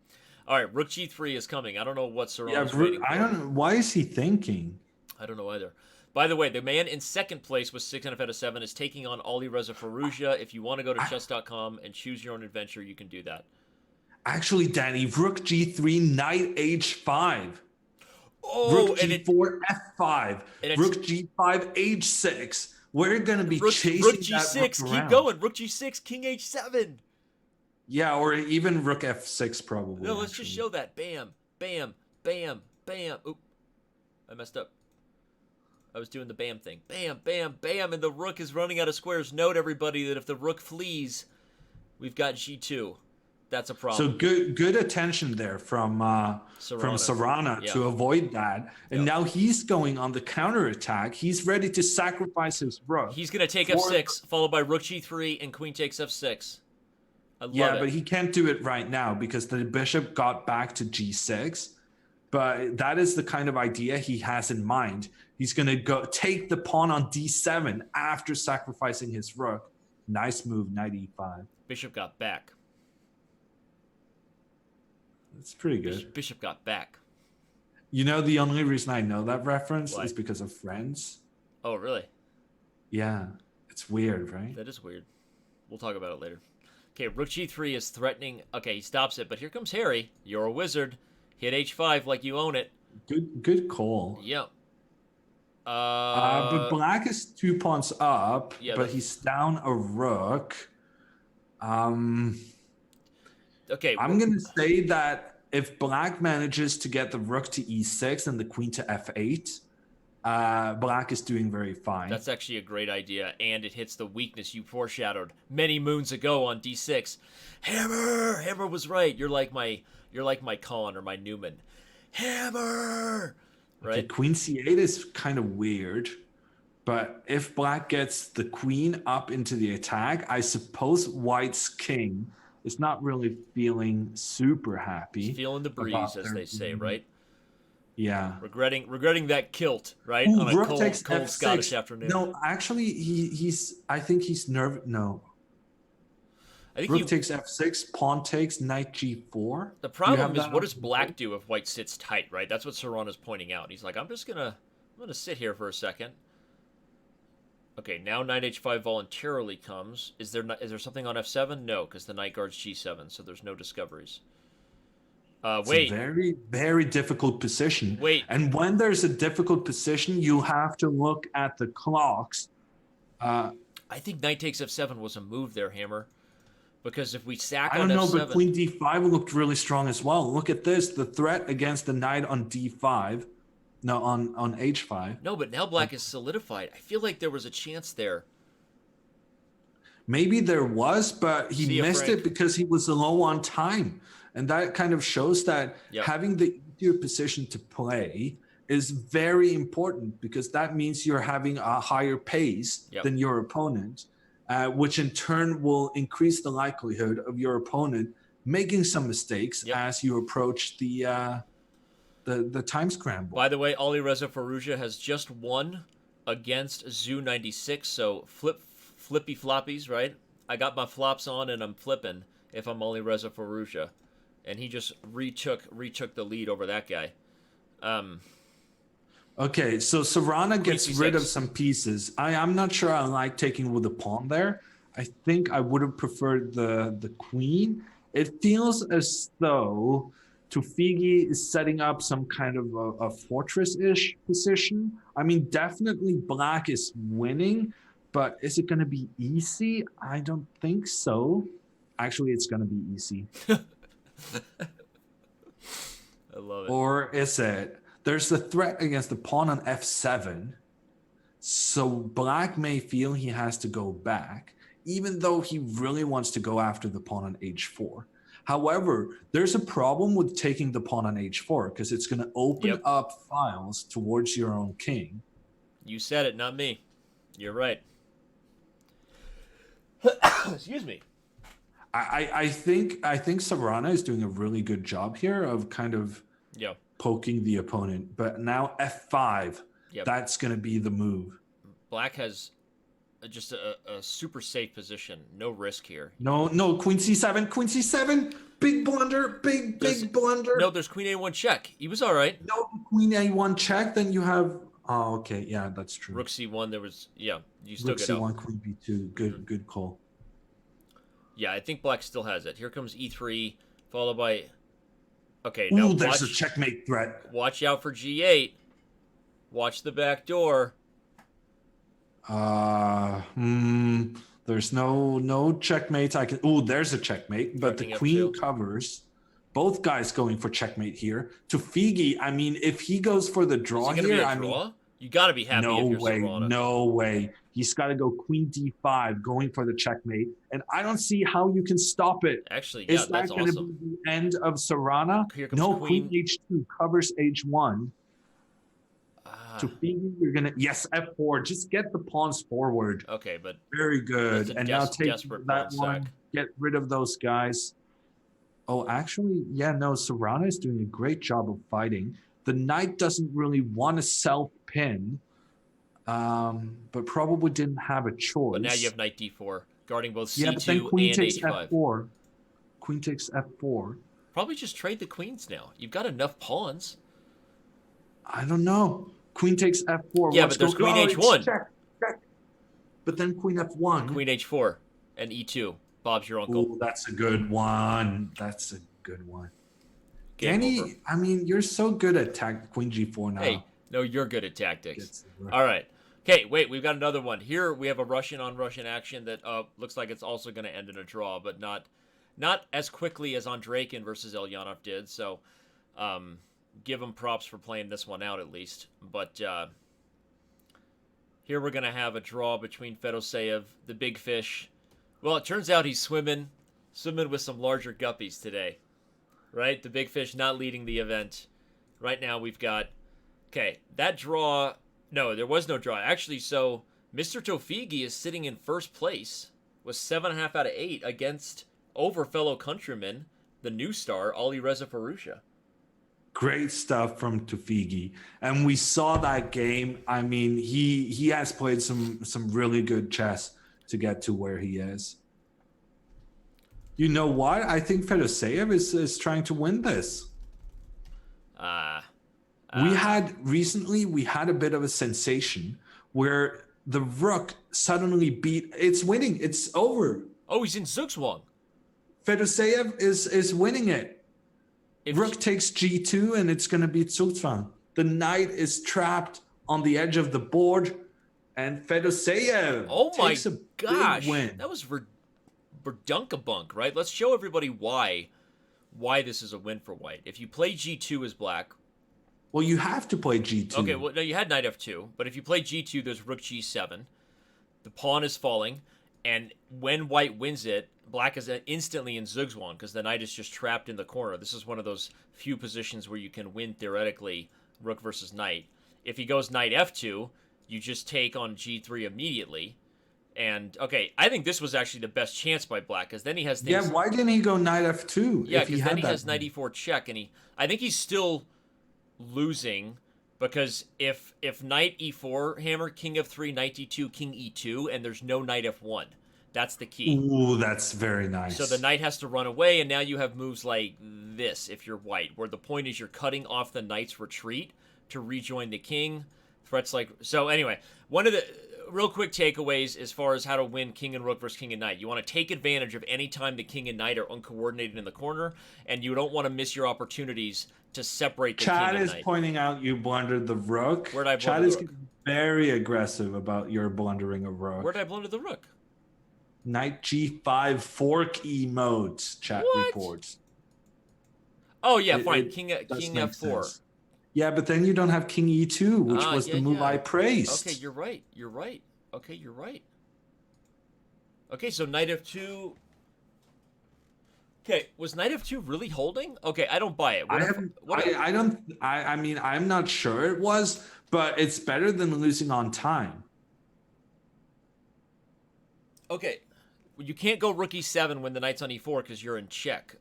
All right, rook g3 is coming. I don't know what Serrano's waiting for.
I don't know. Why is he thinking?
I don't know either. By the way, the man in second place with 6 out of 7 is taking on Alireza Firoozeh. If you want to go to Chess.com and choose your own adventure, you can do that.
Actually, Danny, Rook G3, Knight H5.
Oh,
Rook
and it
G4, F5.
and it's
Rook G5, H6. We're going to be
Rook
chasing that Rook
G6. Keep
around.
going. Rook G6, King H7.
Yeah, or even Rook F6 probably.
No, let's just show that. Bam, bam, bam, bam. Oop, I messed up. I was doing the bam thing. Bam, bam, bam, and the rook is running out of squares. Note, everybody, that if the rook flees, we've got G2. That's a problem.
So good attention there from Sarana
Yeah.
to avoid that. And
Yeah.
now he's going on the counter attack. He's ready to sacrifice his rook.
He's going to take F6, followed by Rook G3, and Queen takes F6. I love it.
Yeah, but he can't do it right now because the bishop got back to G6. But that is the kind of idea he has in mind. He's going to go take the pawn on D7 after sacrificing his rook. Nice move, Knight E5.
Bishop got back.
It's pretty good.
Bishop got back.
You know, the only reason I know that reference
Why?
is because of Friends.
Oh, really?
Yeah, it's weird, right?
That is weird. We'll talk about it later. Okay, Rook G3 is threatening. Okay, he stops it, but here comes Harry. You're a wizard. Hit H5 like you own it.
Good call.
Yeah.
But Black is 2 pawns up,
Yeah,
but he's down a rook.
Okay.
I'm going to say that if Black manages to get the rook to E6 and the queen to F8, Black is doing very fine.
That's actually a great idea, and it hits the weakness you foreshadowed many moons ago on D6. Hammer was right. You're like my Kahn or my Newman. Hammer, right?
Okay, queen C8 is kind of weird, but if Black gets the queen up into the attack, I suppose White's king is not really feeling super happy.
He's feeling the breeze, as they say, right?
Yeah.
Regretting that kilt, right?
Ooh,
On a
rook
cold
takes F6.
Scottish afternoon.
No, actually, I think he's nervous. No.
I think
Rook takes F6, pawn takes, knight G4.
The problem is, what does Black do if White sits tight, right? That's what Serrano's pointing out. He's like, I'm gonna sit here for a second. Okay, now knight H5 voluntarily comes. Is there something on F7? No, because the knight guards G7, so there's no discoveries. Wait.
It's a very, very difficult position.
Wait.
And when there's a difficult position, you have to look at the clocks.
I think knight takes F7 was a move there, Hammer. Because if we sack
I
on
don't know,
F7...
but queen D5 looked really strong as well. Look at this. The threat against the knight on D5. No, on H5.
No, but now Black is solidified. I feel like there was a chance there.
Maybe there was, but he missed it because he was low on time. And that kind of shows that having the easier position to play is very important, because that means you're having a higher pace than your opponent, which in turn will increase the likelihood of your opponent making some mistakes as you approach the time scramble.
By the way, Alireza Firoozeh has just won against Zoo96, so flippy floppies, right? I got my flops on and I'm flipping if I'm Alireza Firoozeh. And he just retook the lead over that guy.
Okay, so Serrana gets rid of some pieces. I'm not sure I like taking with the pawn there. I think I would have preferred the queen. It feels as though Tufigi is setting up some kind of a fortress-ish position. I mean, definitely Black is winning, but is it going to be easy? I don't think so. Actually, it's going to be easy.
I love it.
Or is it? There's the threat against the pawn on F7. So Black may feel he has to go back, even though he really wants to go after the pawn on H4. However, there's a problem with taking the pawn on H4 because it's going to open up files towards your own king.
You said it, not me. You're right. Excuse me.
I think Serrana is doing a really good job here of kind of poking the opponent. But now F5, that's going to be the move.
Black has just a super safe position. No risk here.
No, Queen C7. Big blunder, big blunder.
No, there's Queen A1 check. He was all right.
No, Queen A1 check, then you have... Oh, okay, yeah, that's true.
Rook C1, there was... Yeah, you still get
Rook C1, Queen B2, good call.
Yeah, I think Black still has it. Here comes E3. followed by... Okay, now
Ooh, there's a
watch,
checkmate threat.
watch out for G8. Watch the back door.
There's no checkmate. I can. Ooh, there's a checkmate, but the
King
queen
F2.
covers. Both guys going for checkmate here. To Figi, I mean, if he goes for the
Is
draw
it going to
here,
be a
I
draw?
mean,
You got to be happy
no
if you're
way,
Serrano.
no way. He's got to go queen d5, going for the checkmate, and I don't see how you can stop it.
Actually, yeah,
Is that
that's
going to
awesome.
be the end of Serrana?
Here comes
No,
queen.
queen h2 covers h1. To Figi, you're gonna f4. Just get the pawns forward.
Okay, but
Very good.
That's a
and now take
desperate
that
pawn
one.
sack.
Get rid of those guys. Oh, actually, yeah, no. Serrano is doing a great job of fighting. The knight doesn't really want to self-pin, but probably didn't have a choice.
But now you have knight d4, guarding both
yeah, but then
c2
queen
and
takes
h5.
f4. Queen takes f4.
Probably just trade the queens now. You've got enough pawns.
I don't know. Queen takes f4.
Yeah,
Let's
but there's
go.
queen
Oh, it's
h1.
check. But then queen f1.
Queen h4 and e2. Bob's your uncle.
Ooh, that's a good one. That's a good one.
Game
Danny,
over.
I mean, you're so good at queen g4 now.
Hey, no, you're good at tactics.
Gets it right.
All right. Okay, wait, we've got another one. Here we have a Russian-on-Russian action that looks like it's also going to end in a draw, but not as quickly as Andreikin versus Elyanov did. So give him props for playing this one out at least. But here we're going to have a draw between Fedorosev, the big fish. Well, it turns out he's swimming with some larger guppies today, right? The big fish not leading the event. Right now we've got, okay, that draw, no, there was no draw. Actually, so Mr. Tofigi is sitting in first place with 7.5 out of 8 against over fellow countryman, the new star, Ali Reza Firoozeh.
Great stuff from Tufigi. And we saw that game. I mean, he has played some really good chess to get to where he is. You know what? I think Fedorosev is trying to win this. We had a bit of a sensation where the Rook suddenly beat. It's winning. It's over.
Oh, he's in Zugzwang.
Fedorosev is winning it. Rook takes g2 and it's going to be Zugzwang. The knight is trapped on the edge of the board, and Fedorosev takes a big win.
That was verdunkabunk, right? Let's show everybody why this is a win for white. If you play g2 as black,
well, you have to play g2.
Okay, well, no, you had knight f2, but if you play g2, there's rook g7. The pawn is falling, and when white wins it, black is instantly in Zugzwang because the knight is just trapped in the corner. This is one of those few positions where you can win, theoretically, rook versus knight. If he goes knight f2, you just take on g3 immediately. And, okay, I think this was actually the best chance by black because then he has things...
Yeah, why didn't he go knight f2?
Yeah, because then he has knight e4 check, and I think he's still losing because if knight e4 hammer, king f3, knight e2, king e2, and there's no knight f1. That's the key.
Ooh, that's very nice.
So the knight has to run away, and now you have moves like this if you're white, where the point is you're cutting off the knight's retreat to rejoin the king. Threats like... So anyway, one of the real quick takeaways as far as how to win king and rook versus king and knight. You want to take advantage of any time the king and knight are uncoordinated in the corner, and you don't want to miss your opportunities to separate the king and knight.
Chad is pointing out you blundered the rook.
Where did I blunder
Chad
the
is
rook?
very aggressive about your blundering of rook.
Where did I blunder the rook?
Knight g5 fork emotes, chat reports.
Oh, yeah, fine. King f4.
Sense. Yeah, but then you don't have king e2, which was the move I praised.
Okay, you're right. Okay, you're right. Okay, so knight f2. Okay, was knight f2 really holding? Okay, I don't buy it.
I mean, I'm not sure it was, but it's better than losing on time.
Okay, you can't go rook e7 when the knight's on e4 because you're in check.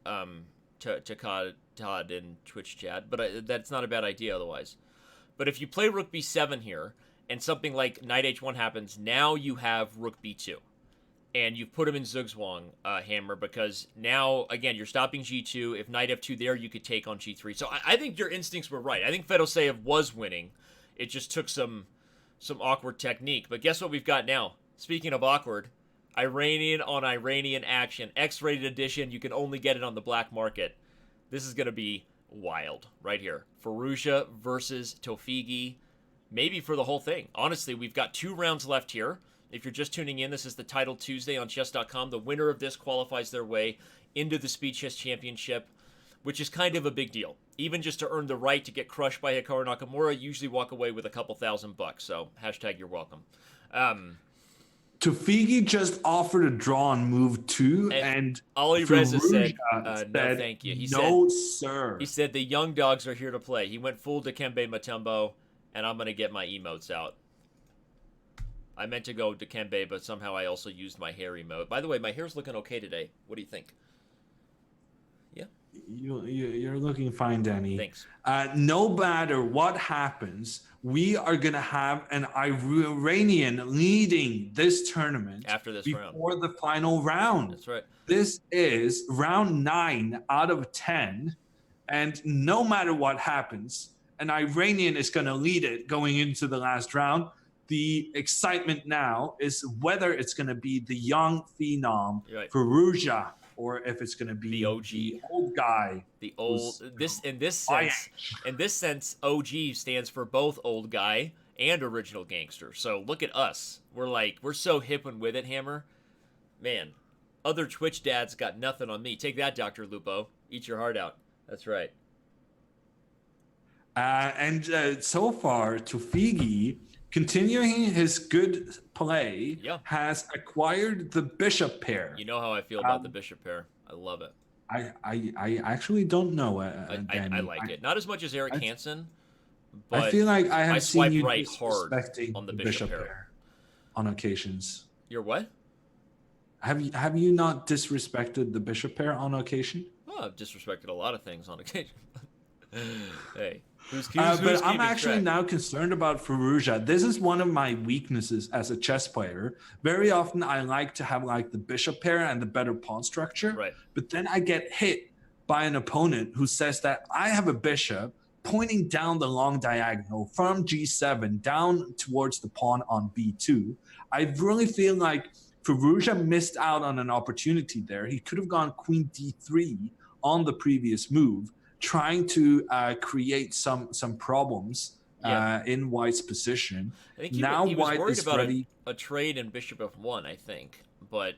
To Todd in Twitch chat, but that's not a bad idea otherwise. But if you play rook b7 here, and something like knight h1 happens, now you have rook b2. And you've put him in Zugzwang hammer because now, again, you're stopping g2. If knight f2 there, you could take on g3. So I think your instincts were right. I think Fedorosev was winning. It just took some awkward technique. But guess what we've got now? Speaking of awkward, Iranian on Iranian action. X-rated edition. You can only get it on the black market. This is going to be wild right here. Firoozeh versus Tofigi. Maybe for the whole thing. Honestly, we've got 2 rounds left here. If you're just tuning in, this is the Title Tuesday on Chess.com. The winner of this qualifies their way into the Speed Chess Championship, which is kind of a big deal. Even just to earn the right to get crushed by Hikaru Nakamura, usually walk away with a couple $1,000. So, hashtag you're welcome.
Tofigi just offered a draw on move 2, and
Ali Reza said,
said,
no, thank you.
No, sir.
He said, the young dogs are here to play. He went full Dikembe Mutombo, and I'm going to get my emotes out. I meant to go Dikembe, but somehow I also used my hair emote. By the way, my hair's looking okay today. What do you think? Yeah?
You're looking fine, Danny.
Thanks.
No matter what happens, we are going to have an Iranian leading this tournament
after this
before the final round.
That's right.
This is round 9 out of 10. And no matter what happens, an Iranian is going to lead it going into the last round. The excitement now is whether it's going to be the young phenom,
right,
Firoozeh, or if it's going to be
the OG,
the old guy.
The old in this sense, OG stands for both old guy and original gangster. So look at us. We're so hip and with it, Hammer. Man, other Twitch dads got nothing on me. Take that, Dr. Lupo. Eat your heart out. That's right.
And so far, Tofigi, continuing his good play, has acquired the bishop pair.
You know how I feel about the bishop pair. I love it.
I actually don't know.
I like it. Not as much as Eric Hansen, but
I feel like I have seen you
right hard
on the bishop pair on occasions.
You're what?
Have you not disrespected the bishop pair on occasion?
Oh, I've disrespected a lot of things on occasion. Hey.
But I'm actually now concerned about Firoozeh. This is one of my weaknesses as a chess player. Very often I like to have like the bishop pair and the better pawn structure.
Right.
But then I get hit by an opponent who says that I have a bishop pointing down the long diagonal from G7 down towards the pawn on B2. I really feel like Firoozeh missed out on an opportunity there. He could have gone queen D3 on the previous move, trying to create some problems in White's position.
I think he was worried about a trade in bishop F1, I think. But,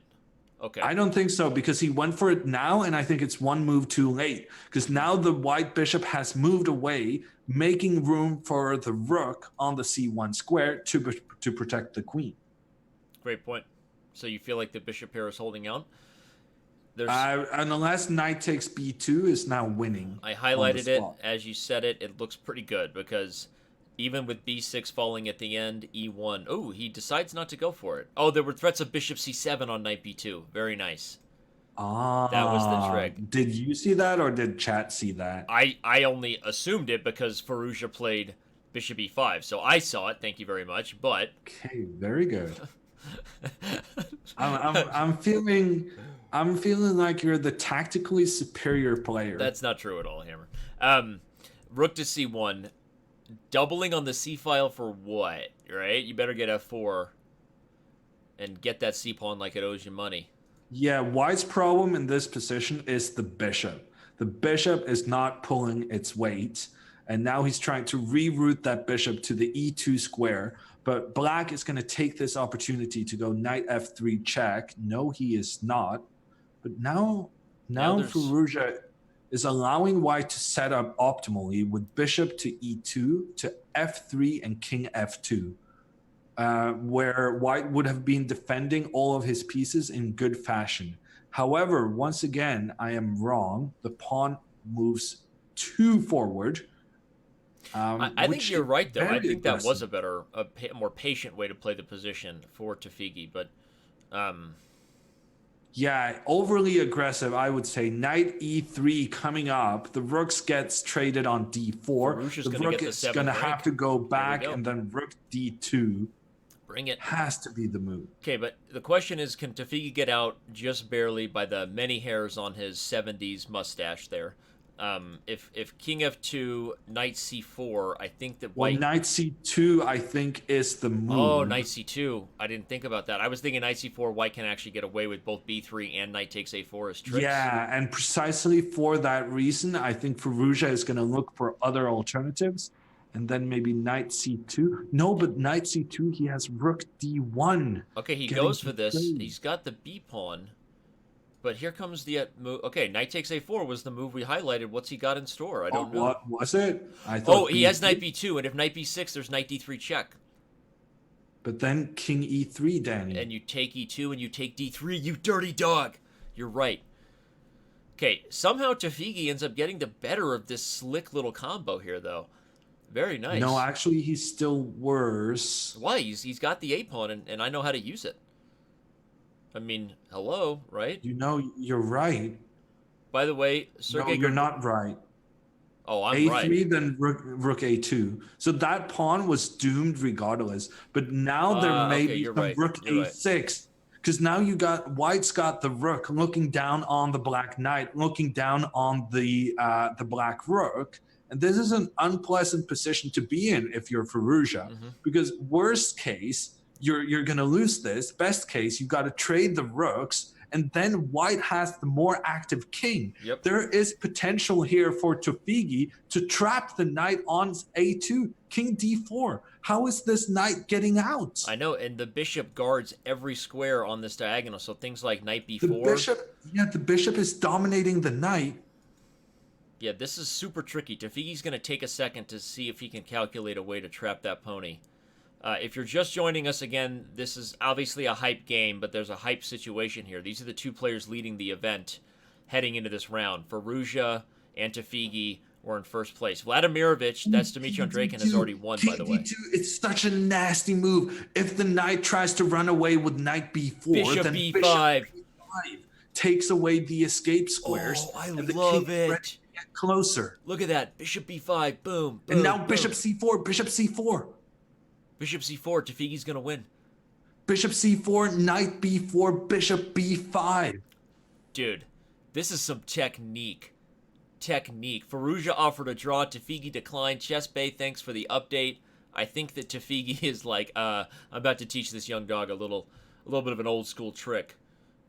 okay.
I don't think so, because he went for it now, and I think it's one move too late. Because now the White bishop has moved away, making room for the rook on the C1 square to protect the queen.
Great point. So you feel like the bishop pair is holding out?
And the last knight takes B2 is now winning.
I highlighted it as you said it. It looks pretty good because even with B6 falling at the end, E1. Oh, he decides not to go for it. Oh, there were threats of bishop C7 on knight B2. Very nice. That was the trick.
Did you see that, or did chat see that?
I only assumed it because Firoozeh played bishop E5, so I saw it. Thank you very much. But
okay, very good. I'm feeling like you're the tactically superior player.
That's not true at all, Hammer. Rook to C1. Doubling on the C file for what, right? You better get F4 and get that C pawn like it owes you money.
Yeah, White's problem in this position is the bishop. The bishop is not pulling its weight, and now he's trying to reroute that bishop to the E2 square. But Black is going to take this opportunity to go knight F3 check. No, he is not. But now Firoozeh is allowing White to set up optimally with bishop to E2 to F3 and king F2, where White would have been defending all of his pieces in good fashion. However, once again, I am wrong. The pawn moves too forward.
I think you're right, though. I think that was a more patient way to play the position for Tofigi, but...
Yeah, overly aggressive, I would say. Knight E3 coming up. The rooks gets traded on D4. The rook is going to have to go back, and then rook D2.
Bring it.
Has to be the move.
Okay, but the question is, can Tofigi get out just barely by the many hairs on his 70s mustache there? If king f2, knight c4, I think that
Well,
white.
knight c2, I think, is the move.
Oh, knight c2. I didn't think about that. I was thinking knight c4. White can actually get away with both b3 and knight takes a4 as tricks.
Yeah, and precisely for that reason, I think Firoozeh is going to look for other alternatives, and then maybe knight c2. No, but knight c2, he has rook d1.
Okay, he
getting
goes for this.
betrayed.
He's got the b pawn. But here comes the move. Okay, knight takes a4 was the move we highlighted. What's he got in store? I don't know.
What was it? I thought
Oh, he has
b3.
knight b2, and if knight b6, there's knight d3 check.
But then king e3, Danny.
And you take e2 and you take d3, you dirty dog. You're right. Okay, somehow Tafigi ends up getting the better of this slick little combo here, though. Very nice.
No, actually, he's still worse.
Why? He's got the a pawn, and I know how to use it. I mean, hello, right?
You know, you're right.
By the way,
No,
Sergey...
you're not right.
Oh, I'm
A3,
right.
then rook A2. So that pawn was doomed regardless. But now there may
okay,
be
you're
some
right.
rook
You're
A6. Because now you got white's got the rook looking down on the black knight, looking down on the black rook. And this is an unpleasant position to be in if you're Firoozeh.
Mm-hmm.
Because worst case, you're gonna lose this. Best case, you've got to trade the rooks, and then white has the more active king.
Yep.
There is potential here for Tafigi to trap the knight on a2, king d4. How is this knight getting out?
I know, and the bishop guards every square on this diagonal, so things like knight b4.
The bishop is dominating the knight.
Yeah, this is super tricky. Tafigi's going to take a second to see if he can calculate a way to trap that pony. If you're just joining us again, this is obviously a hype game, but there's a hype situation here. These are the two players leading the event heading into this round. Firoozeh and Tafigi were in first place. Vladimirovich, that's Dmitry Andreykin, has already won, by the way.
D2, it's such a nasty move. If the knight tries to run away with knight b4,
Bishop
then
b5.
bishop b5 takes away the escape squares.
Oh, I
and the
love
king
it.
Get closer.
Look at that. Bishop b5. Boom.
And
boom,
now
boom.
bishop c4, bishop c4.
Bishop c4. Tafigi's going to win.
Bishop c4, knight b4, bishop b5.
Dude, this is some technique. Firoozeh offered a draw. Tafigi declined. Chessbay, thanks for the update. I think that Tafigi is like, I'm about to teach this young dog a little bit of an old school trick.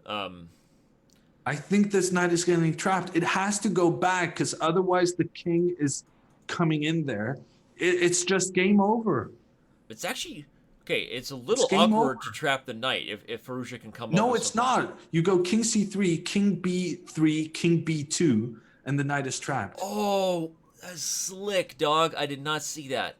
I think this knight is getting trapped. It has to go back because otherwise the king is coming in there. It's just game over.
It's actually okay. It's a little
game
awkward
over.
to trap the knight if Firoozeh can come up.
No,
with
it's
something.
not. You go king c3, king b3, king b2, and the knight is trapped.
Oh, that's slick, dog. I did not see that.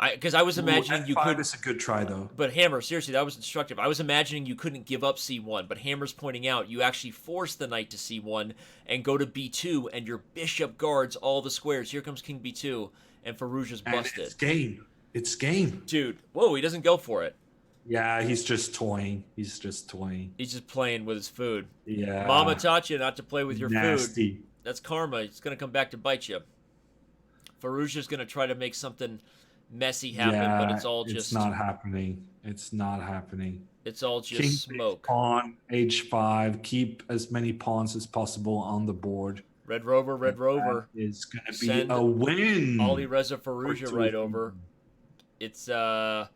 Because I was imagining you
F5
could.
is a good try, though.
But Hammer, seriously, that was instructive. I was imagining you couldn't give up c1, but Hammer's pointing out you actually force the knight to c1 and go to b2, and your bishop guards all the squares. Here comes king b2, and Firouzeh's
And
busted.
it's game. It's game.
Dude, whoa, he doesn't go for it.
Yeah, he's just toying. He's just toying.
He's just playing with his food.
Yeah.
Mama taught you not to play with your food.
Nasty.
That's karma. It's going to come back to bite you. Firouzeh's going to try to make something messy happen, but it's all just...
It's not happening. It's not happening.
It's all just
King
smoke.
pawn, h5. Keep as many pawns as possible on the board.
Red Rover, Red Rover.
That is going to be
Send
a win.
Ali Reza Firouzeh right over. It's
And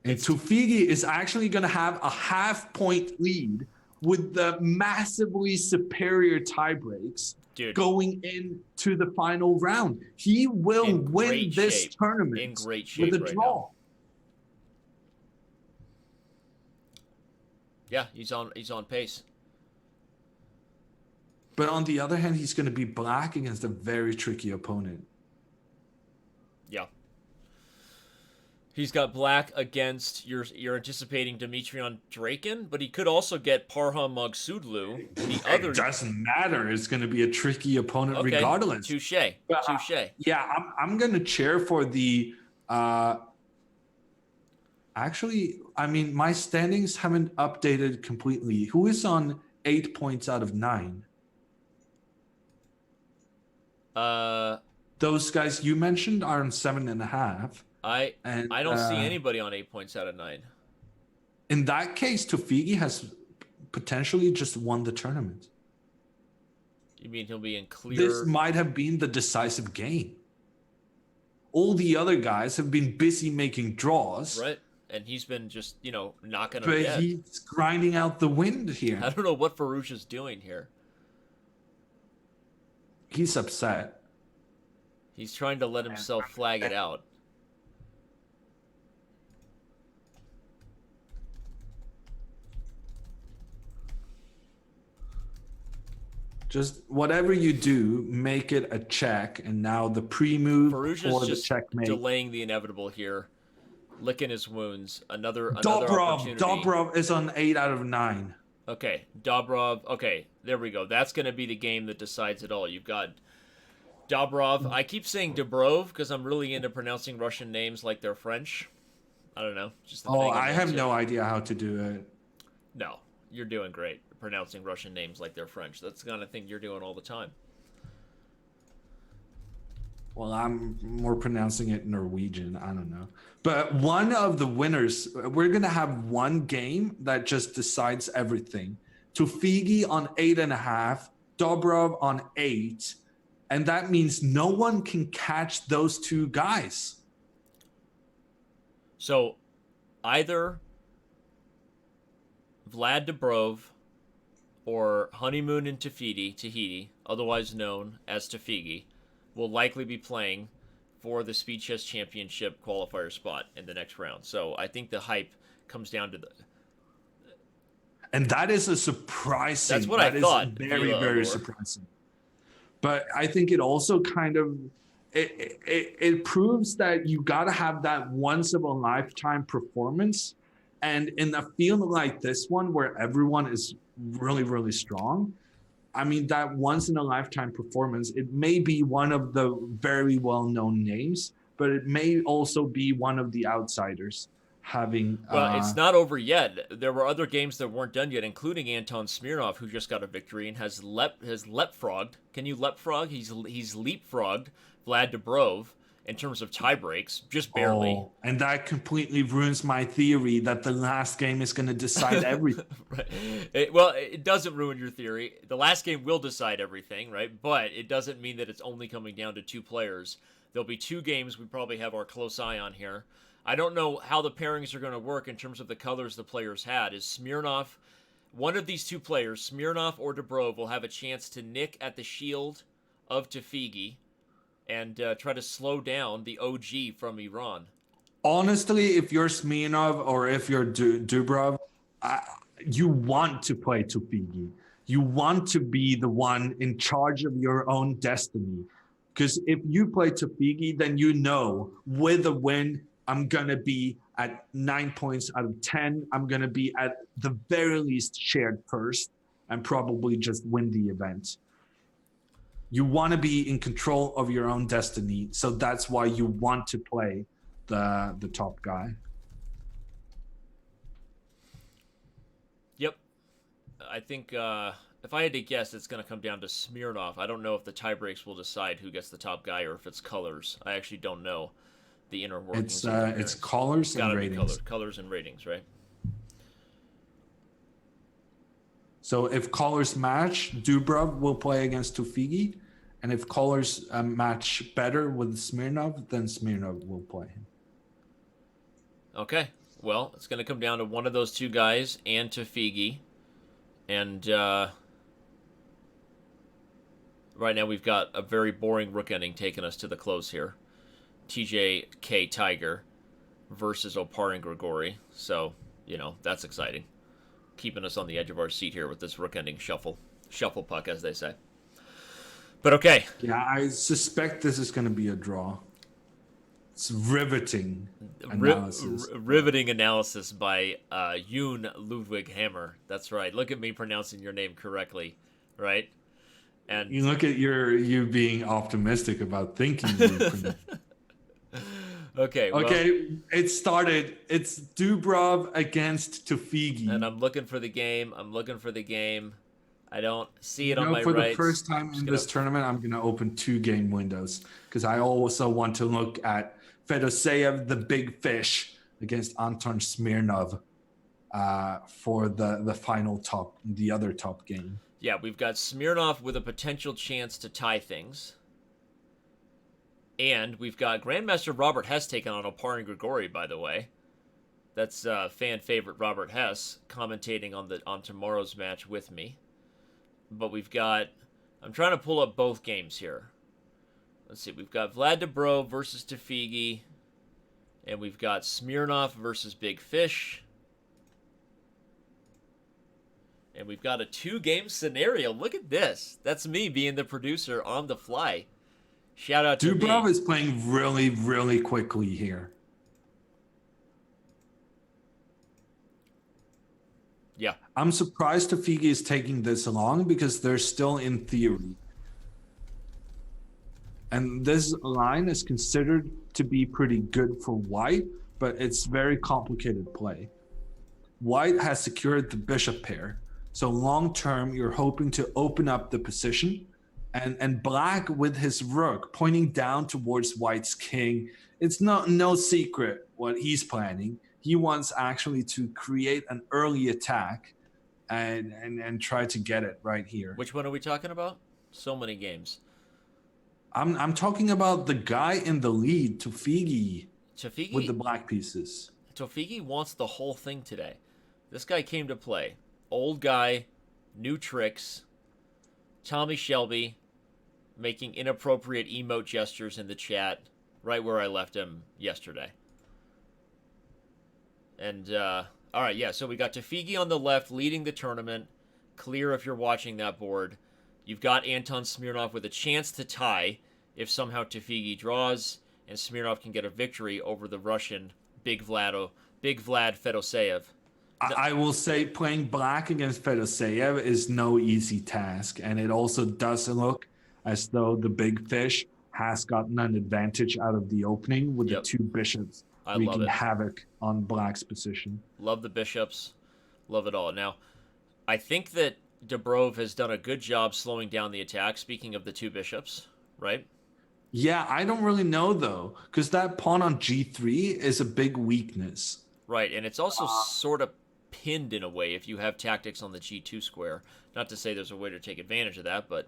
Tufigi is actually going to have a half-point lead with the massively superior tiebreaks
dude,
going into the final round. He will
in
win
great
this
shape.
tournament
In great shape
with a
right
draw.
now. Yeah, he's on pace.
But on the other hand, he's going to be black against a very tricky opponent.
Yeah. He's got black against you're anticipating Dmitry Andreykin, but he could also get Parham Magsudlu. The other
It doesn't matter. It's going to be a tricky opponent
okay.
regardless.
Touche.
But,
Touche.
Yeah, I'm going to cheer for the. Actually, I mean, my standings haven't updated completely. Who is on 8 points out of 9? Those guys you mentioned are on 7.5.
I don't see anybody on 8 points out of 9.
In that case, Tufigi has potentially just won the tournament.
You mean he'll be in clear?
This might have been the decisive game. All the other guys have been busy making draws.
Right. And he's been just, knocking them
But
dead.
he's grinding out the wind here.
I don't know what Firoozeh is doing here.
He's upset.
He's trying to let himself flag it out.
Just whatever you do, make it a check. And now the pre-move
Firoozeh's
for the
just
checkmate.
delaying the inevitable here. Licking his wounds. Another
Dobrov.
opportunity.
Dobrov is on 8 out of 9.
Okay, Dobrov. Okay, there we go. That's going to be the game that decides it all. You've got Dobrov. I keep saying Dubrov because I'm really into pronouncing Russian names like they're French. I don't know. Just the thing
I have
into
no idea how to do it.
No, you're doing great pronouncing Russian names like they're French. That's the kind of thing you're doing all the time.
Well, I'm more pronouncing it Norwegian. I don't know. But one of the winners, we're going to have one game that just decides everything. Tufigi on 8.5, Dobrov on 8. And that means no one can catch those two guys.
So either Vlad Dubrov or Honeymoon in Tahiti, otherwise known as Tufigi, will likely be playing for the Speed Chess Championship qualifier spot in the next round. So I think the hype comes down to the...
And that is a surprising...
That's what I thought.
Very, very surprising. But I think it also kind of... It proves that you got to have that once-in-a-lifetime performance. And in a field like this one, where everyone is really, really strong... I mean, that once-in-a-lifetime performance, it may be one of the very well-known names, but it may also be one of the outsiders having...
Well, it's not over yet. There were other games that weren't done yet, including Anton Smirnov, who just got a victory and has leapfrogged. Can you leapfrog? He's leapfrogged Vlad Dubrov in terms of tiebreaks, just barely.
Oh, and that completely ruins my theory that the last game is going to decide everything.
Right. It doesn't ruin your theory. The last game will decide everything, right? But it doesn't mean that it's only coming down to two players. There'll be two games we probably have our close eye on here. I don't know how the pairings are going to work in terms of the colors the players had. Is Smirnov, one of these two players, Smirnov or Dubrov, will have a chance to nick at the shield of Tufigi and try to slow down the OG from Iran.
Honestly, if you're Smirnov or if you're Dubrov, you want to play Tufigi. You want to be the one in charge of your own destiny. Because if you play Tufigi, then you know with a win, I'm going to be at 9 points out of 10. I'm going to be at the very least shared first and probably just win the event. You want to be in control of your own destiny. So that's why you want to play the top guy.
Yep. I think if I had to guess, it's going to come down to Smirnov. I don't know if the tiebreaks will decide who gets the top guy or if it's colors. I actually don't know the inner workings.
It's colors and ratings.
Colors and ratings, right?
So if colors match, Dubrov will play against Tufigi. And if colors match better with Smirnov, then Smirnov will play him.
Okay. Well, it's going to come down to one of those two guys and Tufigi. And right now we've got a very boring rook ending taking us to the close here. TJK Tiger versus Opar and Grigori. So, that's exciting. Keeping us on the edge of our seat here with this rook ending shuffle puck, as they say. But okay.
Yeah, I suspect this is going to be a draw. It's riveting analysis.
Riveting analysis by Yoon Ludvig Hammer. That's right. Look at me pronouncing your name correctly, right? And
you look at you being optimistic about thinking.
Okay. Well,
it started. It's Dubrov against Tufigi.
And I'm looking for the game. I don't see it on my right.
For the first time in this tournament, I'm going to open 2 game windows because I also want to look at Fedorosev, the big fish, against Anton Smirnov for the final the other top game.
Yeah, we've got Smirnov with a potential chance to tie things. And we've got Grandmaster Robert Hess taking on Oparin Grigori, by the way. That's fan favorite Robert Hess commentating on tomorrow's match with me. But we've got... I'm trying to pull up both games here. Let's see. We've got Vlad Dubro versus Tafigi. And we've got Smirnov versus Big Fish. And we've got a 2-game scenario. Look at this. That's me being the producer on the fly. Shout out to
Dubrov
me.
is playing really, really quickly here.
Yeah.
I'm surprised Tafigi is taking this long because they're still in theory. And this line is considered to be pretty good for White, but it's very complicated play. White has secured the bishop pair. So long term, you're hoping to open up the position. And Black with his rook pointing down towards White's king. It's no secret what he's planning. He wants actually to create an early attack and try to get it right here.
Which one are we talking about? So many games.
I'm talking about the guy in the lead, Tafigi,
Tafigi
with the black pieces.
Tafigi wants the whole thing today. This guy came to play. Old guy, new tricks. Tommy Shelby making inappropriate emote gestures in the chat right where I left him yesterday. And, all right, yeah, so we got Tafigi on the left leading the tournament. Clear if you're watching that board. You've got Anton Smirnov with a chance to tie if somehow Tafigi draws, and Smirnov can get a victory over the Russian Big Vlad Fedorosev.
I will say playing Black against Fedorosev is no easy task, and it also doesn't look as though the Big Fish has gotten an advantage out of the opening with the two bishops wreaking havoc on Black's position.
Love the bishops. Love it all. Now, I think that Dubrov has done a good job slowing down the attack, speaking of the two bishops, right?
Yeah, I don't really know, though, because that pawn on g3 is a big weakness.
Right, and it's also sort of pinned in a way if you have tactics on the g2 square. Not to say there's a way to take advantage of that, but...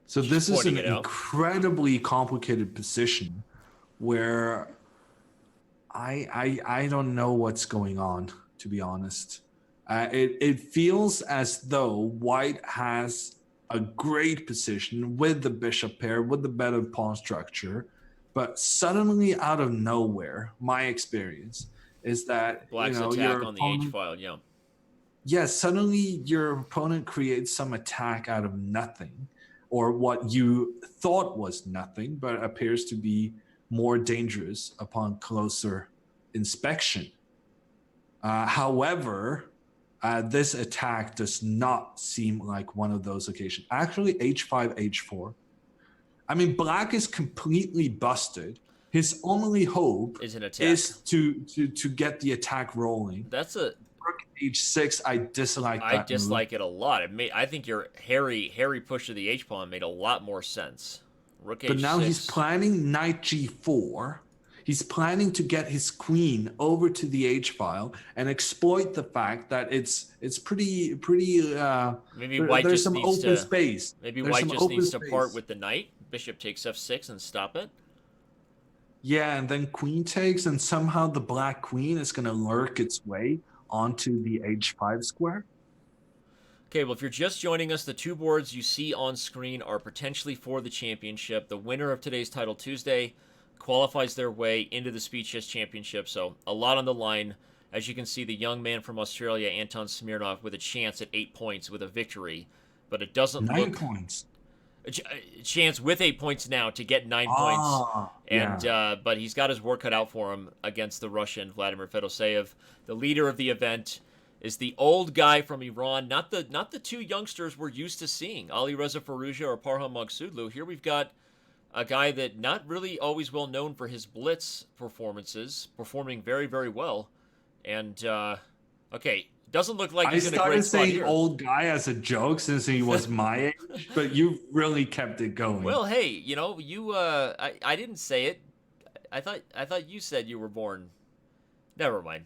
So this is an incredibly complicated position where I don't know what's going on, to be honest. It feels as though White has a great position with the bishop pair, with the better pawn structure, but suddenly out of nowhere, my experience is that
Black's attack on the H-file, yeah.
Yeah, suddenly your opponent creates some attack out of nothing, or what you thought was nothing, but appears to be more dangerous upon closer inspection. However, this attack does not seem like one of those occasions. Actually, h5, h4. I mean, Black is completely busted. His only hope is to get the attack rolling.
That's a
Rook h6. I dislike that.
I dislike it a lot. I think your hairy push of the h pawn made a lot more sense. Rook h6.
But now he's planning knight g4. He's planning to get his queen over to the h-file and exploit the fact that it's pretty.
Maybe White
there's
just
some
needs
open
to,
space.
Maybe
there's
White just needs to
space.
part with the knight. Bishop takes f6 and stop it.
Yeah, and then queen takes, and somehow the black queen is going to lurk its way onto the h5 square.
Okay, well, if you're just joining us, the two boards you see on screen are potentially for the championship. The winner of today's Title Tuesday qualifies their way into the Speed Chess Championship, so a lot on the line. As you can see, the young man from Australia, Anton Smirnov, with a chance at 8 points with a victory, but it doesn't look...
9 points.
A chance with 8 points now to get 9 points, and
yeah.
But he's got his work cut out for him against the Russian Vladimir Fedorosev. The leader of the event is the old guy from Iran, not the two youngsters we're used to seeing, Ali Reza Firoozeh or Parham Maghsoodloo. Here we've got a guy that not really always well known for his Blitz performances, performing very, very well. And, okay, doesn't look like he's in a great spot
saying
here.
Old guy as a joke since he was my age, but you really kept it going.
Well, hey, you know, I didn't say it. I thought you said you were born. Never mind.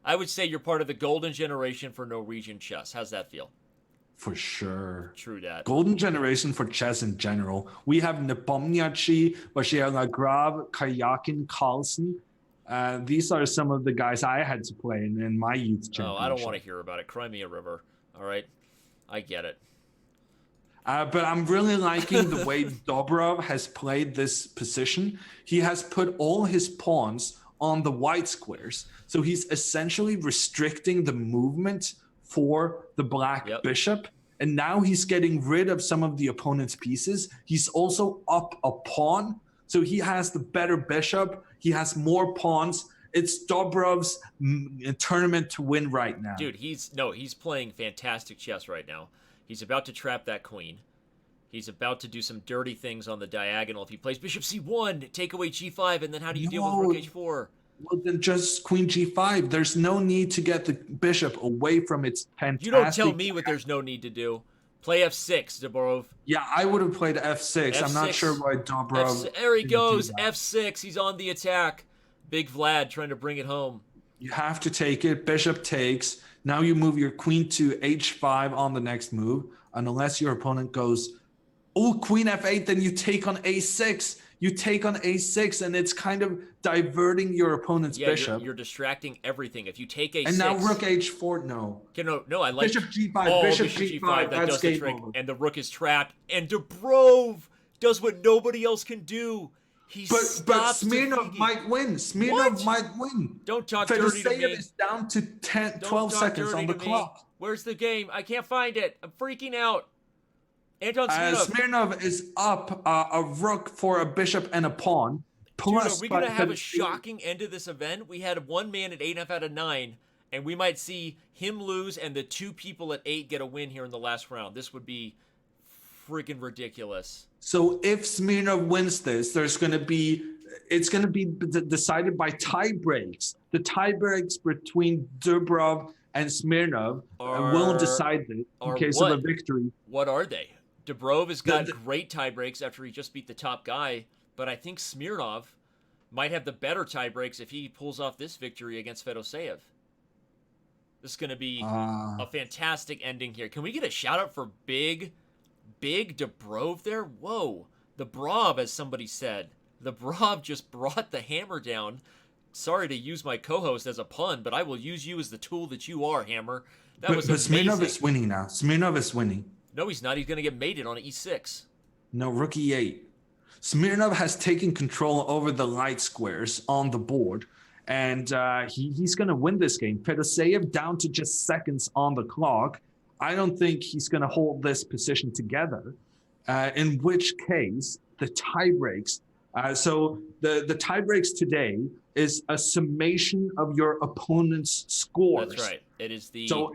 I would say you're part of the golden generation for Norwegian chess. How's that feel?
For sure.
True that.
Golden generation for chess in general. We have Nepomniachtchi, Vasyl Grav, Kayakin, Carlsen. These are some of the guys I had to play in my youth championship.
Oh, I don't want to hear about it. Cry me a river. All right? I get it.
But I'm really liking the way Dobrov has played this position. He has put all his pawns on the white squares. So he's essentially restricting the movement for the black bishop. And now he's getting rid of some of the opponent's pieces. He's also up a pawn. So he has the better bishop. He has more pawns. It's Dobrov's tournament to win right now.
Dude, he's playing fantastic chess right now. He's about to trap that queen. He's about to do some dirty things on the diagonal. If he plays bishop c1, take away g5, and then how do you deal with rook h4?
Well, then just queen g5. There's no need to get the bishop away from its fantastic...
You don't tell me what there's no need to do. Play f6, Dobrov.
Yeah, I would have played f6. I'm not sure why Dobrov...
There he goes, f6. He's on the attack. Big Vlad trying to bring it home.
You have to take it. Bishop takes. Now you move your queen to h5 on the next move. And unless your opponent goes, oh, queen f8, then you take on a6. You take on a6, and it's kind of diverting your opponent's bishop.
You're distracting everything. If you take a6...
And now rook h4, no.
No, I like...
Bishop g5,
oh,
bishop g5,
that does the trick.
over.
And the rook is trapped. And Dobrov does what nobody else can do.
But Smirnov might win. Smirnov might win.
Don't talk dirty to me.
Fedorosev is down to 12 seconds on the clock.
Where's the game? I can't find it. I'm freaking out. Anton Smirnov.
Smirnov is up a rook for a bishop and a pawn.
Dude, are we going to have a shocking end to this event? We had one man at 8.5 out of 9, and we might see him lose and the two people at 8 get a win here in the last round. This would be freaking ridiculous.
So if Smirnov wins this, it's going to be decided by tiebreaks. The tiebreaks between Dobrov and Smirnov will decide it in case of a victory.
What are they? Dobrov has got great tiebreaks after he just beat the top guy, but I think Smirnov might have the better tiebreaks if he pulls off this victory against Fedorosev. This is going to be a fantastic ending here. Can we get a shout out for big Dobrov there? Whoa. The Brov, as somebody said. The Brov just brought the hammer down. Sorry to use my co-host as a pun, but I will use you as the tool that you are, Hammer. But
Smirnov is winning now. Smirnov is winning.
No, he's not. He's going to get mated on e6.
No, rook e8. Smirnov has taken control over the light squares on the board, and he's going to win this game. Fedorosev down to just seconds on the clock. I don't think he's going to hold this position together, in which case the tiebreaks. So the tiebreaks today is a summation of your opponent's scores.
That's right. It is the...
So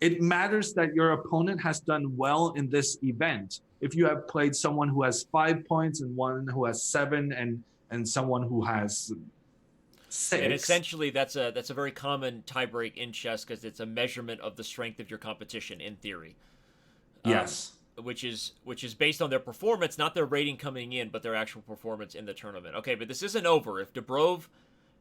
it matters that your opponent has done well in this event. If you have played someone who has 5 points and one who has 7 and someone who has 6.
And essentially that's a very common tiebreak in chess because it's a measurement of the strength of your competition in theory.
Yes.
Which is based on their performance, not their rating coming in, but their actual performance in the tournament. Okay, but this isn't over. If Dobrov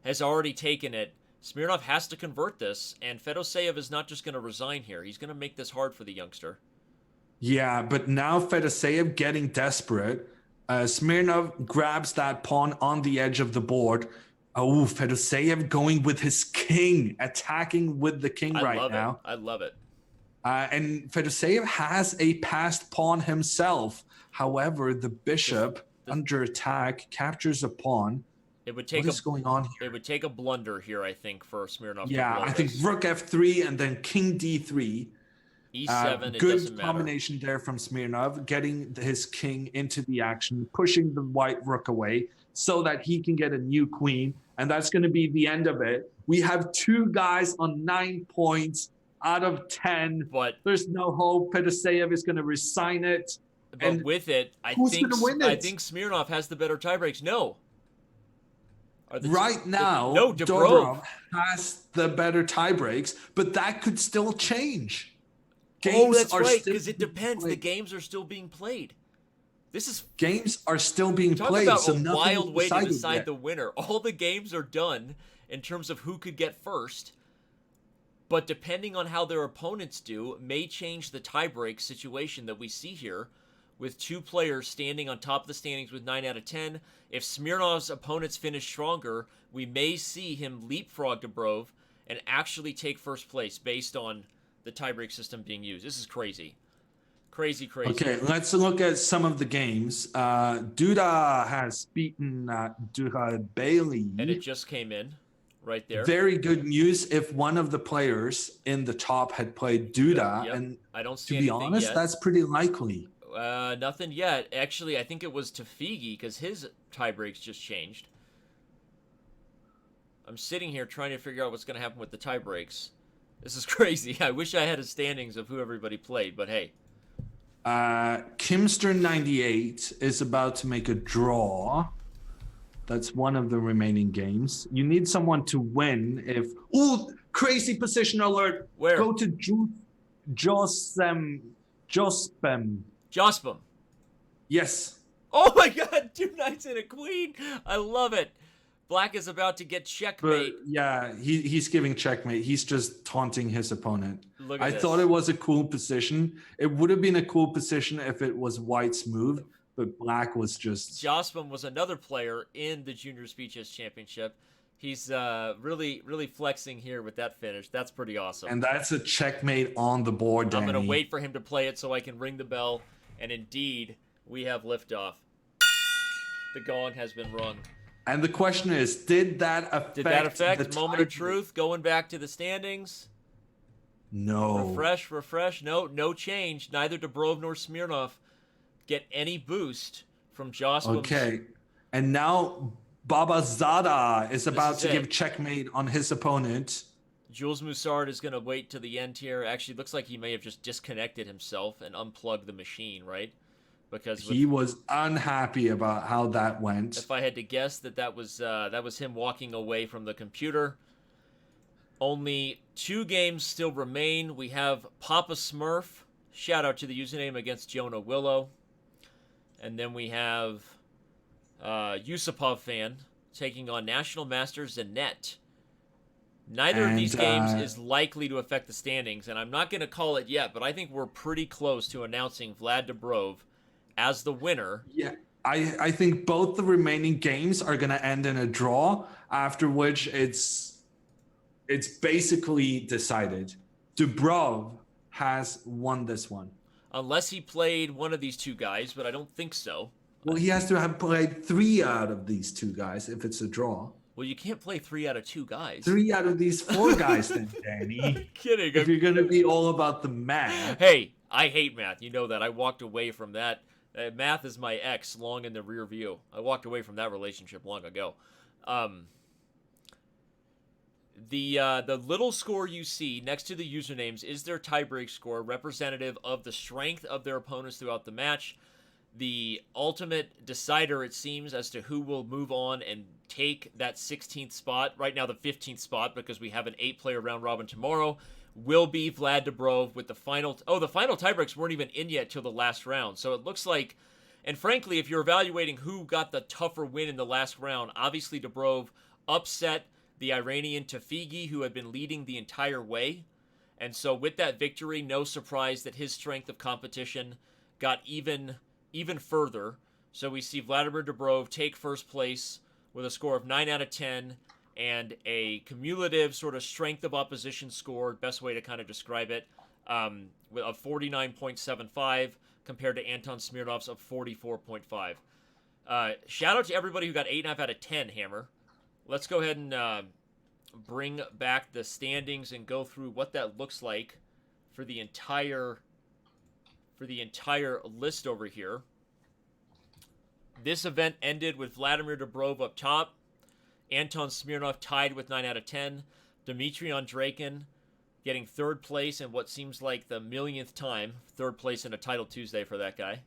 has already taken it, Smirnov has to convert this, and Fedorosev is not just going to resign here. He's going to make this hard for the youngster.
Yeah, but now Fedorosev getting desperate. Smirnov grabs that pawn on the edge of the board. Oh, Fedorosev going with his king, attacking with the king right now.
I love it.
And Fedorosev has a passed pawn himself. However, the bishop under attack captures a pawn. What is going on here?
It would take a blunder here, I think, for Smirnov.
Yeah, I think rook f3 and then king d3.
e7,
good combination there from Smirnov, getting his king into the action, pushing the white rook away so that he can get a new queen. And that's going to be the end of it. We have 2 guys on 9 points out of 10.
But
there's no hope. Fedorosev is going to resign it.
But with it, I think Smirnov has the better tiebreaks. No.
Right now,
Dobrov
has the better tiebreaks, but that could still change.
That's right, because it depends. The games are still being played.
Games are still being played.
Talk about
so
a wild way to decide
yet.
the winner. All the games are done in terms of who could get first. but depending on how their opponents do, may change the tiebreak situation that we see here, with 2 players standing on top of the standings with 9 out of 10. If Smirnov's opponents finish stronger, we may see him leapfrog Dobrov and actually take first place based on the tiebreak system being used. This is crazy. Crazy.
Okay, let's look at some of the games. Duda has beaten Duda Bailey.
And it just came in right there.
Very good news if one of the players in the top had played Duda.
Yep.
And
I don't see
to be
anything
honest,
yet.
that's pretty likely.
Nothing yet. Actually, I think it was Tafigi because his tiebreaks just changed. I'm sitting here trying to figure out what's going to happen with the tiebreaks. This is crazy. I wish I had a standings of who everybody played, but hey.
Kimster98 is about to make a draw. That's one of the remaining games. You need someone to win if... Oh, crazy position alert.
Where?
Go to Jospem.
Jospem.
Yes.
Oh my god, 2 knights and a queen. I love it. Black is about to get checkmate.
But yeah, he's giving checkmate. He's just taunting his opponent.
Look at
I
this.
thought it was a cool position. It would have been a cool position if it was white's move, but black was just...
Jospem was another player in the Junior Speeches Championship. He's really flexing here with that finish. That's pretty awesome.
And that's a checkmate on the board, Danny.
I'm going to wait for him to play it so I can ring the bell. And indeed, we have liftoff. The gong has been rung.
And the question is, did that affect the
Moment of truth, going back to the standings.
No.
Refresh. No change. Neither Dobrov nor Smirnov get any boost from Jospem's.
Okay. And now Baba Zada is about to give
it.
checkmate on his opponent.
Jules Moussard is going to wait to the end here. Actually, looks like he may have just disconnected himself and unplugged the machine, right? Because
he was unhappy about how that went.
If I had to guess, that was him walking away from the computer. Only 2 games still remain. We have Papa Smurf. Shout out to the username against Jonah Willow. And then we have Yusupov fan taking on National Master Zanet. Neither of these games is likely to affect the standings, and I'm not going to call it yet, but I think we're pretty close to announcing Vlad Dobrov as the winner.
Yeah, I think both the remaining games are going to end in a draw, after which it's basically decided. Dobrov has won this one.
Unless he played one of these 2 guys, but I don't think so.
Well, he has to have played 3 out of these 2 guys if it's a draw.
Well, you can't play 3 out of 2 guys.
3 out of these 4 guys then, Danny.
Kidding.
If you're going to be all about the math.
Hey, I hate math. You know that. I walked away from that. Math is my ex, long in the rear view. I walked away from that relationship long ago. The little score you see next to the usernames is their tiebreak score, representative of the strength of their opponents throughout the match. The ultimate decider, it seems, as to who will move on and take that 16th spot, right now the 15th spot, because we have an 8-player round robin tomorrow, will be Vlad Dobrov with the final... Oh, the final tiebreaks weren't even in yet till the last round. So it looks like... And frankly, if you're evaluating who got the tougher win in the last round, obviously Dobrov upset the Iranian Tafigi, who had been leading the entire way. And so with that victory, no surprise that his strength of competition got even further. So we see Vladimir Dobrov take first place with a score of 9 out of 10 and a cumulative sort of strength of opposition score, best way to kind of describe it, of 49.75 compared to Anton Smirnov's of 44.5. Shout out to everybody who got 8.5 out of 10, Hammer. Let's go ahead and bring back the standings and go through what that looks like for the entire list over here. This event ended with Vladimir Dobrov up top, Anton Smirnov tied with 9 out of 10, Dmitry Andreikin getting 3rd place in what seems like the millionth time, 3rd place in a Title Tuesday for that guy.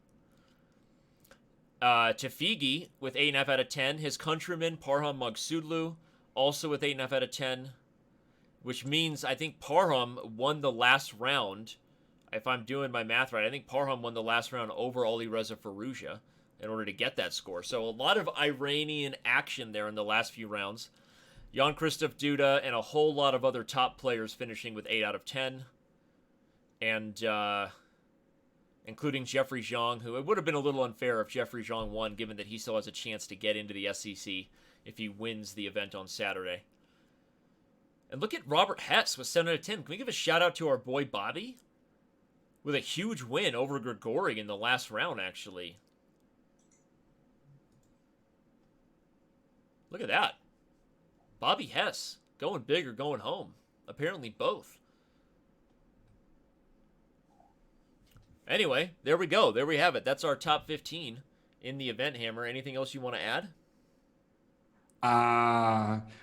Tafigi with 8.5 out of 10, his countryman Parham Magsudlu also with 8.5 out of 10, which means I think Parham won the last round. If I'm doing my math right, I think Parham won the last round over Alireza Firoozeh in order to get that score. So a lot of Iranian action there in the last few rounds. Jan Christoph Duda and a whole lot of other top players finishing with 8 out of 10. And including Jeffrey Zhang, who it would have been a little unfair if Jeffrey Zhang won, given that he still has a chance to get into the SEC if he wins the event on Saturday. And look at Robert Hess with 7 out of 10. Can we give a shout out to our boy Bobby? With a huge win over Grigori in the last round, actually. Look at that. Bobby Hess going big or going home. Apparently both. Anyway, there we go. There we have it. That's our top 15 in the event, Hammer. Anything else you want to add?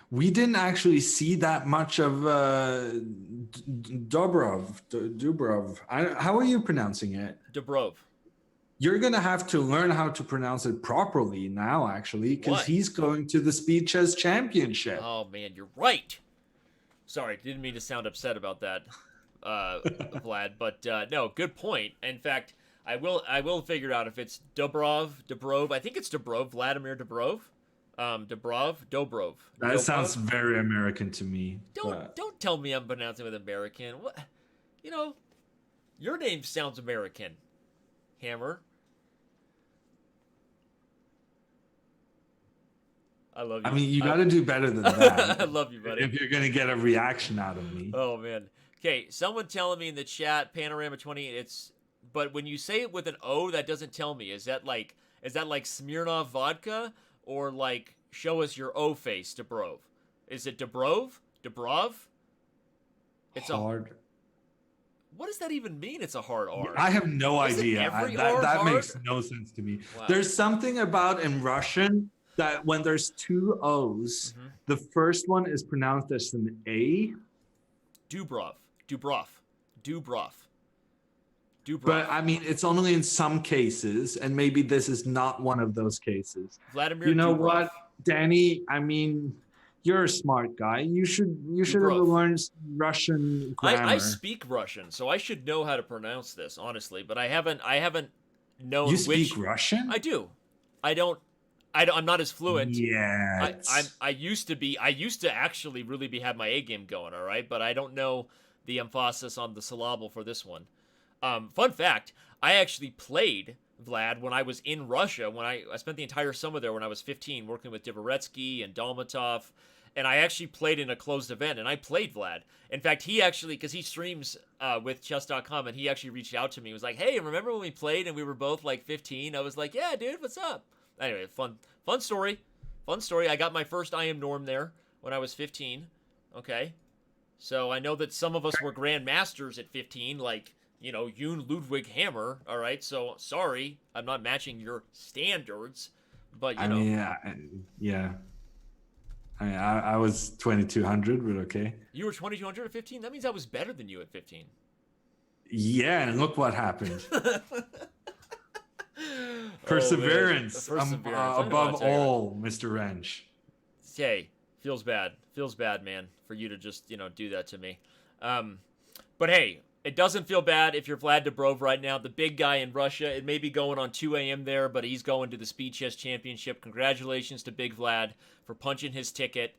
We didn't actually see that much of Dubrov. How are you pronouncing it?
Dubrov.
You're going to have to learn how to pronounce it properly now, actually, because he's going to the Speed Chess Championship.
Oh, man, you're right. Sorry, didn't mean to sound upset about that, Vlad. But no, good point. In fact, I will figure out if it's Dobrov. I think it's Dobrov, Vladimir Dobrov. Dobrov.
That sounds very American to me.
Don't tell me I'm pronouncing it with American. What? You know, your name sounds American, Hammer. I love you.
I mean, you got to do better than that.
I love you, buddy.
If you're going to get a reaction out of me.
Oh, man. Okay, someone telling me in the chat, Panorama 20, but when you say it with an O, that doesn't tell me. Is that like Smirnoff vodka? Or like, show us your O face, Dobrov. Is it Dobrov? It's
hard.
What does that even mean? It's a hard R.
I have no idea. That makes no sense to me.
Wow.
There's something about in Russian that when there's two O's, the first one is pronounced as an A.
Dubrov.
But I mean, it's only in some cases, and maybe this is not one of those cases.
Vladimir
You know
Dubrov.
what, Danny? I mean, you're a smart guy. You should have learned Russian grammar.
I speak Russian, so I should know how to pronounce this, honestly. But I haven't known.
You speak Russian?
I do. I'm not as fluent.
Yeah.
I used to actually really have my A game going, all right? But I don't know the emphasis on the syllable for this one. Fun fact, I actually played Vlad when I was in Russia, when I spent the entire summer there when I was 15, working with Dvoretsky and Dolmatov, and I actually played in a closed event, and I played Vlad. In fact, he actually, because he streams with Chess.com, and he actually reached out to me. He was like, hey, remember when we played and we were both like 15? I was like, yeah, dude, what's up? Anyway, fun story. I got my first I Am Norm there when I was 15, okay? So I know that some of us were grandmasters at 15, like, you know, Yoon Ludvig Hammer, all right? So, sorry, I'm not matching your standards, but, you know.
Yeah. I was 2200, but okay.
You were 2200 at 15? That means I was better than you at 15.
Yeah, and look what happened. Perseverance, above all, Mr. Rensch.
Hey, feels bad, man, for you to just, do that to me. But hey, it doesn't feel bad if you're Vlad Dobrov right now, the big guy in Russia. It may be going on 2 a.m. there, but he's going to the Speed Chess Championship. Congratulations to Big Vlad for punching his ticket.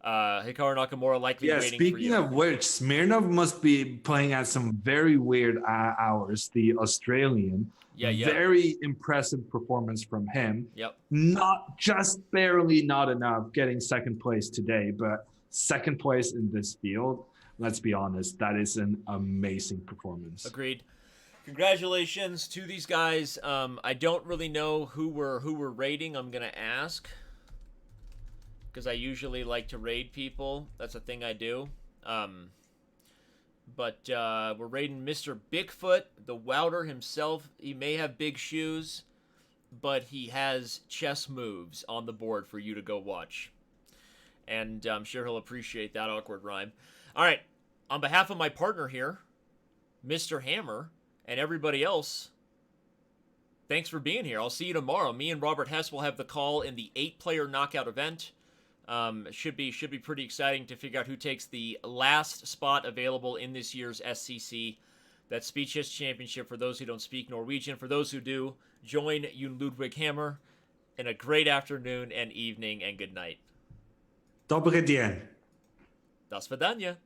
Hikaru Nakamura likely waiting for you.
Speaking of which, Smirnov must be playing at some very weird hours, the Australian.
Yeah.
Very impressive performance from him.
Yep.
Not just barely not enough getting second place today, but second place in this field. Let's be honest, that is an amazing performance.
Agreed. Congratulations to these guys. I don't really know who we're rating. I'm gonna ask because I usually like to raid people. That's a thing I do. But we're raiding Mr. Bigfoot, the Wouter himself. He may have big shoes, but he has chess moves on the board for you to go watch. And I'm sure he'll appreciate that awkward rhyme. All right, on behalf of my partner here, Mr. Hammer, and everybody else, thanks for being here. I'll see you tomorrow. Me and Robert Hess will have the call in the 8-player knockout event. Should be pretty exciting to figure out who takes the last spot available in this year's SCC. That Speed Chess Championship for those who don't speak Norwegian. For those who do, join Yoon Ludvig Hammer. And a great afternoon and evening and good night.
Dobry dzień.
Das Vidania.